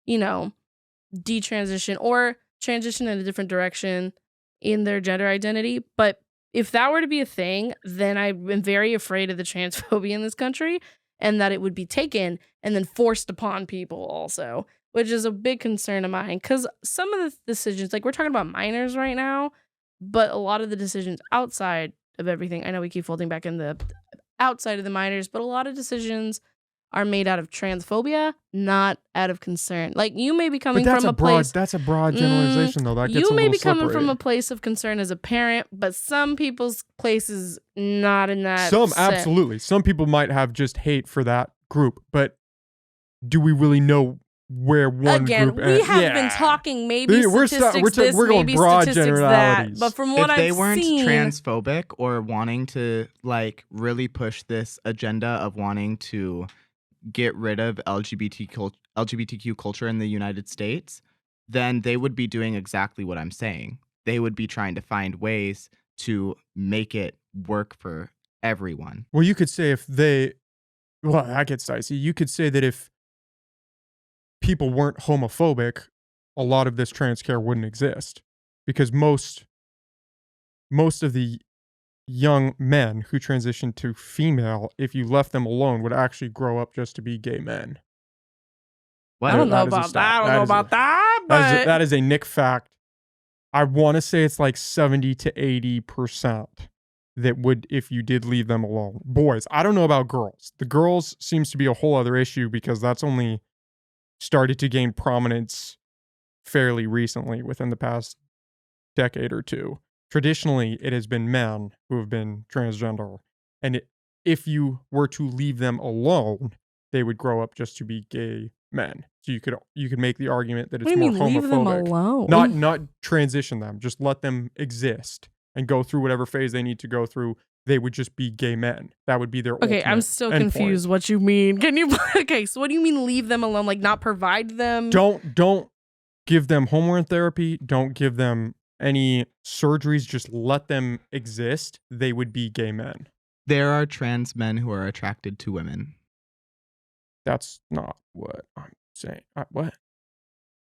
detransition or transition in a different direction in their gender identity. But if that were to be a thing, then I'm very afraid of the transphobia in this country and that it would be taken and then forced upon people also, which is a big concern of mine. Because some of the decisions, like we're talking about minors right now, but a lot of the decisions outside of everything, I know we keep folding back in the outside of the minors, but a lot of decisions are made out of transphobia, not out of concern. Like you may be coming from a place. That's a broad generalization, though. That gets you may be slippery. coming from a place of concern as a parent, but some people's place is not in that. Absolutely. Some people might have just hate for that group, but do we really know where one Again, group we have been talking maybe We're statistics this, going maybe broad statistics that. generalities. But from what if they I've weren't seen, transphobic or wanting to like really push this agenda of wanting to get rid of LGBTQ culture in the United States, then they would be doing exactly what I'm saying. They would be trying to find ways to make it work for everyone. Well, you could say that gets dicey. You could say that if people weren't homophobic, a lot of this trans care wouldn't exist, because most of the young men who transition to female, if you left them alone, would actually grow up just to be gay men. What? I don't know about that. I don't know about that. But That is a Nick fact. I want to say it's like 70 to 80% that would, if you did leave them alone. Boys, I don't know about girls. The girls seems to be a whole other issue, because that's only started to gain prominence fairly recently within the past decade or two. Traditionally, it has been men who have been transgender. And if you were to leave them alone, they would grow up just to be gay men. So you could make the argument that it's what do you more mean, leave them homophobic. alone? Not transition them, just let them exist and go through whatever phase they need to go through. They would just be gay men. That would be their Okay, I'm ultimate still endpoint. confused what you mean. Can you okay, so what do you mean leave them alone? Like not provide them? Don't give them hormone therapy. Don't give them any surgeries. Just let them exist. They would be gay men. There are trans men who are attracted to women. That's not what I'm saying. What?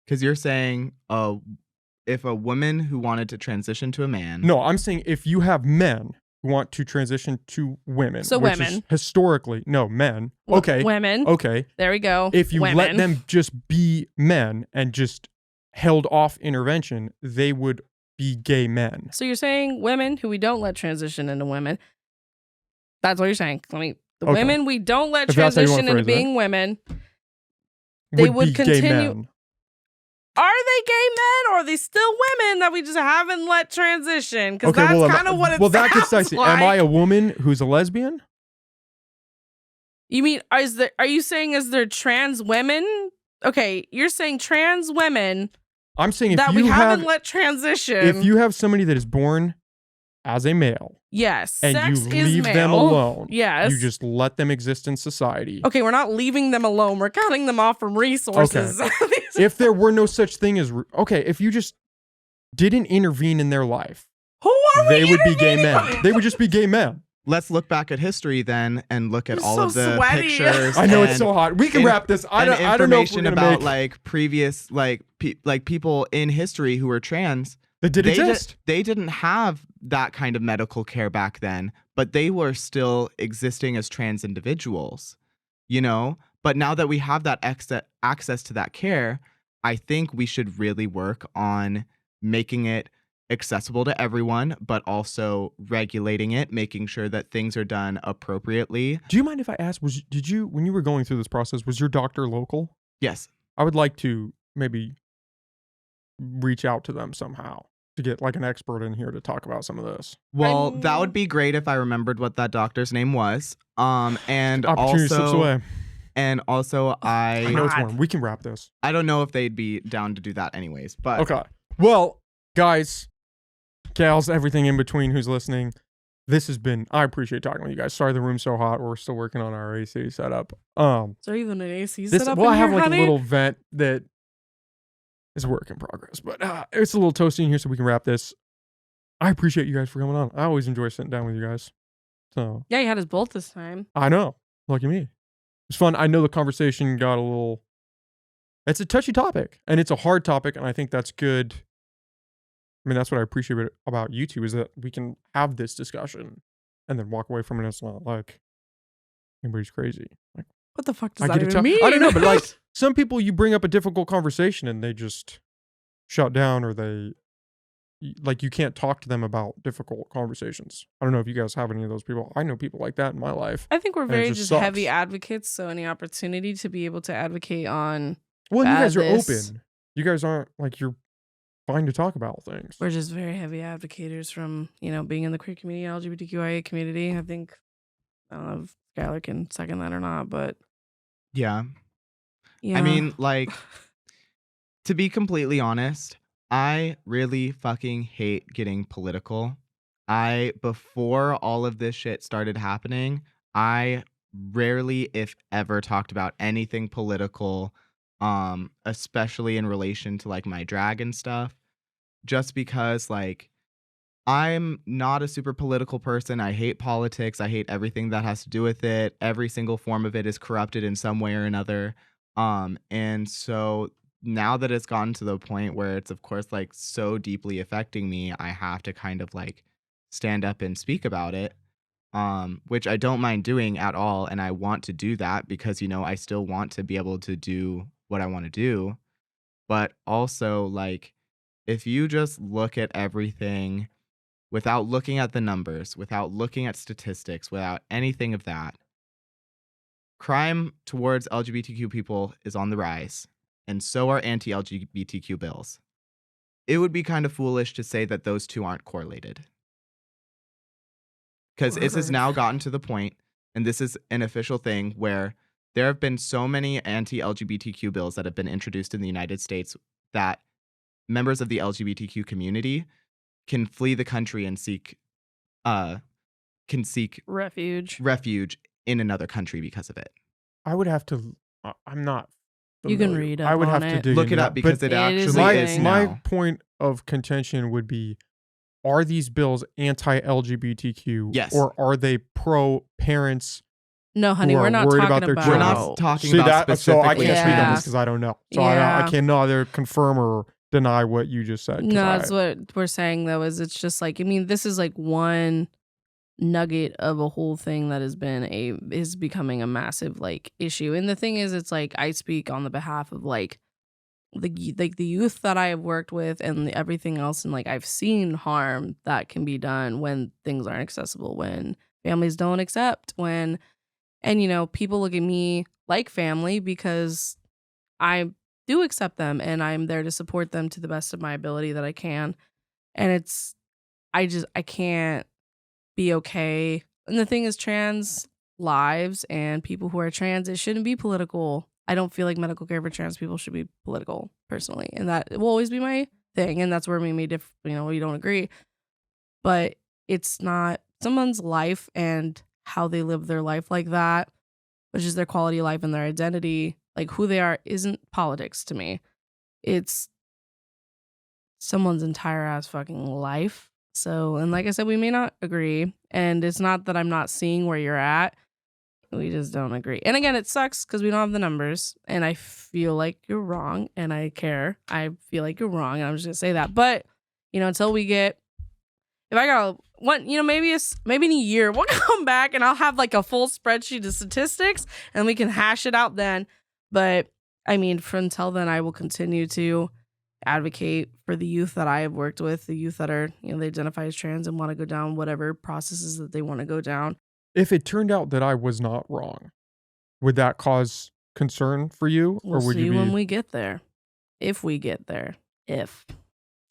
Because you're saying if a woman who wanted to transition to a man. No, I'm saying if you have men who want to transition to women. So which women. Is historically, no, men. Okay. Women. Okay. There we go. If you women. let them just be men and just held off intervention, they would be gay men. So you're saying women who we don't let transition into women. That's what you're saying. The women we don't let If that's how you wanna transition into phrase it. being women, they would be gay continue. men. Are they gay men or are they still women that we just haven't let transition? Because that's well, kind of what it well, that gets sounds dicey. like. Am I a woman who's a lesbian? You mean, are you saying is there trans women? Okay, you're saying trans women I'm saying if that you we have, haven't let transition. if you have somebody that is born as a male, yes, and sex you is leave male. them alone, Yes, you just let them exist in society. okay, we're not leaving them alone. We're cutting them off from resources. If there were no such thing as if you just didn't intervene in their life, Who are they we would be gay intervening? men. They would just be gay men. Let's look back at history then and look at You're all so of the sweaty. pictures. I know it's and- so hot. We can and- wrap this. I and don't know if we're information gonna about make like previous like people in history who were trans. that did They exist. they didn't have that kind of medical care back then, but they were still existing as trans individuals, you know? But now that we have that access to that care, I think we should really work on making it accessible to everyone, but also regulating it, making sure that things are done appropriately. Do you mind if I ask? Did you, when you were going through this process, was your doctor local? Yes. I would like to maybe reach out to them somehow to get like an expert in here to talk about some of this. Well, that would be great if I remembered what that doctor's name was. And Opportunity slips also, away. and also I know it's warm. We can wrap this. I don't know if they'd be down to do that anyways, but Okay. Well, guys, gals, everything in between who's listening, this has been, I appreciate talking with you guys. Sorry the room's so hot. We're still working on our AC setup. Is there even an AC This, set up well, in I have here, like honey? a little vent that is a work in progress, but it's a little toasty in here, so we can wrap this. I appreciate you guys for coming on. I always enjoy sitting down with you guys. So Yeah, you had us both this time. I know, lucky me. It was fun. I know the conversation got a little. It's a touchy topic, and it's a hard topic, and I think that's good. I mean, that's what I appreciate about you two, is that we can have this discussion and then walk away from it. It's not like anybody's crazy. Like, What the fuck does I that get to even tell. mean? I don't know, but like some people, you bring up a difficult conversation and they just shut down, or they like you can't talk to them about difficult conversations. I don't know if you guys have any of those people. I know people like that in my life. I think we're and it very just just sucks. heavy advocates, so any opportunity to be able to advocate on, Well, you guys are this. open. You guys aren't like, you're fine to talk about things. we're just very heavy advocates from, being in the queer community, LGBTQIA community. I think, I don't know if Skylar can second that or not, but yeah. Yeah. I mean, like, to be completely honest, I really fucking hate getting political. Before all of this shit started happening, I rarely, if ever, talked about anything political, especially in relation to like my drag and stuff, just because like I'm not a super political person. I hate politics. I hate everything that has to do with it. Every single form of it is corrupted in some way or another. And so now that it's gotten to the point where it's of course like so deeply affecting me, I have to kind of like stand up and speak about it. Which I don't mind doing at all, and I want to do that because I still want to be able to do what I want to do. But also like if you just look at everything without looking at the numbers, without looking at statistics, without anything of that, crime towards LGBTQ people is on the rise, and so are anti-LGBTQ bills. It would be kind of foolish to say that those two aren't correlated. Because it has Word. now gotten to the point, and this is an official thing, where there have been so many anti-LGBTQ bills that have been introduced in the United States that members of the LGBTQ community can flee the country and seek Refuge. refuge in another country because of it. I would have to. I'm not. You can familiar. read up I would on have to it. dig Look into it up that. because But it It is actually a is thing. my now. point of contention would be: are these bills anti-LGBTQ, Yes. or are they pro-parents? No, honey, who we're are not worried talking about their about. We're children. not talking See about that? So I specifically can't speak on this Yeah. because I don't know. So I Yeah. can neither confirm or deny what you just said. 'cause No, I- that's what we're saying though. Is it's just like, I mean, this is like one nugget of a whole thing that is becoming a massive like issue. And the thing is, it's like I speak on the behalf of like the youth that I have worked with and everything else, and like I've seen harm that can be done when things aren't accessible, when families don't accept, and people look at me like family because I do accept them and I'm there to support them to the best of my ability that I can. And I can't be okay. And the thing is, trans lives and people who are trans, it shouldn't be political. I don't feel like medical care for trans people should be political, personally. And that will always be my thing. And that's where we may we don't agree. But it's not someone's life and how they live their life like that, which is their quality of life and their identity, like who they are, isn't politics to me. It's someone's entire ass fucking life. So, and like I said, we may not agree. And it's not that I'm not seeing where you're at. We just don't agree. And again, it sucks because we don't have the numbers. And I feel like you're wrong. And I care. I feel like you're wrong. And I'm just going to say that. But, until we get, if I got one, maybe in a year, we'll come back and I'll have like a full spreadsheet of statistics and we can hash it out then. But I mean, for until then, I will continue to advocate for the youth that I have worked with, the youth that are, they identify as trans and want to go down whatever processes that they want to go down. If it turned out that I was not wrong, would that cause concern for you? We'll or would see you be... when we get there. If we get there.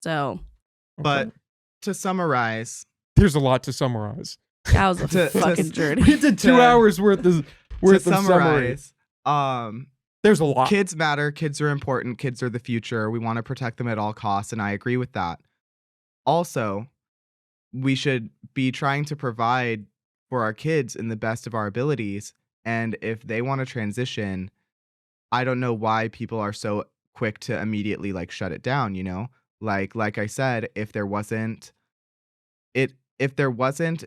So. But to summarize, there's a lot to summarize. That was a fucking journey. We did 2 hours worth of summary. There's a lot. Kids matter. Kids are important. Kids are the future. We want to protect them at all costs, and I agree with that. Also, we should be trying to provide for our kids in the best of our abilities. And if they want to transition, I don't know why people are so quick to immediately like shut it down, Like I said, if there wasn't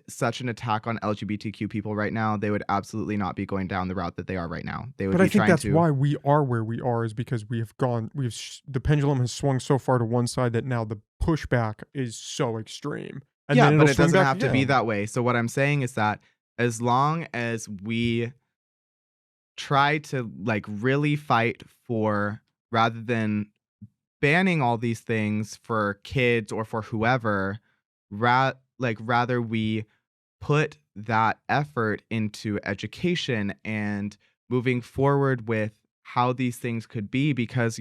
such an attack on LGBTQ people right now, they would absolutely not be going down the route that they are right now. They would. But be I think trying that's to. why we are where we are, is because the pendulum has swung so far to one side that now the pushback is so extreme. And Yeah, then but it'll it swing doesn't back have to be again. that way. So what I'm saying is that as long as we try to like really fight for, rather than banning all these things for kids or for whoever, rather we put that effort into education and moving forward with how these things could be, because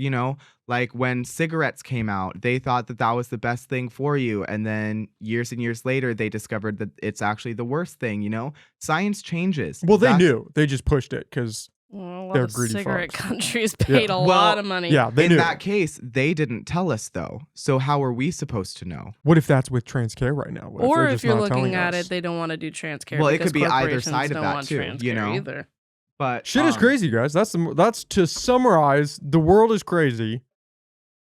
like when cigarettes came out, they thought that was the best thing for you, and then years and years later they discovered that it's actually the worst thing. Science changes. Well, they knew. They just pushed it because Well, a lot They're of greedy cigarette fucks. countries paid a Well, lot of money. Yeah, they In knew. that case, they didn't tell us though. So how are we supposed to know? What if that's with trans care right now? What Or they're if just you're not looking telling at us? it, they don't want to do trans care. Well, it because could be either corporations side of don't that want too, trans you care know? either. But Shit is crazy, guys. That's to summarize. The world is crazy,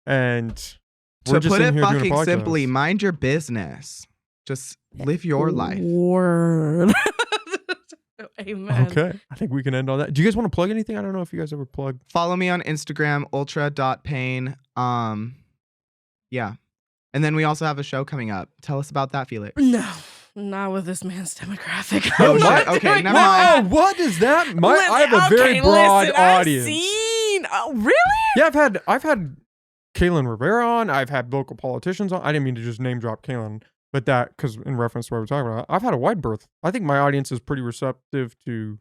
and we're To just put in it here doing a fucking podcast. simply, mind your business. Just live your life. Word. Amen. Okay, I think we can end on that. Do you guys want to plug anything? I don't know if you guys ever plug. Follow me on Instagram, ultra.pain. Yeah. And then we also have a show coming up. Tell us about that, Felix. No, not with this man's demographic. Oh, I'm not shit. Okay, doing never that. mind. Whoa, what is that? I have a Listen, very okay, broad listen, audience. I've seen. Oh, really? Yeah, I've had Kaylin Rivera on. I've had local politicians on. I didn't mean to just name drop Kaylin, but that because in reference to what we're talking about, I've had a wide berth. I think my audience is pretty receptive to.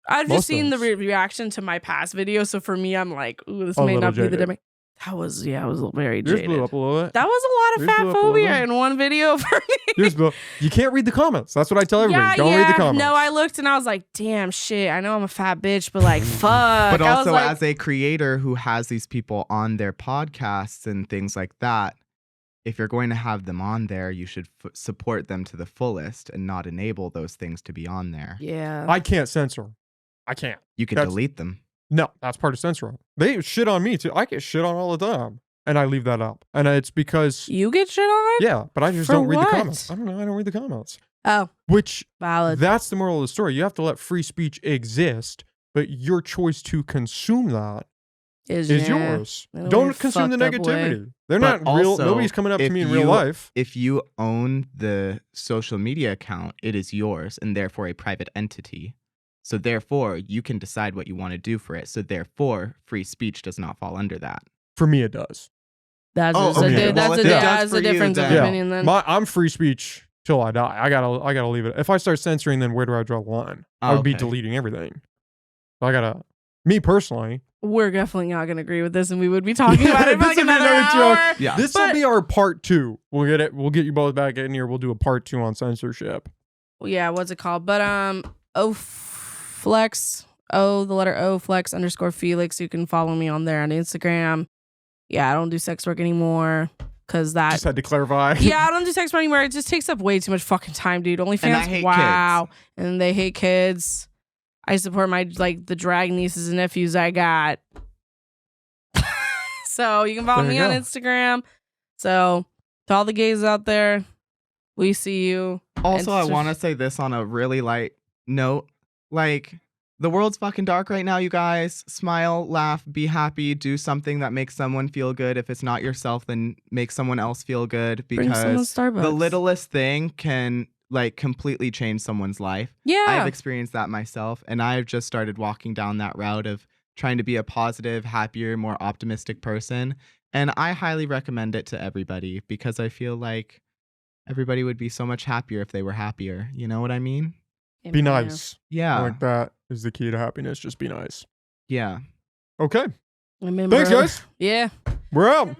I've Most just seen the things. reaction to my past video, so for me, I'm like, ooh, this A may little not be the jaded. demo. That was very Yours jaded. blew up a little bit. That was a lot of Yours fat blew up a little phobia bit. in one video for me. Yours blew. You can't read the comments. That's what I tell everybody. Don't read the comments. No, I looked and I was like, damn shit. I know I'm a fat bitch, but like, fuck. But I was also, like, as a creator who has these people on their podcasts and things like that, if you're going to have them on there, you should support them to the fullest and not enable those things to be on there. yeah. I can't censor. I can't. You can That's- delete them. No, that's part of censoring. They shit on me too. I get shit on all the time, and I leave that up. And it's because You get shit on? yeah, but I just For don't read what? the comments. I don't know. I don't read the comments. Oh, Which valid. that's the moral of the story. You have to let free speech exist, but your choice to consume that is yeah, yours. in a Don't weird consume the fucked up way. negativity. They're But not real. also, Nobody's coming up to if me in real you- life. If you own the social media account, it is yours and therefore a private entity. So therefore, you can decide what you want to do for it. So therefore, free speech does not fall under that. For me, it does. That's Oh, just okay. a, Well, that's if a, it does that's for a you, difference of then- opinion then. I'm free speech till I die. I gotta leave it. If I start censoring, then where do I draw the line? I would be Okay. deleting everything. So I gotta. Me personally, We're definitely not going to agree with this, and we would be talking about it for like This would be another another hour. Yeah. this will But- be our part 2. We'll get it. We'll get you both back in here. We'll do a part 2 on censorship. Yeah, what's it called? But Flex, the letter O, Flex _ Felix. You can follow me on there on Instagram. Yeah, I don't do sex work anymore because that. Just had to clarify. Yeah, I don't do sex work anymore. It just takes up way too much fucking time, dude. OnlyFans, And I hate wow. And they hate kids. I support my the drag nieces and nephews I got. So you can follow There me you on go. Instagram. So to all the gays out there, we see you. Also, I It's want to say this on a really light note. Like, the world's fucking dark right now, you guys. Smile, laugh, be happy, do something that makes someone feel good. If it's not yourself, then make someone else feel good, Bring someone because Starbucks. the littlest thing can like completely change someone's life. Yeah. I've experienced that myself, and I've just started walking down that route of trying to be a positive, happier, more optimistic person. And I highly recommend it to everybody because I feel like everybody would be so much happier if they were happier. You know what I mean? Be nice. Yeah. Like that is the key to happiness. Just be nice. Yeah. Okay. Remember, Thanks, guys. Yeah. We're out.